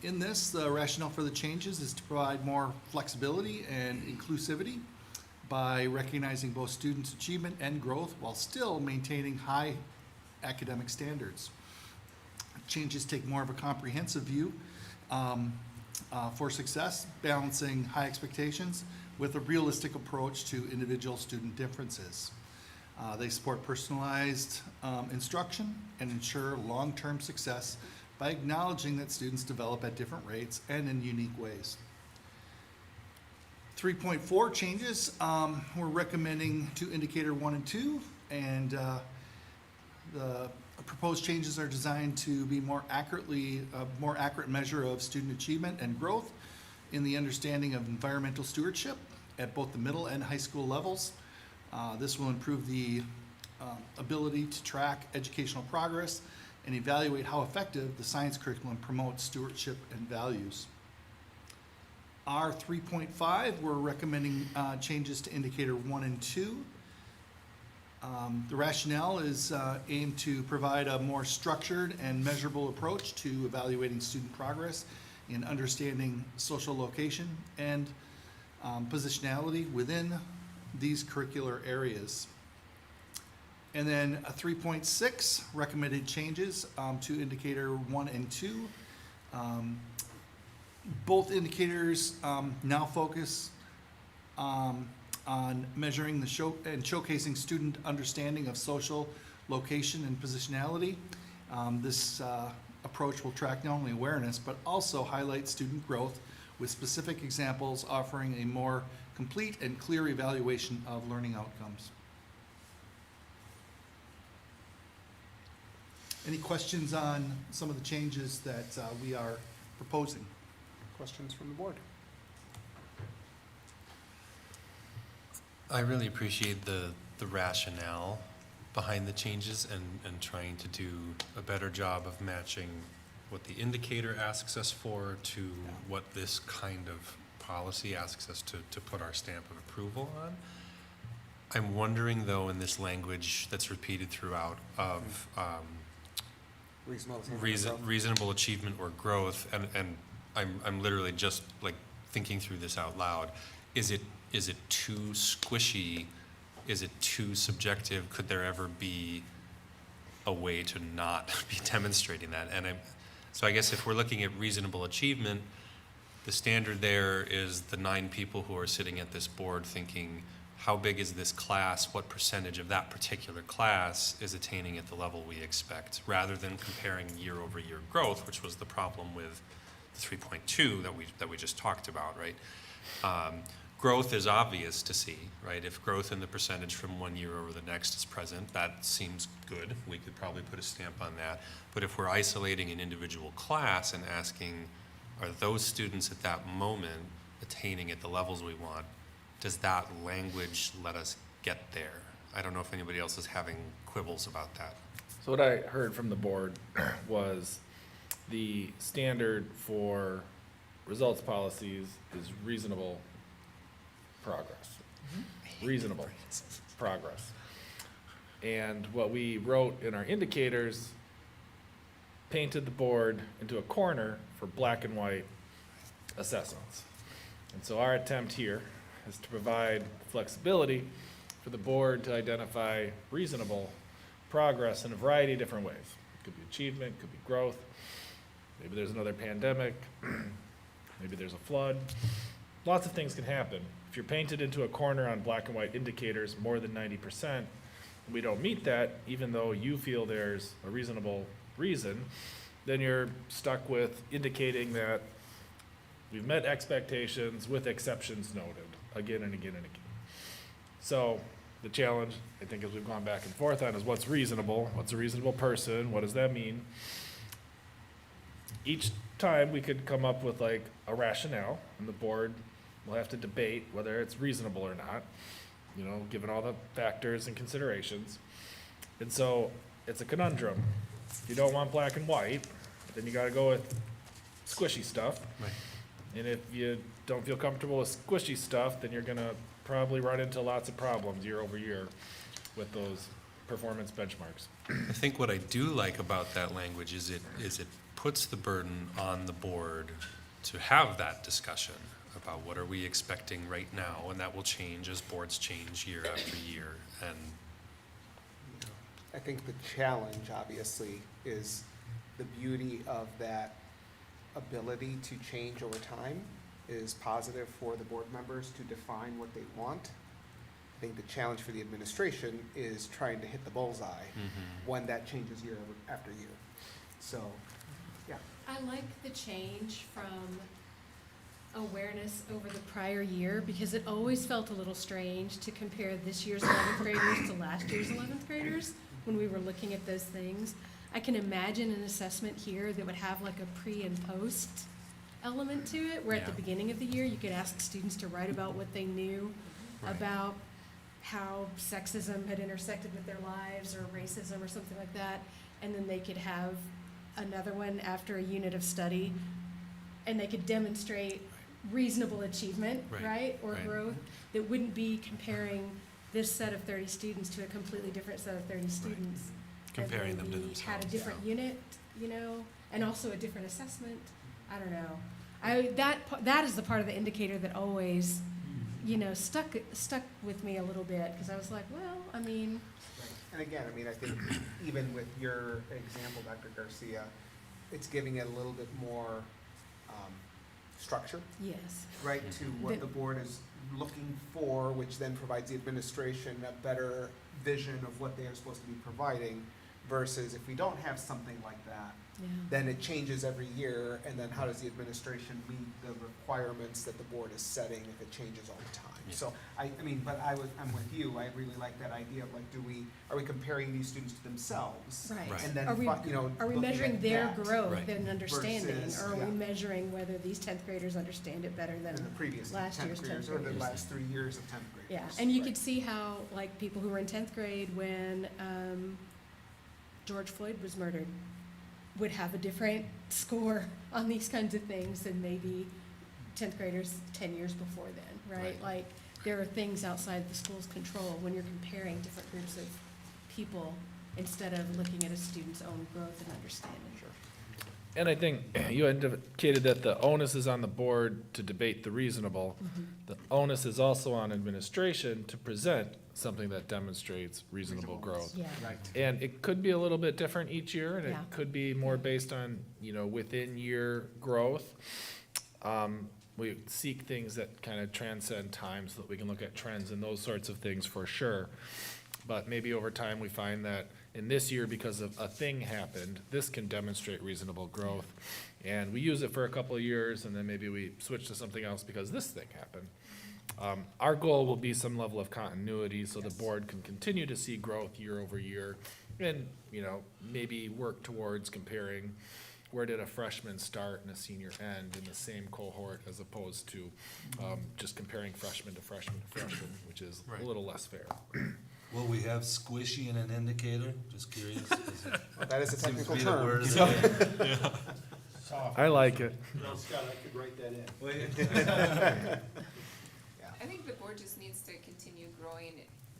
In this, the rationale for the changes is to provide more flexibility and inclusivity by recognizing both students' achievement and growth while still maintaining high academic standards. Changes take more of a comprehensive view for success, balancing high expectations with a realistic approach to individual student differences. They support personalized instruction and ensure long-term success by acknowledging that students develop at different rates and in unique ways. 3.4 changes we're recommending to indicator 1 and 2, and the proposed changes are designed to be more accurate measure of student achievement and growth in the understanding of environmental stewardship at both the middle and high school levels. This will improve the ability to track educational progress and evaluate how effective the science curriculum promotes stewardship and values. R 3.5, we're recommending changes to indicator 1 and 2. The rationale is aimed to provide a more structured and measurable approach to evaluating student progress in understanding social location and positionality within these curricular areas. And then a 3.6, recommended changes to indicator 1 and 2. Both indicators now focus on measuring and showcasing student understanding of social location and positionality. This approach will track not only awareness, but also highlight student growth with specific examples offering a more complete and clear evaluation of learning outcomes. Any questions on some of the changes that we are proposing? Questions from the board? I really appreciate the rationale behind the changes and trying to do a better job of matching what the indicator asks us for to what this kind of policy asks us to put our stamp of approval on. I'm wondering though, in this language that's repeated throughout of reasonable achievement or growth, and I'm literally just like thinking through this out loud. Is it too squishy? Is it too subjective? Could there ever be a way to not be demonstrating that? So I guess if we're looking at reasonable achievement, the standard there is the 9 people who are sitting at this board thinking, how big is this class? What percentage of that particular class is attaining at the level we expect, rather than comparing year over year growth, which was the problem with 3.2 that we just talked about, right? Growth is obvious to see, right? If growth in the percentage from one year over the next is present, that seems good. We could probably put a stamp on that. But if we're isolating an individual class and asking, are those students at that moment attaining at the levels we want, does that language let us get there? I don't know if anybody else is having quibbles about that. So what I heard from the board was the standard for results policies is reasonable progress. Reasonable progress. And what we wrote in our indicators painted the board into a corner for black and white assessments. And so our attempt here is to provide flexibility for the board to identify reasonable progress in a variety of different ways. It could be achievement, could be growth, maybe there's another pandemic, maybe there's a flood. Lots of things can happen. If you're painted into a corner on black and white indicators more than 90%, and we don't meet that, even though you feel there's a reasonable reason, then you're stuck with indicating that we've met expectations with exceptions noted again and again and again. So the challenge, I think, as we've gone back and forth on, is what's reasonable? What's a reasonable person? What does that mean? Each time we could come up with like a rationale, and the board will have to debate whether it's reasonable or not, you know, given all the factors and considerations. And so it's a conundrum. If you don't want black and white, then you gotta go with squishy stuff. Right. And if you don't feel comfortable with squishy stuff, then you're gonna probably run into lots of problems year over year with those performance benchmarks. I think what I do like about that language is it puts the burden on the board to have that discussion about what are we expecting right now, and that will change as boards change year after year. And I think the challenge, obviously, is the beauty of that ability to change over time is positive for the board members to define what they want. I think the challenge for the administration is trying to hit the bullseye when that changes year after year. So, yeah. I like the change from awareness over the prior year, because it always felt a little strange to compare this year's 11th graders to last year's 11th graders when we were looking at those things. I can imagine an assessment here that would have like a pre and post element to it, where at the beginning of the year, you could ask students to write about what they knew about how sexism had intersected with their lives, or racism or something like that, and then they could have another one after a unit of study, and they could demonstrate reasonable achievement, right, or growth, that wouldn't be comparing this set of 30 students to a completely different set of 30 students. comparing them to maybe themselves. had a different unit, you know, and also a different assessment. I don't know. That is the part of the indicator that always, you know, stuck with me a little bit, because I was like, well, I mean. And again, I mean, I think even with your example, Dr. Garcia, it's giving it a little bit more structure, Yes. right, to what the board is looking for, which then provides the administration a better vision of what they are supposed to be providing, versus if we don't have something like that, Yeah. then it changes every year, and then how does the administration meet the requirements that the board is setting if it changes all the time? Yeah. So, I mean, but I'm with you, I really like that idea of like, are we comparing these students to themselves? Right. And then, Are we looking measuring at their that growth Right. and understanding, versus- or are yeah. we measuring whether these 10th graders understand it better than than the previous last 10th year's 10th graders, or the graders? last 3 years of 10th graders. Yeah, and you Right. could see how, like, people who were in 10th grade when George Floyd was murdered would have a different score on these kinds of things than maybe 10th graders 10 years before then, right? Right. Like, there are things outside the school's control when you're comparing different groups of people instead of looking at a student's own growth and understanding. And I think you indicated that the onus is on the board to debate the reasonable. The onus is also on administration to present something that demonstrates reasonable growth. Yeah. Right. And it could be a little bit different each year, and it Yeah. could be more based on, you know, within year growth. We seek things that kind of transcend time so that we can look at trends and those sorts of things for sure. but maybe over time we find that in this year, because of a thing happened, this can demonstrate reasonable growth. And we use it for a couple of years, and then maybe we switch to something else because this thing happened. Our goal will be some level of continuity, so the board can continue to see growth year over year, and, you know, maybe work towards comparing where did a freshman start and a senior end in the same cohort, as opposed to just comparing freshman to freshman to freshman, which is a little less fair. Will we have squishy in an indicator? Just curious. Well, that is a Seems to technical be the term. word. I like it. No, Scott, I could write that in. I think the board just needs to continue growing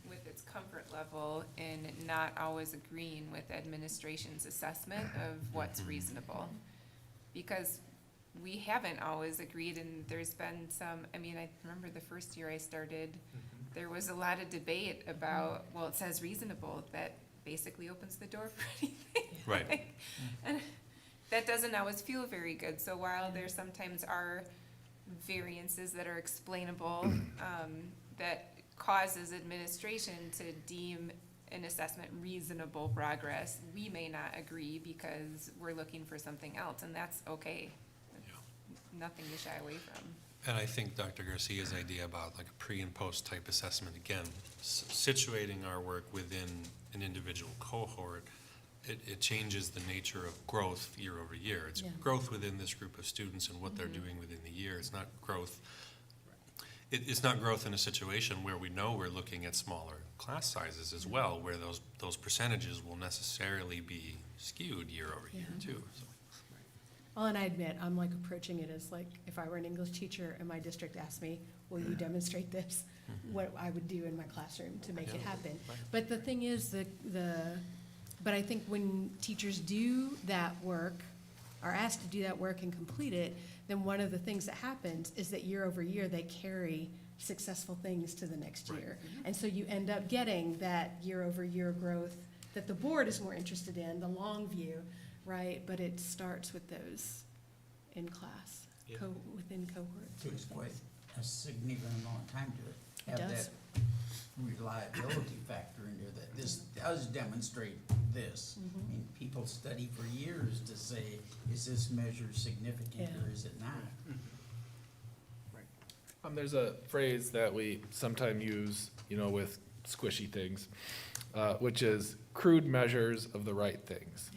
with its comfort level and not always agreeing with administration's assessment of what's reasonable. Because we haven't always agreed, and there's been some, I mean, I remember the first year I started, there was a lot of debate about, well, it says reasonable, that basically opens the door for anything. Right. And that doesn't always feel very good, so while there sometimes are variances that are explainable, that causes administration to deem an assessment reasonable progress, we may not agree because we're looking for something else, and that's okay. Nothing to shy away from. And I think Dr. Garcia's idea about like a pre and post type assessment, again, situating our work within an individual cohort, it changes the nature of growth year over year. It's growth within this group of students and what they're doing within the year. It's not growth. It's not growth in a situation where we know we're looking at smaller class sizes as well, where those percentages will necessarily be skewed year over year too. So. Well, and I admit, I'm like approaching it as like, if I were an English teacher and my district asked me, will you demonstrate this? What I would do in my classroom to make it happen. But the thing is, but I think when teachers do that work, are asked to do that work and complete it, then one of the things that happens is that year over year, they carry successful things to the next year. And so you end up getting that year over year growth that the board is more interested in, the long view, right? But it starts with those in class, within cohorts. Takes quite a significant amount of time to It have does. that reliability factor in there, that this does demonstrate this. I mean, people study for years to say, is this measure significant or is it not? There's a phrase that we sometimes use, you know, with squishy things, which is crude measures of the right things.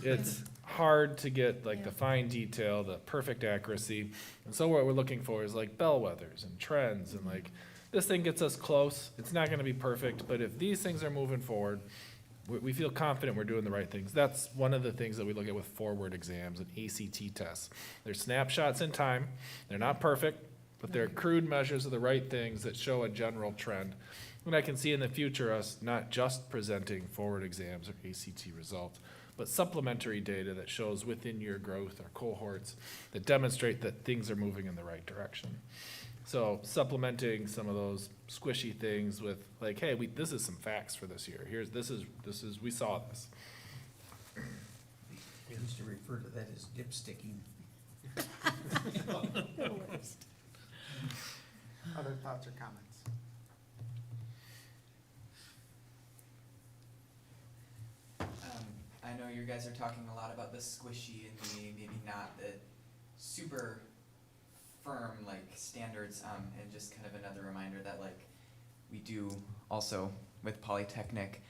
It's hard to get like the fine detail, the perfect accuracy. And so what we're looking for is like bellwethers and trends and like, this thing gets us close. It's not gonna be perfect, but if these things are moving forward, we feel confident we're doing the right things. That's one of the things that we look at with forward exams and ACT tests. They're snapshots in time. They're not perfect, but they're crude measures of the right things that show a general trend. And I can see in the future us not just presenting forward exams or ACT results, but supplementary data that shows within year growth or cohorts that demonstrate that things are moving in the right direction. So supplementing some of those squishy things with like, hey, this is some facts for this year. This is, we saw this. They used to refer to that as dipsticking. The worst. Other thoughts or comments? I know you guys are talking a lot about the squishy and the maybe not the super firm like standards, and just kind of another reminder that like we do also with Polytechnic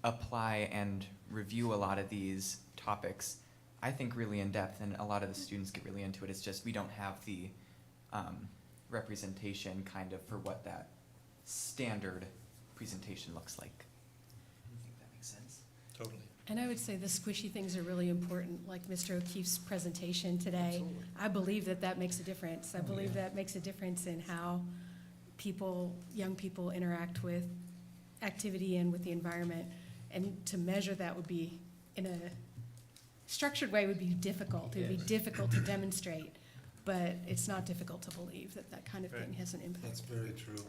apply and review a lot of these topics, I think really in depth, and a lot of the students get really into it. It's just we don't have the representation kind of for what that standard presentation looks like. I think that makes sense. Totally. And I would say the squishy things are really important, like Mr. O'Keefe's presentation today. I believe that that makes a difference. I believe that makes a difference in how young people interact with activity and with the environment. And to measure that would be, in a structured way, would be difficult. It would be difficult to demonstrate, but it's not difficult to believe that that kind of thing has an impact. That's very true.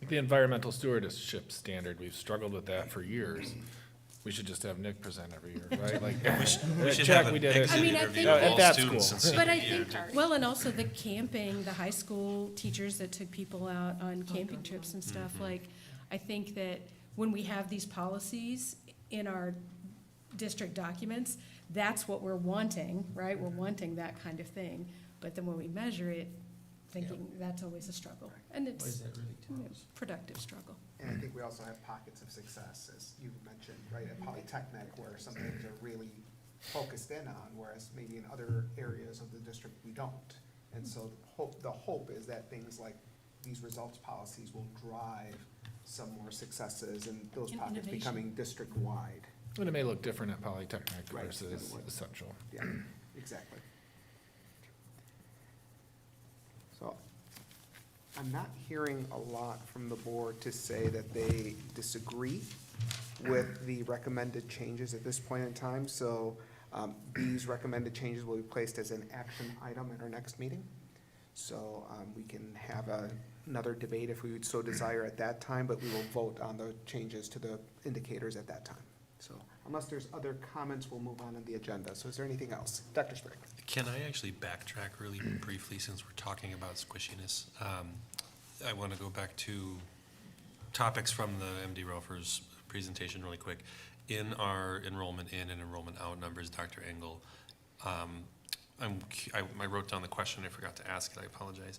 The environmental stewardship standard, we've struggled with that for years. We should just have Nick present every year, right? Like, We should check, have we an did it. exit I mean, I interview think- of At all that students school. in senior But I year, think, too. well, and also the camping, the high school teachers that took people out on camping trips and stuff, like, I think that when we have these policies in our district documents, that's what we're wanting, right? We're wanting that kind of thing. But then when we measure it, thinking that's always a struggle. And What does it's that really tell us? productive struggle. And I think we also have pockets of success, as you mentioned, right, at Polytechnic, where some things are really focused in on, whereas maybe in other areas of the district, we don't. And so the hope is that things like these results policies will drive some more successes and those And pockets innovation. becoming district-wide. And it may look different at Polytechnic Right, versus it would. Essential. Yeah, exactly. So I'm not hearing a lot from the board to say that they disagree with the recommended changes at this point in time. So these recommended changes will be placed as an action item at our next meeting. So we can have another debate if we would so desire at that time, but we will vote on the changes to the indicators at that time. So unless there's other comments, we'll move on the agenda. So is there anything else? Dr. Sprague? Can I actually backtrack really briefly since we're talking about squishiness? I want to go back to topics from the MD Rofer's presentation really quick. In our enrollment in and enrollment out numbers, Dr. Engel, I wrote down the question, I forgot to ask it, I apologize.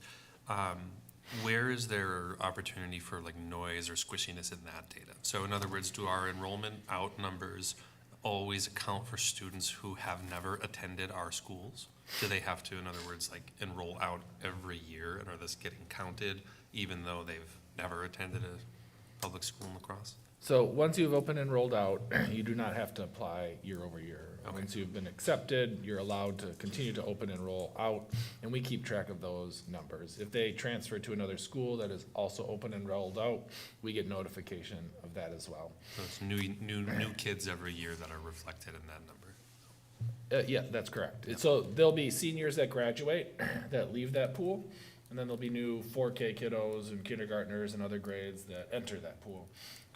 Where is there opportunity for like noise or squishiness in that data? So in other words, do our enrollment out numbers always account for students who have never attended our schools? Do they have to, in other words, like enroll out every year, and are this getting counted even though they've never attended a public school in La Crosse? So once you've open enrolled out, you do not have to apply year over year. Okay. Once you've been accepted, you're allowed to continue to open enroll out, and we keep track of those numbers. If they transfer to another school that is also open enrolled out, we get notification of that as well. So it's new kids every year that are reflected in that number. Yeah, that's correct. So there'll be seniors that graduate, that leave that pool, and then there'll be new 4K kiddos and kindergartners and other grades that enter that pool.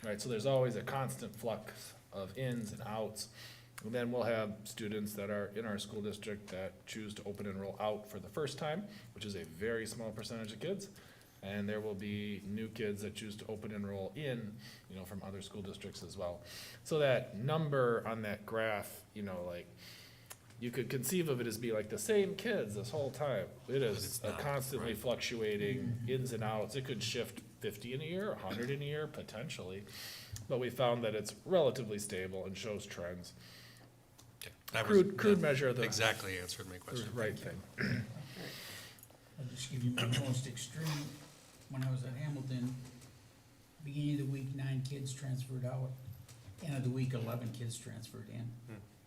Right, so there's always a constant flux of ins and outs. And then we'll have students that are in our school district that choose to open enroll out for the first time, which is a very small percentage of kids. And there will be new kids that choose to open enroll in, from other school districts as well. So that number on that graph, like, you could conceive of it as be like the same kids this whole time. It is it's a not, constantly right. fluctuating ins and outs. It could shift 50 in a year, 100 in a year, potentially. But we found that it's relatively stable and shows trends. Okay. That was- Crude that measure of the exactly answered my the question. right thing. I'll just give you my most extreme. When I was at Hamilton, beginning of the week, 9 kids transferred out. End of the week, 11 kids transferred in.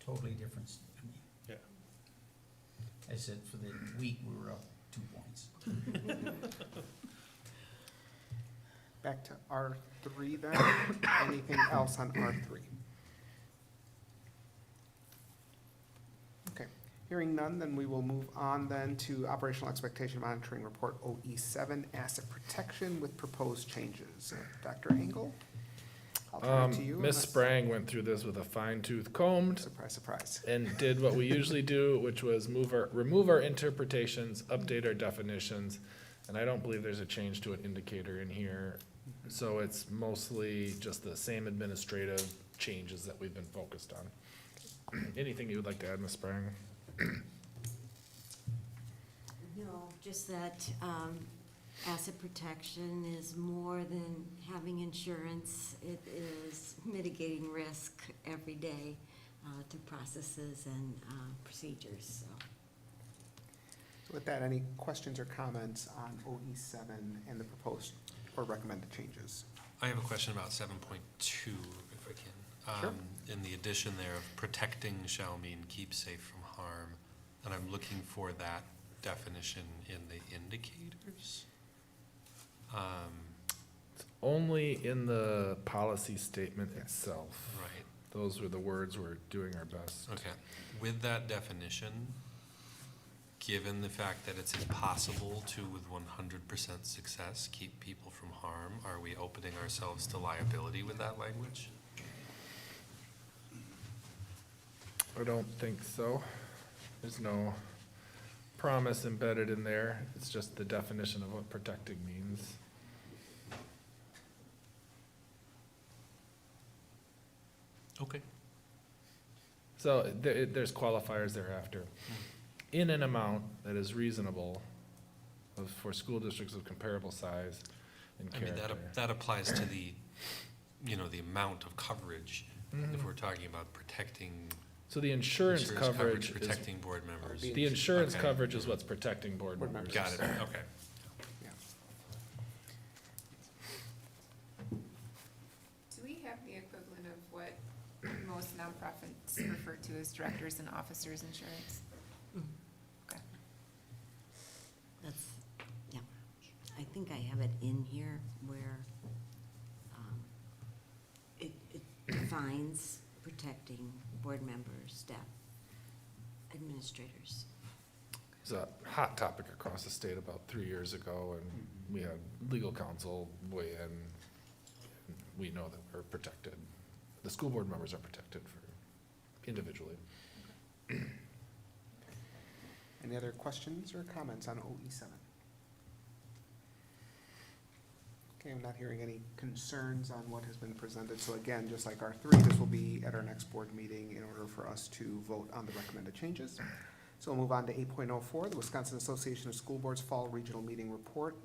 Totally different. I mean, Yeah. I said for the week, we were up 2 points. Back to R3 then. Anything else on R3? Okay, hearing none, then we will move on then to Operational Expectation Monitoring Report OE7, Asset Protection with proposed changes. Dr. Engel? I'll turn it to you. Ms. unless- Sprang went through this with a fine tooth comb Surprise, surprise. and did what we usually do, which was remove our interpretations, update our definitions. And I don't believe there's a change to an indicator in here. So it's mostly just the same administrative changes that we've been focused on. Anything you would like to add, Ms. Sprang? No, just that asset protection is more than having insurance. It is mitigating risk every day through processes and procedures, so. So with that, any questions or comments on OE7 and the proposed or recommended changes? I have a question about 7.2, if I can. Sure. In the addition there of protecting shall mean keep safe from harm, and I'm looking for that definition in the indicators. Only in the policy statement itself. Right, Those were the words we're doing our best. okay. With that definition, given the fact that it's impossible to, with 100% success, keep people from harm, are we opening ourselves to liability with that language? I don't think so. There's no promise embedded in there. It's just the definition of what protecting means. Okay. So there's qualifiers thereafter. In an amount that is reasonable for school districts of comparable size and I mean, character. that applies to the, the amount of coverage, if we're talking about protecting. So the insurance coverage is, Protecting board members. the insurance Okay. coverage is what's protecting board members. Got it, okay. Do we have the equivalent of what most nonprofits refer to as directors and officers insurance? Okay. That's, yeah. I think I have it in here where it defines protecting board members, staff, administrators. It was a hot topic across the state about 3 years ago, and we had legal counsel weigh in. We know that we're protected. The school board members are protected for individually. Any other questions or comments on OE7? Okay, I'm not hearing any concerns on what has been presented. So again, just like R3, this will be at our next board meeting in order for us to vote on the recommended changes. So we'll move on to 8.04, the Wisconsin Association of School Boards Fall Regional Meeting Report.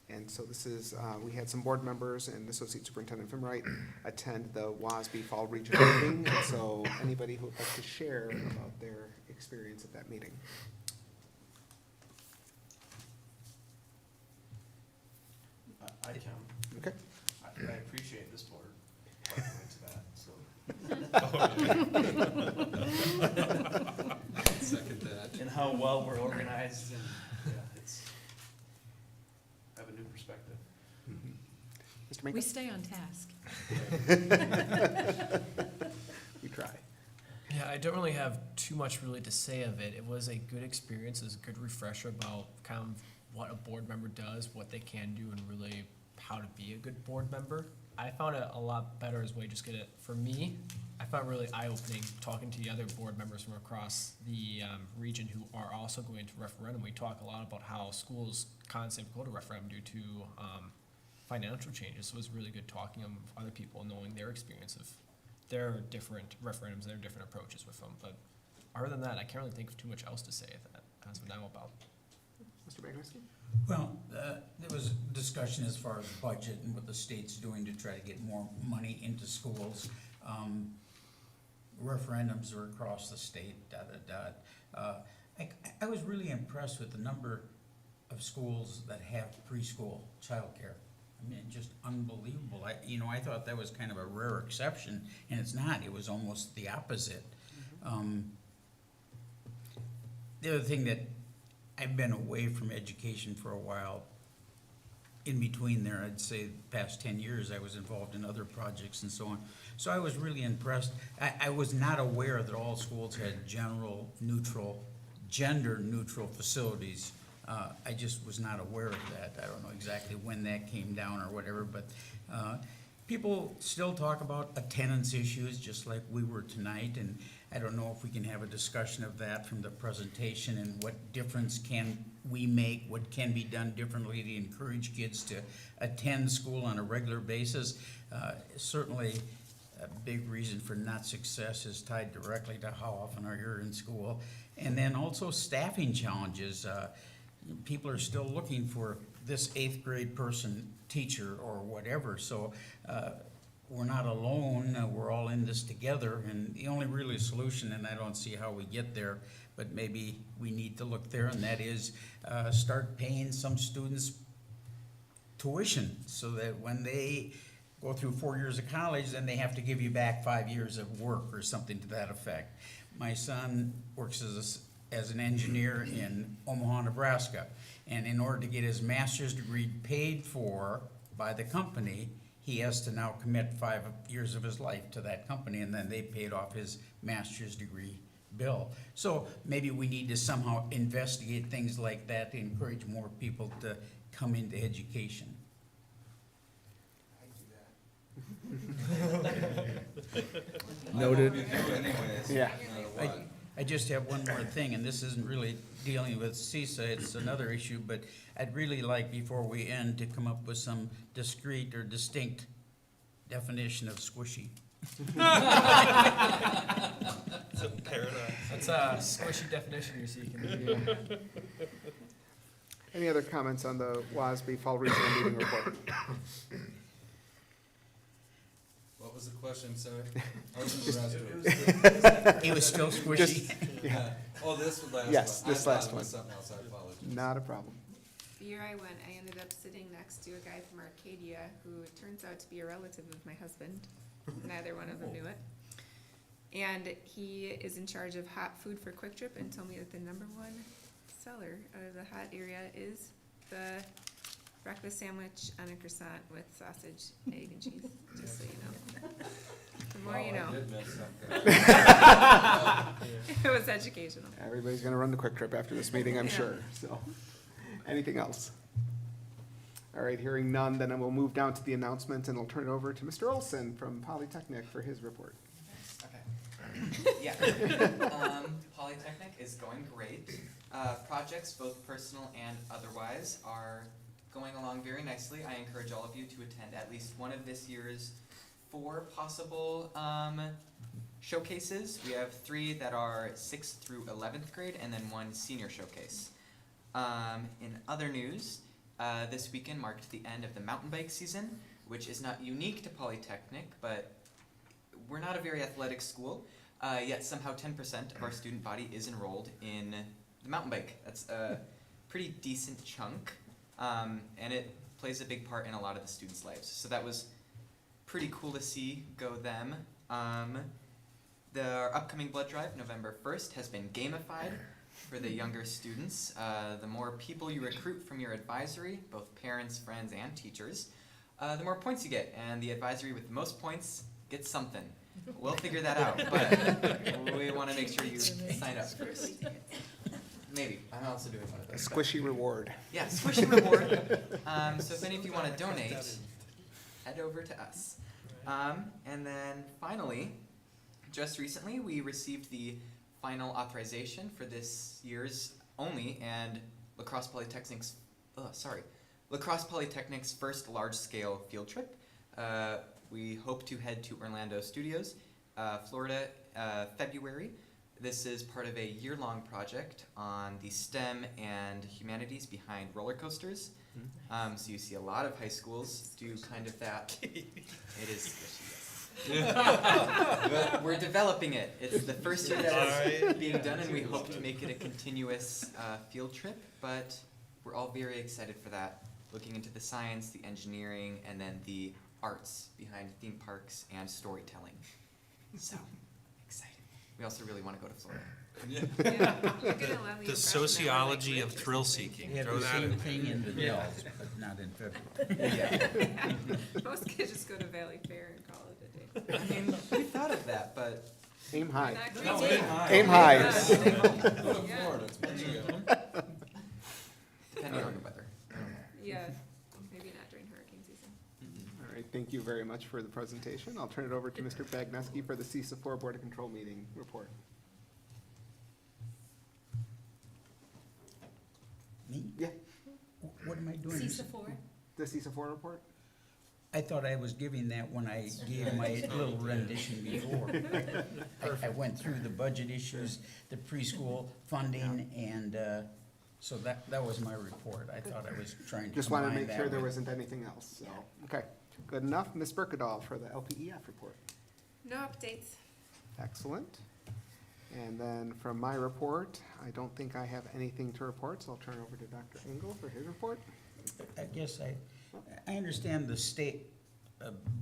And so this is, we had some board members and Associate Superintendent Fimwright attend the WASB Fall Regional Meeting. And so anybody who would like to share about their experience at that meeting? I can. Okay. I appreciate this board participating to that, Second that. and how well we're organized, and, I have a new perspective. Mr. We Minkus? stay on task. We try. Yeah, I don't really have too much really to say of it. It was a good experience. It was a good refresher about kind of what a board member does, what they can do, and really how to be a good board member. I found it a lot better as a way just get it, for me, I found it really eye-opening talking to the other board members from across the region who are also going to referendum. We talk a lot about how schools constantly go to referendum due to financial changes. So it was really good talking to other people and knowing their experience of their different referendums, their different approaches with them. But other than that, I can't really think of too much else to say that as of now about. Mr. Bagnerski? Well, there was discussion as far as budget and what the state's doing to try to get more money into schools. Referendums are across the state, I was really impressed with the number of schools that have preschool childcare. I mean, just unbelievable. I thought that was kind of a rare exception, and it's not. It was almost the opposite. The other thing that I've been away from education for a while. In between there, I'd say the past 10 years, I was involved in other projects and so on. So I was really impressed. I was not aware that all schools had gender-neutral facilities. I just was not aware of that. I don't know exactly when that came down or whatever, but people still talk about attendance issues, just like we were tonight, and I don't know if we can have a discussion of that from the presentation and what difference can we make, what can be done differently to encourage kids to attend school on a regular basis. Certainly, a big reason for not success is tied directly to how often are you in school. And then also staffing challenges. People are still looking for this 8th grade person, teacher or whatever, so we're not alone, we're all in this together, and the only really solution, and I don't see how we get there, but maybe we need to look there, and that is start paying some students tuition, so that when they go through 4 years of college, then they have to give you back 5 years of work or something to that effect. My son works as an engineer in Omaha, Nebraska, and in order to get his master's degree paid for by the company, he has to now commit 5 years of his life to that company, and then they paid off his master's degree bill. So maybe we need to somehow investigate things like that to encourage more people to come into education. Noted. Yeah. I just have one more thing, and this isn't really dealing with CISA, it's another issue, but I'd really like, before we end, to come up with some discrete or distinct definition of squishy. It's a paradox. That's a squishy definition you're seeking. Any other comments on the WASB Fall Regional Meeting Report? What was the question, sorry? I was in the restroom. It was still squishy. Yeah. Oh, this was last one. Yes, this I thought last it was one. something else, I apologize. Not a problem. The year I went, I ended up sitting next to a guy from Arcadia who turns out to be a relative of my husband. Neither one of them knew it. And he is in charge of hot food for Quick Trip and told me that the number one seller out of the hot area is the breakfast sandwich on a croissant with sausage, egg, and cheese, just so you know. The more you know. I did miss something. It was educational. Everybody's gonna run the Quick Trip after this meeting, I'm sure, so. Anything else? All right, hearing none, then I will move down to the announcements, and I'll turn it over to Mr. Olson from Polytechnic for his report. Okay. Yeah. Polytechnic is going great. Projects, both personal and otherwise, are going along very nicely. I encourage all of you to attend at least one of this year's 4 possible showcases. We have 3 that are 6th through 11th grade, and then 1 senior showcase. In other news, this weekend marked the end of the mountain bike season, which is not unique to Polytechnic, but we're not a very athletic school, yet somehow 10% of our student body is enrolled in the mountain bike. That's a pretty decent chunk, and it plays a big part in a lot of the students' lives. So that was pretty cool to see go them. The upcoming blood drive, November 1st, has been gamified for the younger students. The more people you recruit from your advisory, both parents, friends, and teachers, the more points you get, and the advisory with the most points gets something. We'll figure that out, but we want to make sure you sign up first. Maybe. I'm also doing one of A those. squishy reward. Yeah, squishy reward. So if any of you want to donate, head over to us. And then finally, just recently, we received the final authorization for this year's only and Lacrosse Polytechnic's first large-scale field trip. We hope to head to Orlando Studios, Florida, February. This is part of a year-long project on the STEM and humanities behind roller coasters. So you see a lot of high schools do kind of that. It is squishy, yes. But we're developing it. It's the first year that is being done, and we hope to make it a continuous field trip. But we're all very excited for that, looking into the science, the engineering, and then the arts behind theme parks and storytelling. So excited. We also really want to go to Florida. Yeah, you're gonna love the impression The that sociology we're of like thrill seeking. They have Throw the that same in thing there. in the Dells, but not in February. Yeah. Most kids just go to Valley Fair and call it a day. I mean, we thought of that, but Aim high. No, we did. Aim high. Yeah. Go to Florida, it's much easier. depending on the weather. Yeah, maybe not during hurricane season. All right, thank you very much for the presentation. I'll turn it over to Mr. Bagneski for the CISA 4 Board of Control meeting report. Me? Yeah, What am I doing? CISA 4? the CISA 4 report? I thought I was giving that when I gave my little rendition before. I went through the budget issues, the preschool funding, and so that was my report. I thought I was trying to Just wanted to combine make sure that there with- wasn't anything else, so, okay. Good enough. Ms. Berkedahl for the LPEF report. No updates. Excellent. And then from my report, I don't think I have anything to report, so I'll turn over to Dr. Engel for his report. I guess I understand the state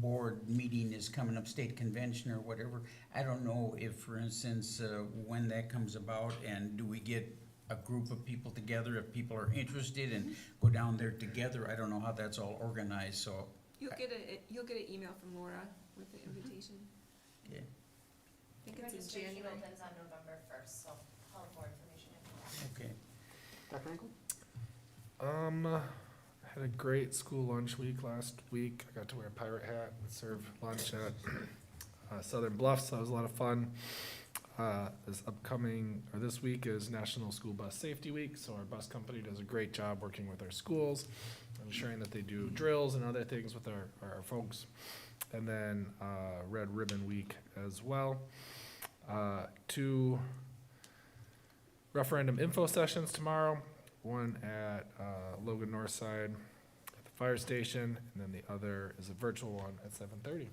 board meeting is coming up, state convention or whatever. I don't know if, for instance, when that comes about, and do we get a group of people together if people are interested and go down there together? I don't know how that's all organized, so. You'll get an email from Laura with the invitation. Okay. I think it's in January. opens on November 1st, so I'll have more information. Okay. Dr. Engel? I had a great school lunch week last week. I got to wear a pirate hat and serve lunch at Southern Bluffs. That was a lot of fun. This week is National School Bus Safety Week, so our bus company does a great job working with our schools. ensuring that they do drills and other things with our folks. And then Red Ribbon Week as well. 2 referendum info sessions tomorrow, one at Logan Northside at the fire station, and then the other is a virtual one at 7:30.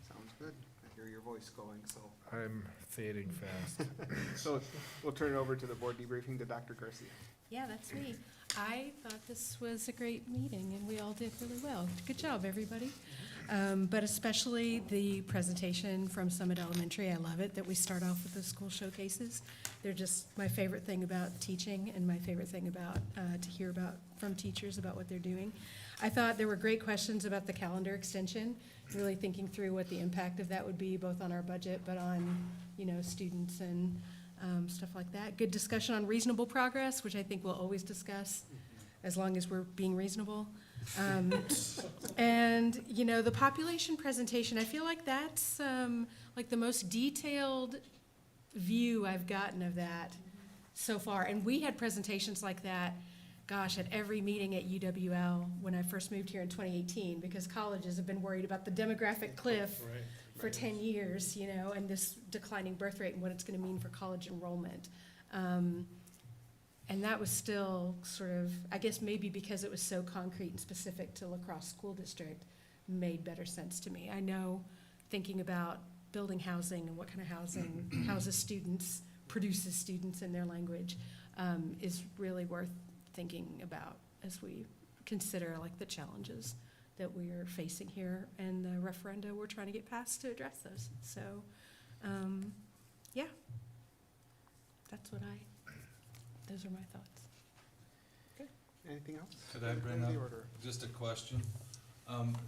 Sounds good. I hear your voice going, so. I'm fading fast. So we'll turn it over to the board debriefing to Dr. Garcia. Yeah, that's me. I thought this was a great meeting, and we all did really well. Good job, everybody. But especially the presentation from Summit Elementary. I love it that we start off with the school showcases. They're just my favorite thing about teaching and my favorite thing about, to hear about from teachers about what they're doing. I thought there were great questions about the calendar extension, really thinking through what the impact of that would be, both on our budget, but on, students and stuff like that. Good discussion on reasonable progress, which I think we'll always discuss, as long as we're being reasonable. And, the population presentation, I feel like that's like the most detailed view I've gotten of that so far. And we had presentations like that, gosh, at every meeting at UWL when I first moved here in 2018, because colleges have been worried about the demographic cliff for 10 years, and this declining birth rate and what it's going to mean for college enrollment. And that was still sort of, I guess maybe because it was so concrete and specific to La Crosse School District, made better sense to me. I know thinking about building housing and what kind of housing houses students, produces students in their language, is really worth thinking about as we consider like the challenges that we are facing here and the referenda we're trying to get passed to address those. So, yeah, those are my thoughts. Okay, anything else? Could I bring up just a question?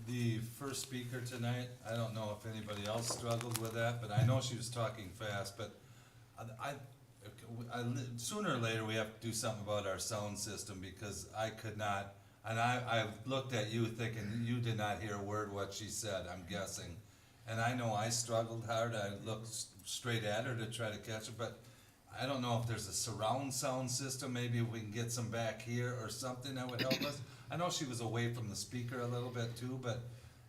The first speaker tonight, I don't know if anybody else struggled with that, but I know she was talking fast, but sooner or later, we have to do something about our sound system, because I could not, and I looked at you thinking you did not hear a word what she said, I'm guessing. And I know I struggled hard, I looked straight at her to try to catch it, but I don't know if there's a surround sound system, maybe if we can get some back here or something that would help us. I know she was away from the speaker a little bit too,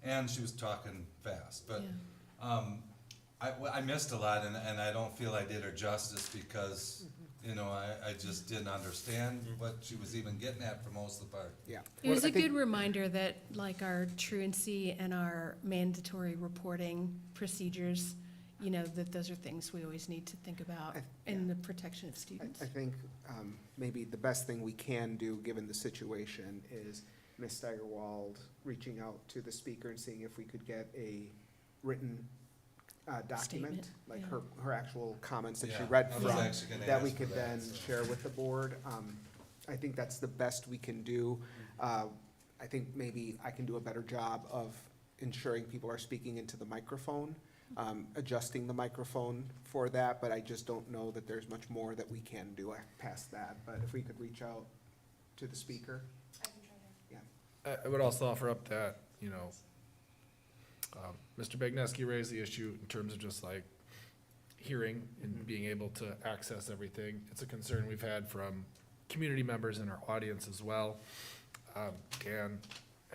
and she was talking fast, but, I missed a lot, and I don't feel I did her justice, because, I just didn't understand what she was even getting at for most of the part. Yeah. It was a good reminder that like our truancy and our mandatory reporting procedures, that those are things we always need to think about in the protection of students. I think maybe the best thing we can do, given the situation, is Ms. Steigerwald reaching out to the speaker and seeing if we could get a written document, Statement, like yeah. her actual comments that she Yeah, read I was from, actually gonna that we ask for could that, then so. share with the board. I think that's the best we can do. I think maybe I can do a better job of ensuring people are speaking into the microphone, adjusting the microphone for that, but I just don't know that there's much more that we can do past that. But if we could reach out to the speaker. I would also offer up that, Mr. Bagneski raised the issue in terms of just like hearing and being able to access everything. It's a concern we've had from community members in our audience as well. Dan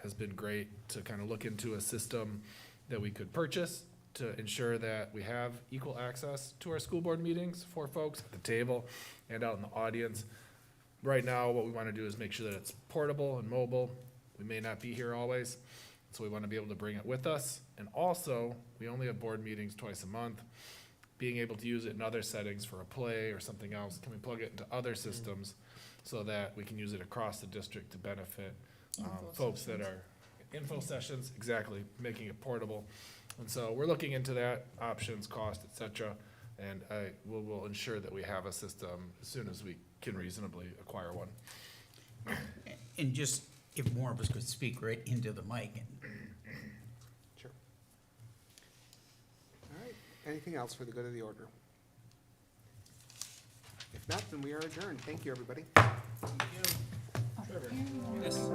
has been great to kind of look into a system that we could purchase to ensure that we have equal access to our school board meetings for folks at the table and out in the audience. Right now, what we want to do is make sure that it's portable and mobile. We may not be here always, so we want to be able to bring it with us. And also, we only have board meetings twice a month. Being able to use it in other settings for a play or something else, can we plug it into other systems so that we can use it across the district to benefit folks that are info sessions, exactly, making it portable. And so we're looking into that, options, cost, et cetera, and we'll ensure that we have a system as soon as we can reasonably acquire one. And just, if more of us could speak right into the mic. Sure. All right, anything else for the good of the order? If not, then we are adjourned. Thank you, everybody. Yes.